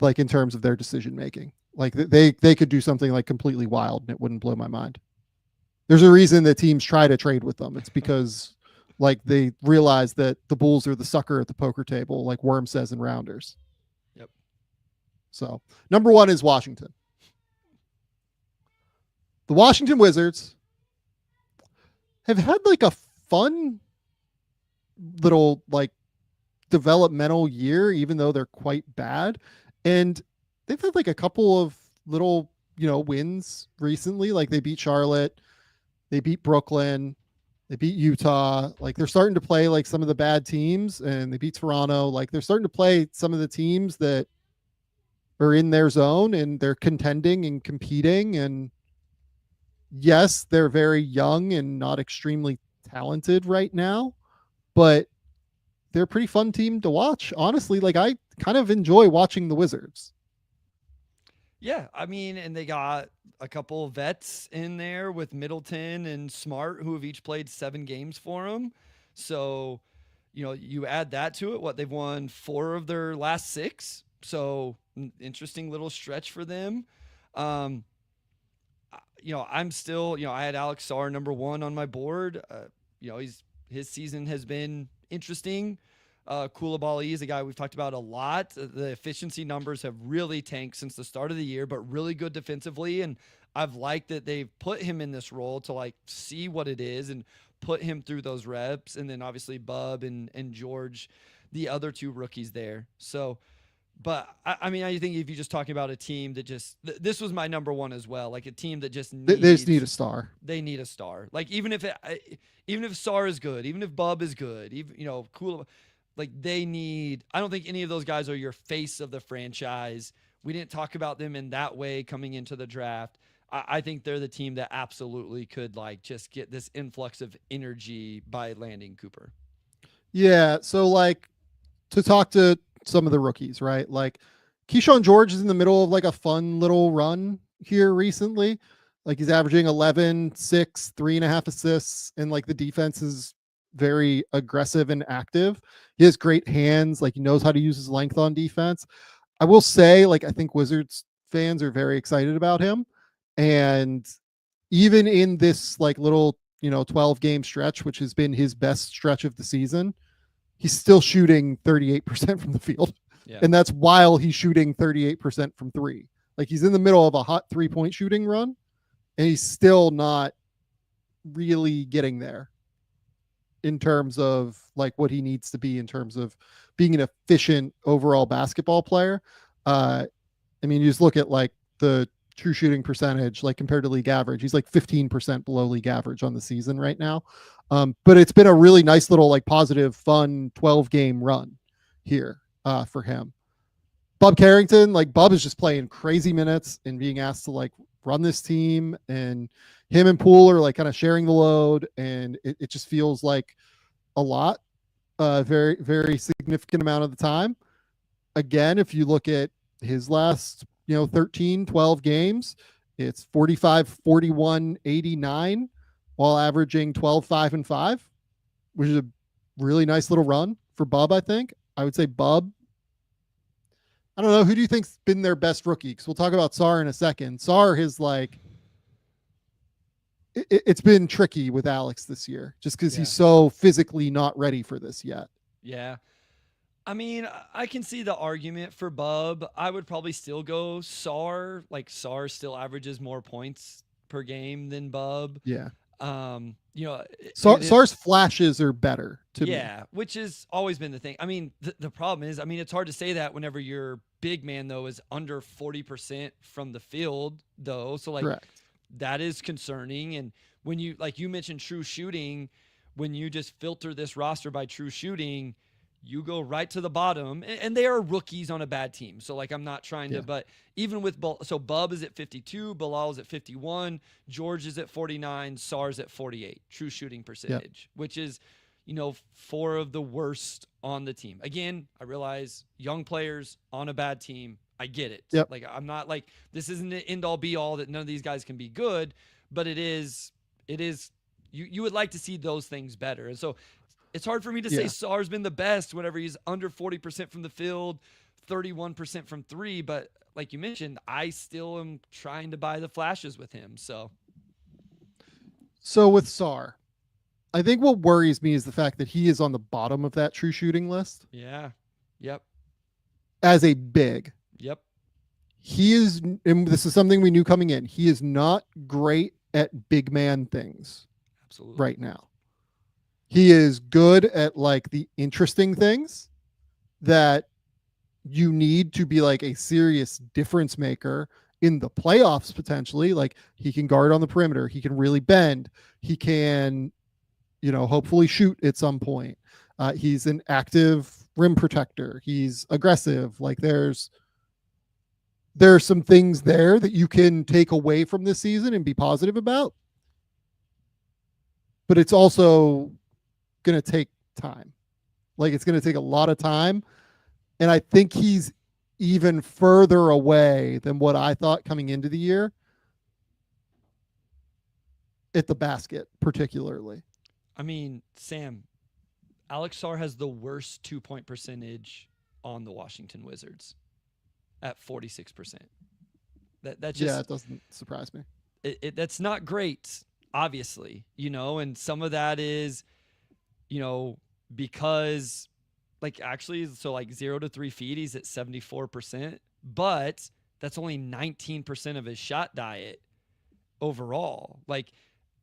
like in terms of their decision making. Like they could do something like completely wild and it wouldn't blow my mind. There's a reason that teams try to trade with them. It's because like they realize that the Bulls are the sucker at the poker table, like Worm says in Rounders. Yep. So number 1 is Washington. The Washington Wizards have had like a fun little like developmental year, even though they're quite bad. And they've had like a couple of little, you know, wins recently. Like they beat Charlotte, they beat Brooklyn, they beat Utah. Like they're starting to play like some of the bad teams, and they beat Toronto. Like they're starting to play some of the teams that are in their zone and they're contending and competing. And yes, they're very young and not extremely talented right now, but they're a pretty fun team to watch. Honestly, like I kind of enjoy watching the Wizards. Yeah, I mean, and they got a couple of vets in there with Middleton and Smart, who have each played 7 games for them. So, you know, you add that to it. What, they've won 4 of their last 6. So interesting little stretch for them. You know, I'm still, you know, I had Alex Sarr number 1 on my board. You know, his season has been interesting. Koulibaly is a guy we've talked about a lot. The efficiency numbers have really tanked since the start of the year, but really good defensively. And I've liked that they've put him in this role to like see what it is and put him through those reps. And then obviously Bub and George, the other 2 rookies there. So, but I mean, I think if you're just talking about a team that just, this was my number 1 as well. Like a team that just needs, they just need a star. They need a star. Like even if Sarr is good, even if Bub is good, even, you know, cool. Like they need, I don't think any of those guys are your face of the franchise. We didn't talk about them in that way coming into the draft. I think they're the team that absolutely could like just get this influx of energy by landing Cooper. Yeah. So like to talk to some of the rookies, right? Like Keyshawn George is in the middle of like a fun little run here recently. Like he's averaging 11, 6, 3.5 assists. And like the defense is very aggressive and active. He has great hands. Like he knows how to use his length on defense. I will say, like, I think Wizards fans are very excited about him. And even in this like little, you know, 12 game stretch, which has been his best stretch of the season, he's still shooting 38% from the field. Yeah. And that's while he's shooting 38% from three. Like he's in the middle of a hot 3-point shooting run, and he's still not really getting there in terms of like what he needs to be in terms of being an efficient overall basketball player. I mean, you just look at like the true shooting percentage, like compared to league average, he's like 15% below league average on the season right now. But it's been a really nice little like positive, fun 12-game run here for him. Bub Carrington, like Bub is just playing crazy minutes and being asked to like run this team, and him and Poole are like kind of sharing the load, and it just feels like a lot, very, very significant amount of the time. Again, if you look at his last, 13, 12 games, it's 45, 41, 89 while averaging 12, 5, and 5, which is a really nice little run for Bub, I think. I would say Bub. I don't know. Who do you think's been their best rookie? Because we'll talk about Sar in a second. Sar has like, it's been tricky with Alex this year just because he's so physically not ready for this yet. Yeah. I mean, I can see the argument for Bub. I would probably still go Sar. Like Sar still averages more points per game than Bub. Yeah. Sar's Sar's flashes are better to me. Yeah, which has always been the thing. I mean, the problem is, it's hard to say that whenever your big man, though, is under 40% from the field, though. So, like, Correct. That is concerning. And when you, like you mentioned true shooting, when you just filter this roster by true shooting, you go right to the bottom. And they are rookies on a bad team. So, like, I'm not trying to, but even with, so Bub is at 52, Bilal is at 51, George is at 49, Sar's at 48, true shooting percentage, which is, 4 of the worst on the team. Again, I realize young players on a bad team. I get it. Yep. Like, I'm not like, this isn't an end all be all that none of these guys can be good, but it is, you would like to see those things better. And so it's hard for me to say Sar's been the best whenever he's under 40% from the field, 31% from three. But like you mentioned, I still am trying to buy the flashes with him. So with Sar, I think what worries me is the fact that he is on the bottom of that true shooting list. Yeah. Yep. As a big. Yep. He is, and this is something we knew coming in, he is not great at big man things. Absolutely. Right now. He is good at like the interesting things that you need to be like a serious difference maker in the playoffs potentially. Like he can guard on the perimeter. He can really bend. He can, hopefully shoot at some point. He's an active rim protector. He's aggressive. Like there are some things there that you can take away from this season and be positive about. But it's also going to take time. Like it's going to take a lot of time. And I think he's even further away than what I thought coming into the year at the basket, particularly. I mean, Sam, Alex Sar has the worst 2-point percentage on the Washington Wizards at 46%. That just, it doesn't surprise me. That's not great, obviously, and some of that is, because like actually, so like 0 to 3 feet, he's at 74%, but that's only 19% of his shot diet overall. Like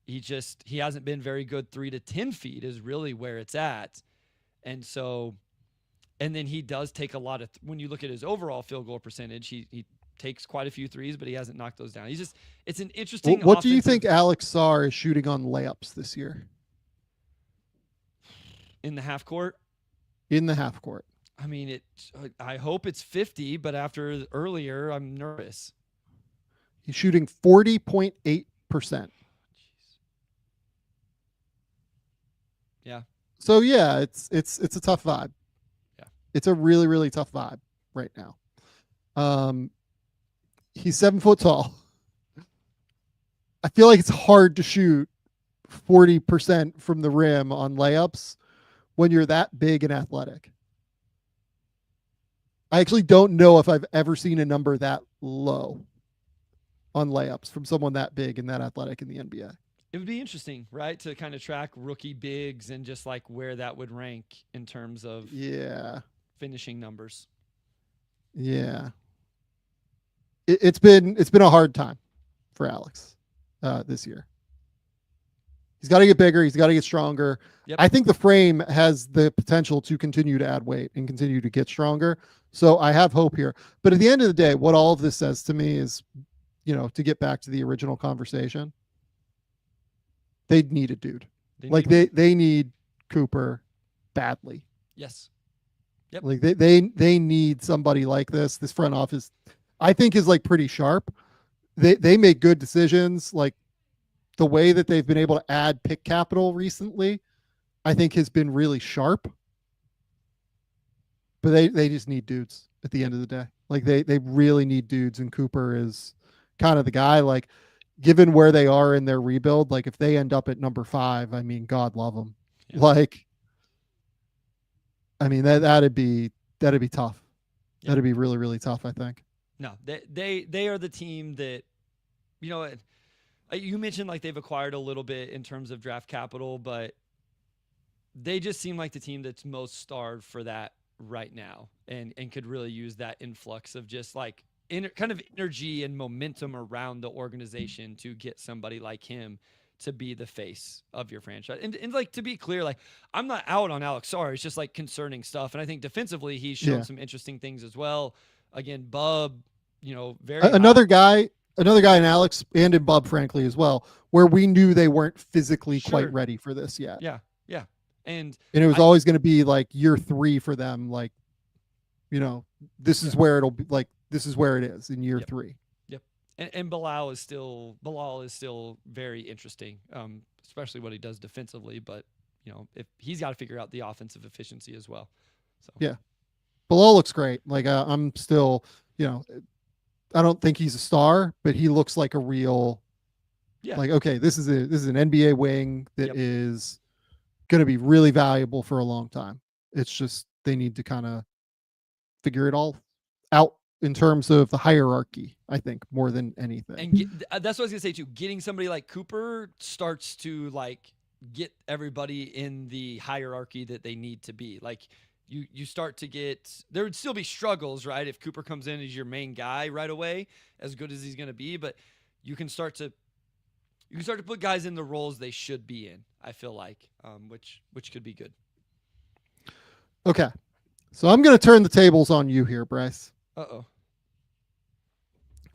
he hasn't been very good 3 to 10 feet is really where it's at. And so, and then he does take a lot of, when you look at his overall field goal percentage, he takes quite a few threes, but he hasn't knocked those down. It's an interesting. What do you think Alex Sar is shooting on layups this year? In the half court? In the half court. I mean, I hope it's 50, but after earlier, I'm nervous. He's shooting 40.8%. Yeah. So yeah, it's a tough vibe. Yeah. It's a really, really tough vibe right now. He's 7 foot tall. I feel like it's hard to shoot 40% from the rim on layups when you're that big and athletic. I actually don't know if I've ever seen a number that low on layups from someone that big and that athletic in the NBA. It would be interesting, right, to kind of track rookie bigs and just like where that would rank in terms of finishing numbers. Yeah. It's been a hard time for Alex this year. He's got to get bigger. He's got to get stronger. Yep. I think the frame has the potential to continue to add weight and continue to get stronger. So I have hope here. But at the end of the day, what all of this says to me is, to get back to the original conversation, they need a dude. They need Cooper badly. Yes. Yep. Like they need somebody like this. This front office, I think, is like pretty sharp. They make good decisions. Like the way that they've been able to add pick capital recently, I think has been really sharp. But they just need dudes at the end of the day. Like they really need dudes, and Cooper is kind of the guy. Like, given where they are in their rebuild, like if they end up at number 5, I mean, God love them. Yeah. Like, I mean, that'd be tough. Yeah. That'd be really, really tough, I think. No, they are the team that, you mentioned like they've acquired a little bit in terms of draft capital, but they just seem like the team that's most starved for that right now, and could really use that influx of just like kind of energy and momentum around the organization to get somebody like him to be the face of your franchise. And like, to be clear, like, I'm not out on Alex Sarr. It's just like concerning stuff. And I think defensively, he's shown some interesting things as well. Again, Bub, very another guy in Alex and in Bub, frankly, as well, where we knew they weren't physically quite ready for this yet. Yeah. Yeah. And it was always going to be like year 3 for them. Like, this is where it'll be, like, this is where it is in year 3. Yep. And Bilal is still very interesting, especially what he does defensively. But, if he's got to figure out the offensive efficiency as well. So yeah, Bilal looks great. Like, I'm still, I don't think he's a star, but he looks like a real, like, okay, this is an NBA wing that is going to be really valuable for a long time. It's just, they need to kind of figure it all out in terms of the hierarchy, I think, more than anything. And that's what I was gonna say too. Getting somebody like Cooper starts to like get everybody in the hierarchy that they need to be. Like, you start to get, there would still be struggles, right? If Cooper comes in as your main guy right away, as good as he's going to be, but you can start to put guys in the roles they should be in, I feel like, which could be good. Okay. So I'm going to turn the tables on you here, Bryce. Uh-oh.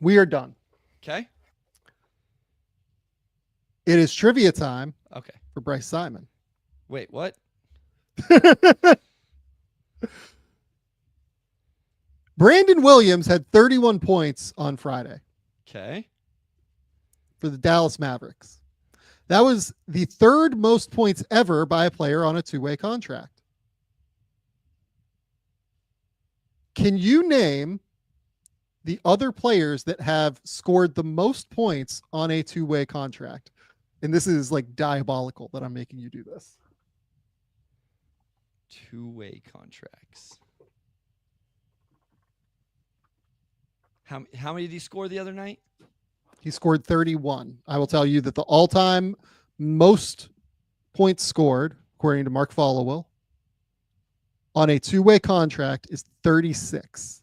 We are done. Okay. It is trivia time. Okay. For Bryce Simon. Wait, what? Brandon Williams had 31 points on Friday. Okay. For the Dallas Mavericks. That was the 3rd most points ever by a player on a 2-way contract. Can you name the other players that have scored the most points on a 2-way contract? And this is like diabolical that I'm making you do this. 2-way contracts. How many did he score the other night? He scored 31. I will tell you that the all-time most points scored, according to Mark Followell, on a 2-way contract is 36.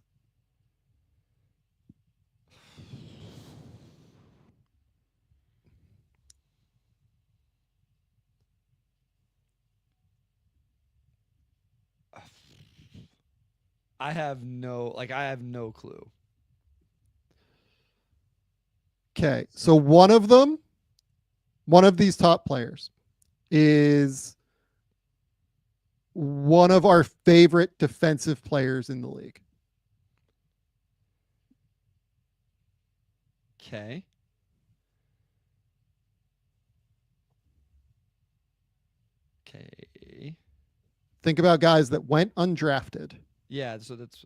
I have no clue. Okay, so one of these top players is one of our favorite defensive players in the league. Okay. Okay. Think about guys that went undrafted. Yeah, so that's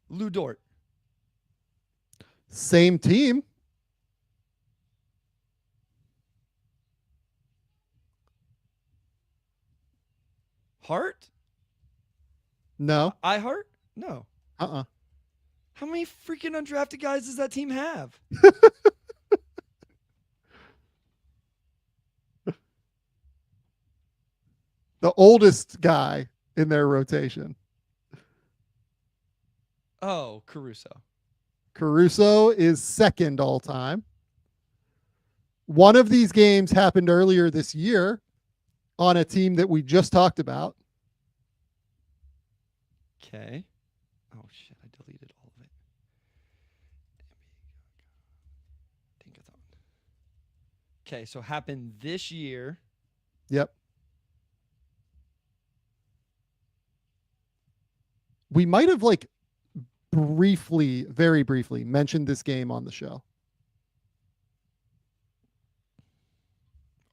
Lou Dort. Same team. Hart? No. I Hart? No. Uh-uh. How many freaking undrafted guys does that team have? The oldest guy in their rotation. Oh, Caruso. Caruso is second all time. One of these games happened earlier this year on a team that we just talked about. Okay. Oh shit! I deleted all of it. Dinkathon. Okay, so happened this year. Yep. We might have like briefly, very briefly mentioned this game on the show.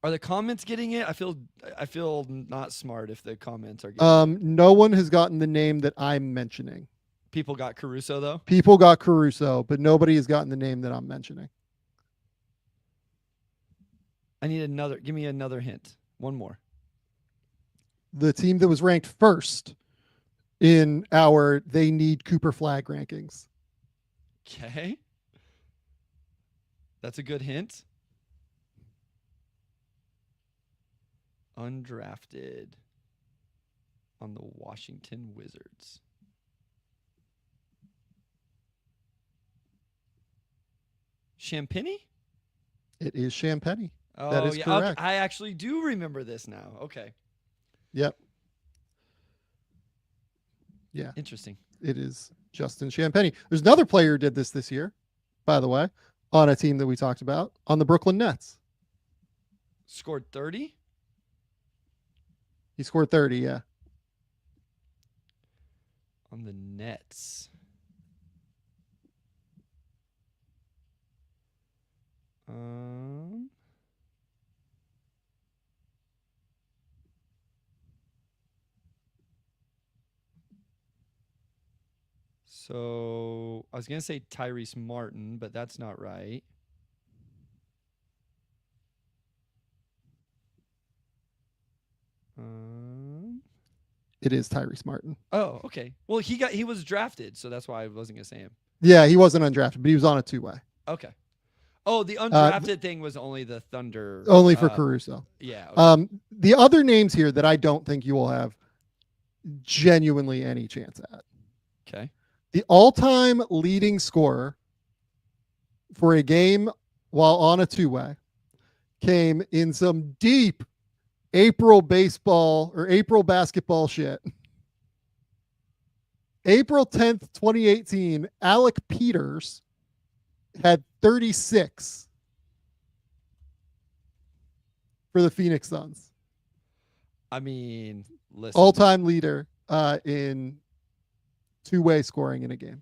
Are the comments getting it? I feel not smart if the comments are getting it. No one has gotten the name that I'm mentioning. People got Caruso though. People got Caruso, but nobody has gotten the name that I'm mentioning. I need another. Give me another hint. One more. The team that was ranked first in our They Need Cooper Flagg rankings. Okay. That's a good hint. Undrafted on the Washington Wizards. Champagny? It is Champagny. Oh, That is yeah. correct. Okay. I actually do remember this now. Okay. Yep. Yeah, Interesting. it is Justin Champagny. There's another player who did this year, by the way, on a team that we talked about, on the Brooklyn Nets. Scored 30? He scored 30, yeah. On the Nets. So I was gonna say Tyrese Martin, but that's not right. It is Tyrese Martin. Oh, okay. Well, he was drafted, so that's why I wasn't gonna say him. Yeah, he wasn't undrafted, but he was on a two-way. Okay. Oh, the undrafted thing was only the Thunder. Only for Caruso. Yeah. Okay. The other names here that I don't think you will have genuinely any chance at. Okay. The all-time leading scorer for a game while on a two-way came in some deep April baseball or April basketball shit. April 10th, 2018, Alec Peters had 36 for the Phoenix Suns. I mean, listen. All-time leader in two-way scoring in a game.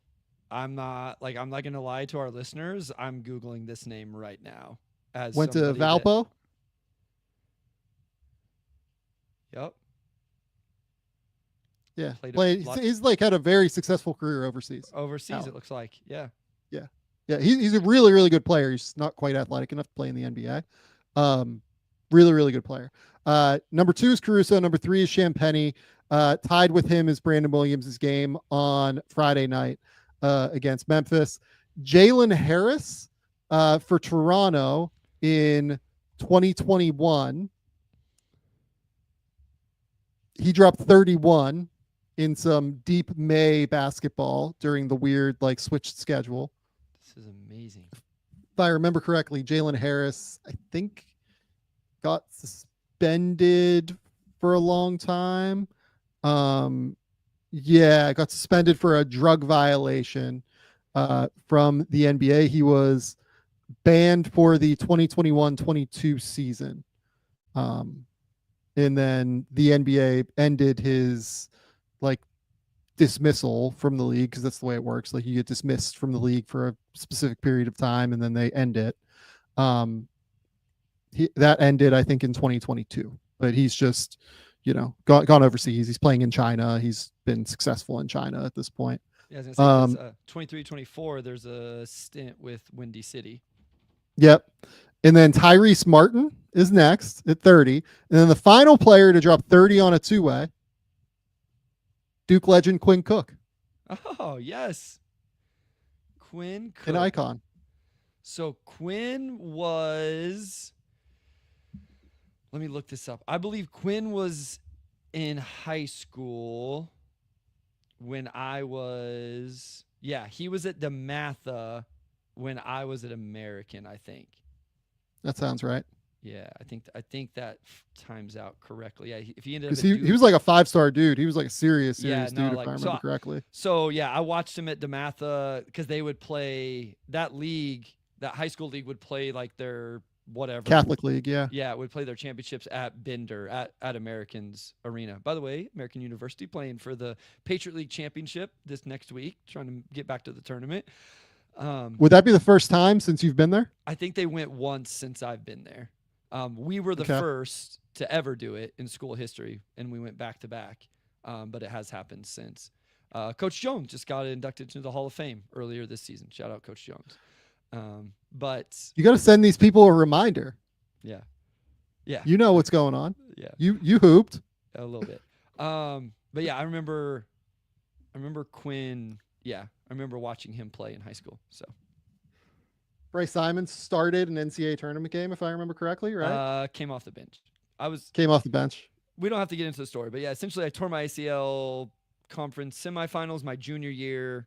I'm not gonna lie to our listeners. I'm Googling this name right now. As Went to somebody that- Valpo. Yep. Yeah, Played a lot- he's like had a very successful career overseas. Overseas, it looks like. Yeah. Yeah, he's a really, really good player. He's not quite athletic enough to play in the NBA. Really, really good player. Number 2 is Caruso. Number 3 is Champagny. Tied with him is Brandon Williams' game on Friday night against Memphis. Jalen Harris for Toronto in 2021. He dropped 31 in some deep May basketball during the weird like switched schedule. This is amazing. If I remember correctly, Jalen Harris, I think, got suspended for a long time. Yeah, got suspended for a drug violation from the NBA. He was banned for the 2021-22 season. And then the NBA ended his like dismissal from the league because that's the way it works. Like you get dismissed from the league for a specific period of time and then they end it. That ended, I think, in 2022. But he's just, gone overseas. He's playing in China. He's been successful in China at this point. Yeah, I was gonna say 23-24. There's a stint with Windy City. Yep. And then Tyrese Martin is next at 30. And then the final player to drop 30 on a two-way, Duke legend Quinn Cook. Oh, yes. Quinn Cook. An icon. So Quinn was, let me look this up. I believe Quinn was in high school when I was, he was at DeMatha when I was at American, I think. That sounds right. Yeah, I think that times out correctly. Yeah, if he ended up Because at he Duke, was like a 5-star dude. He was like a serious dude, if I like, remember correctly. So yeah, I watched him at DeMatha because they would play that league, that high school league would play like their whatever Catholic League, yeah. Yeah, would play their championships at Bender at Americans Arena. By the way, American University playing for the Patriot League championship this next week, trying to get back to the tournament. Would that be the first time since you've been there? I think they went once since I've been there. We were the first to ever do it in school history, and we went back to back. But it has happened since. Coach Jones just got inducted into the Hall of Fame earlier this season. Shout out Coach Jones. But you got to send these people a reminder. Yeah. You know what's going on. Yeah. You hooped a little bit. But yeah, I remember Quinn. Yeah, I remember watching him play in high school. So Bryce Simons started an NCAA tournament game, if I remember correctly, right? Came off the bench. Came off the bench. We don't have to get into the story, but yeah, essentially I tore my ACL conference semifinals my junior year.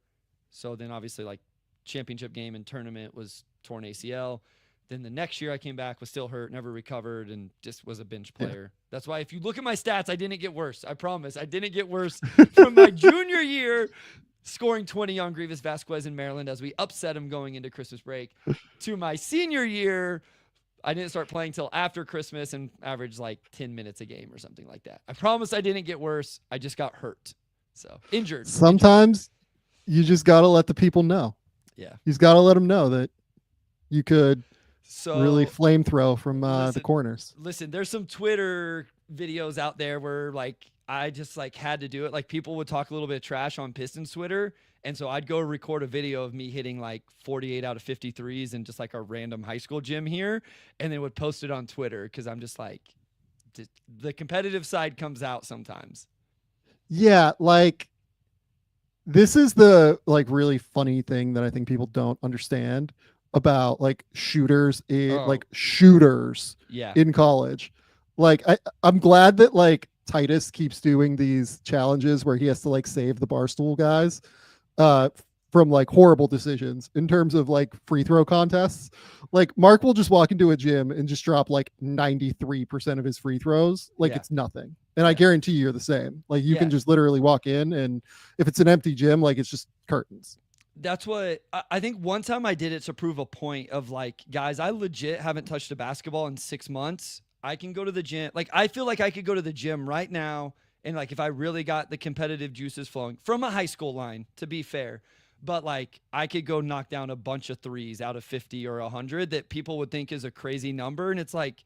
So then obviously like championship game and tournament was torn ACL. Then the next year I came back, was still hurt, never recovered, and just was a bench player. Yeah. That's why if you look at my stats, I didn't get worse. I promise. I didn't get worse from my junior year, scoring 20 on Grievous Vasquez in Maryland as we upset him going into Christmas break, to my senior year, I didn't start playing till after Christmas and averaged like 10 minutes a game or something like that. I promise I didn't get worse. I just got hurt. So injured. Sometimes you just got to let the people know. Yeah. You just got to let them know that you could really flamethrow from the corners. Listen, there's some Twitter videos out there where like I just like had to do it. Like people would talk a little bit of trash on Pistons Twitter. And so I'd go record a video of me hitting like 48 out of 53s in just like a random high school gym here. And then would post it on Twitter. Cause I'm just like, the competitive side comes out sometimes. Yeah. Like this is the like really funny thing that I think people don't understand about like shooters in college. Like I'm glad that like Titus keeps doing these challenges where he has to like save the Barstool guys from like horrible decisions in terms of like free throw contests. Like Mark will just walk into a gym and just drop like 93% of his free throws. Like it's nothing. And I guarantee you're the same. Like you can just literally walk in, and if it's an empty gym, like it's just curtains. That's what I think. One time I did it to prove a point of like, guys, I legit haven't touched a basketball in 6 months. I can go to the gym. Like, I feel like I could go to the gym right now. And like, if I really got the competitive juices flowing from a high school line, to be fair, but like I could go knock down a bunch of threes out of 50 or 100 that people would think is a crazy number. And it's like,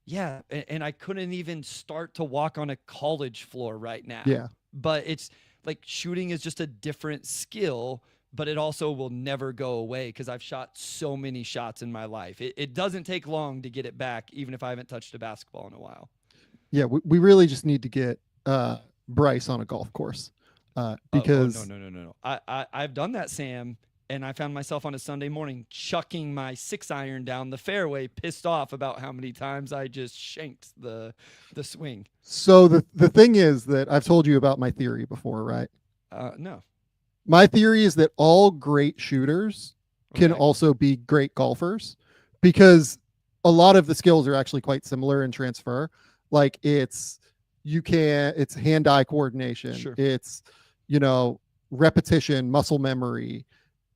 yeah. And I couldn't even start to walk on a college floor right now. Yeah. But it's like shooting is just a different skill, but it also will never go away because I've shot so many shots in my life. It doesn't take long to get it back, even if I haven't touched a basketball in a while. Yeah, we really just need to get Bryce on a golf course because no. I've done that, Sam, and I found myself on a Sunday morning chucking my 6-iron down the fairway, pissed off about how many times I just shanked the swing. So the thing is that I've told you about my theory before, right? No. My theory is that all great shooters can also be great golfers because a lot of the skills are actually quite similar in transfer. Like it's hand-eye coordination. Sure. It's, repetition, muscle memory.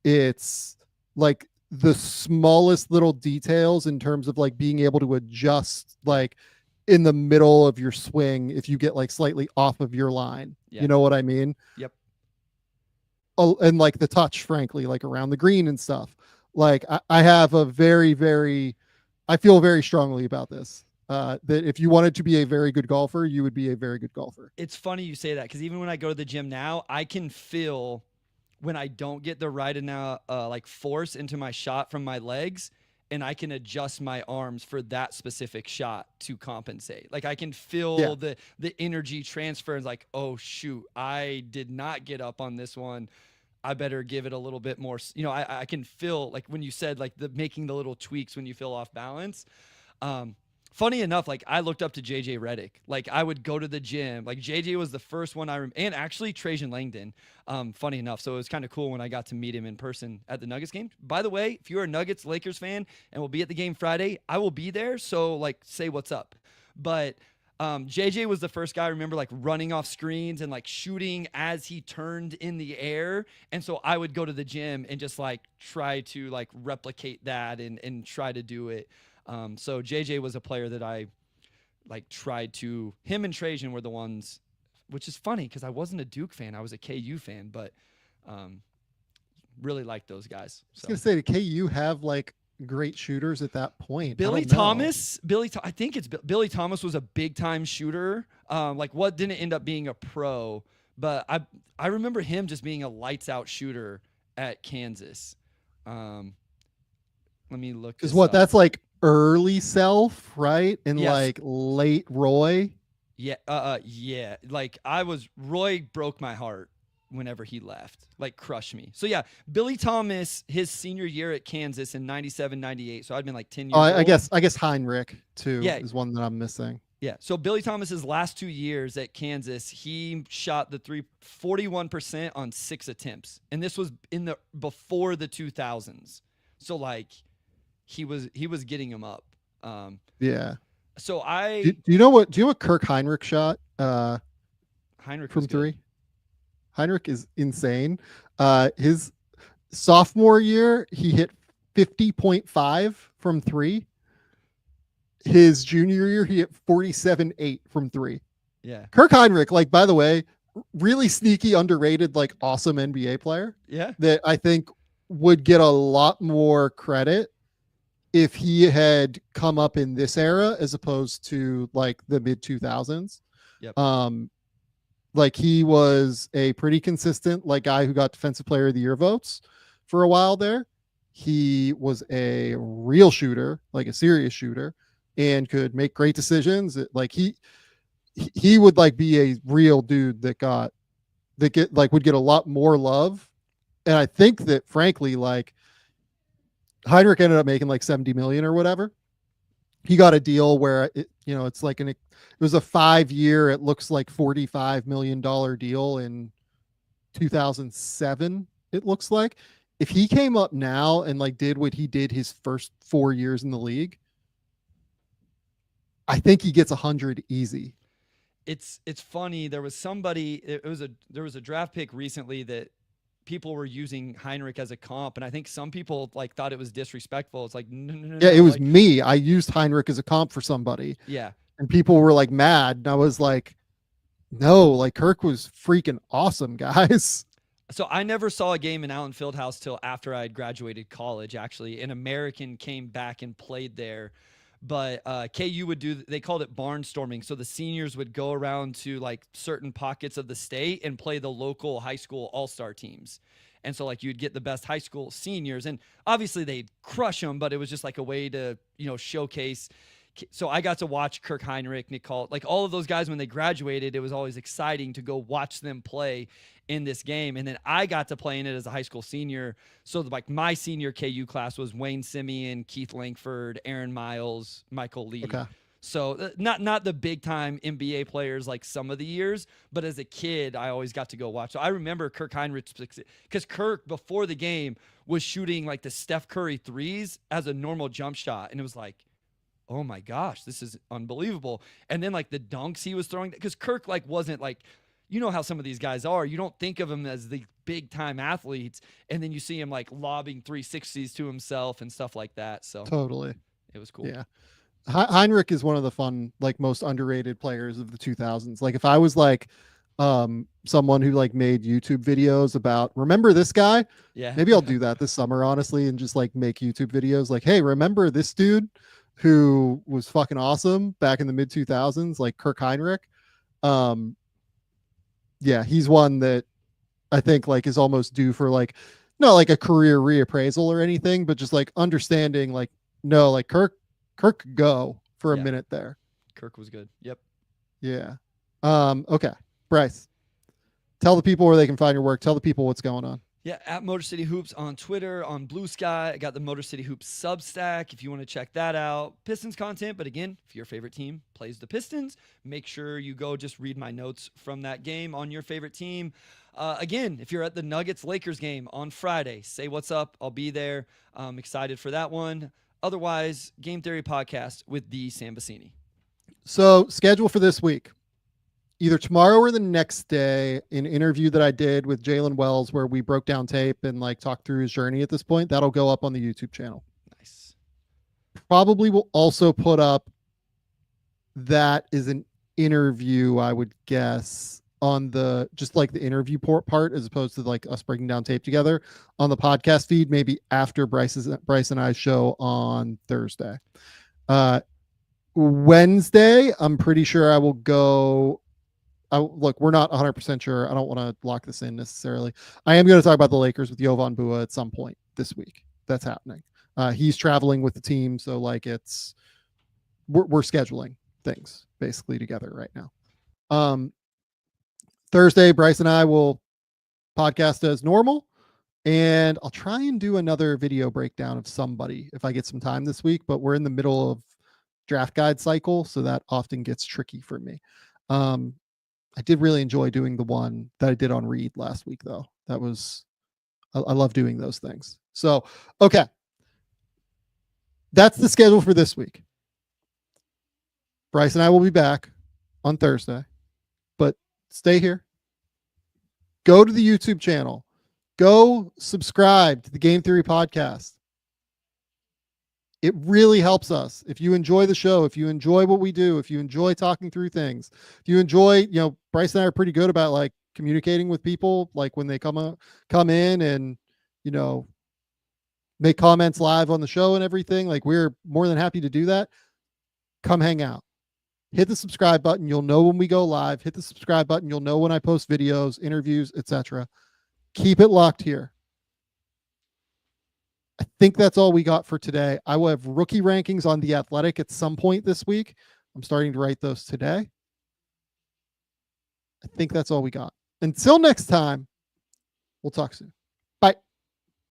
It's like the smallest little details in terms of like being able to adjust like in the middle of your swing if you get like slightly off of your line. Yeah. You know what I mean? Yep. Oh, and like the touch, frankly, like around the green and stuff. Like I have a I feel very strongly about this. That if you wanted to be a very good golfer, you would be a very good golfer. It's funny you say that because even when I go to the gym now, I can feel when I don't get the right enough like force into my shot from my legs, and I can adjust my arms for that specific shot to compensate. Like I can feel the energy transfer. It's like, oh shoot, I did not get up on this one. I better give it a little bit more. I can feel like when you said like making the little tweaks when you feel off balance. funny enough, like I looked up to JJ Redick. Like I would go to the gym. Like JJ was the first one and actually Trajan Langdon. Funny enough, so it was kind of cool when I got to meet him in person at the Nuggets game. By the way, if you're a Nuggets Lakers fan and will be at the game Friday, I will be there. So like, say what's up. But JJ was the first guy I remember like running off screens and like shooting as he turned in the air. And so I would go to the gym and just like try to like replicate that and try to do it. So JJ was a player that I like tried to, him and Trajan were the ones, which is funny because I wasn't a Duke fan. I was a KU fan, but really liked those guys. I was going to say, did KU have like great shooters at that point? Billy Thomas, I think it's Billy Thomas was a big time shooter. Like what didn't end up being a pro, but I remember him just being a lights out shooter at Kansas. Let me look. Because that's like early Self, right? And yes. like late Roy. Yeah. Yeah. Like Roy broke my heart whenever he left, like crushed me. So yeah, Billy Thomas, his senior year at Kansas in 97, 98. So I'd been like 10 years old. I guess Heinrich too is one that I'm missing. Yeah. So Billy Thomas's last 2 years at Kansas, he shot the 41% on 6 attempts. And this was before the 2000s. So like he was getting him up. Yeah. So do you know what Kirk Heinrich shot? Heinrich from 3. Heinrich is insane. His sophomore year, he hit 50.5 from 3. His junior year, he hit 47.8 from 3. Yeah. Kirk Heinrich, like, by the way, really sneaky, underrated, like awesome NBA player. Yeah. That I think would get a lot more credit if he had come up in this era as opposed to like the mid 2000s. Yep. Like he was a pretty consistent like guy who got defensive player of the year votes for a while there. He was a real shooter, like a serious shooter, and could make great decisions. Like he would like be a real dude would get a lot more love. And I think that frankly, like Heinrich ended up making like 70 million or whatever. He got a deal where it's like it was a 5-year, it looks like $45 million deal in 2007. It looks like if he came up now and like did what he did his first 4 years in the league, I think he gets 100 easy. It's funny. There was a draft pick recently that people were using Heinrich as a comp, and I think some people like thought it was disrespectful. It's like no. Yeah, it was me. I used Heinrich as a comp for somebody. Yeah. And people were like mad. And I was like, no, like Kirk was freaking awesome, guys. So I never saw a game in Allen Fieldhouse till after I had graduated college. Actually, an American came back and played there. But KU would they called it barnstorming. So the seniors would go around to like certain pockets of the state and play the local high school all-star teams. And so like you'd get the best high school seniors, and obviously they'd crush them, but it was just like a way to, showcase. So I got to watch Kirk Heinrich, Nicole, like all of those guys when they graduated. It was always exciting to go watch them play in this game. And then I got to play in it as a high school senior. So like my senior KU class was Wayne Simeon, Keith Langford, Aaron Miles, Michael Lee. Okay. So not the big time NBA players like some of the years, but as a kid, I always got to go watch. So I remember Kirk Heinrich because Kirk before the game was shooting like the Steph Curry threes as a normal jump shot. And it was like, oh my gosh, this is unbelievable. And then like the dunks he was throwing, because Kirk like wasn't like, how some of these guys are. You don't think of him as the big time athletes, and then you see him like lobbing 360s to himself and stuff like that. So totally, it was cool. Yeah, Heinrich is one of the fun, like most underrated players of the 2000s. Like if I was like someone who like made YouTube videos about remember this guy, yeah, maybe I'll do that this summer honestly, and just like make YouTube videos like, hey, remember this dude who was fucking awesome back in the mid 2000s, like Kirk Heinrich. Yeah, he's one that I think like is almost due for like, not like a career reappraisal or anything, but just like understanding like, no, like Kirk could go for a minute there. Kirk was good. Yep. Yeah. Okay. Bryce, tell the people where they can find your work. Tell the people what's going on. Yeah, at Motor City Hoops on Twitter, on Blue Sky. I got the Motor City Hoops Substack if you want to check that out. Pistons content, but again, if your favorite team plays the Pistons, make sure you go just read my notes from that game on your favorite team. Again, if you're at the Nuggets-Lakers game on Friday, say what's up. I'll be there. I'm excited for that one. Otherwise, Game Theory Podcast with the Sam Vecenie. So schedule for this week. Either tomorrow or the next day, an interview that I did with Jalen Wells where we broke down tape and like talked through his journey at this point. That'll go up on the YouTube channel. Nice. Probably will also put up that is an interview, I would guess, on the just like the interview part as opposed to like us breaking down tape together on the podcast feed, maybe after Bryce and I show on Thursday. Wednesday, I'm pretty sure I will go. Look, we're not 100% sure. I don't want to lock this in necessarily. I am going to talk about the Lakers with Jovan Bua at some point this week. That's happening. He's traveling with the team, so like we're scheduling things basically together right now. Thursday, Bryce and I will podcast as normal, and I'll try and do another video breakdown of somebody if I get some time this week. But we're in the middle of draft guide cycle, so that often gets tricky for me. I did really enjoy doing the one that I did on Reed last week, though. That was, I love doing those things. So, okay. That's the schedule for this week. Bryce and I will be back on Thursday, but stay here. Go to the YouTube channel. Go subscribe to the Game Theory Podcast. It really helps us. If you enjoy the show, if you enjoy what we do, if you enjoy talking through things, if you enjoy, Bryce and I are pretty good about like communicating with people, like when they come in and, make comments live on the show and everything. Like we're more than happy to do that. Come hang out. Hit the subscribe button. You'll know when we go live. Hit the subscribe button. You'll know when I post videos, interviews, etc. Keep it locked here. I think that's all we got for today. I will have rookie rankings on The Athletic at some point this week. I'm starting to write those today. I think that's all we got. Until next time, we'll talk soon.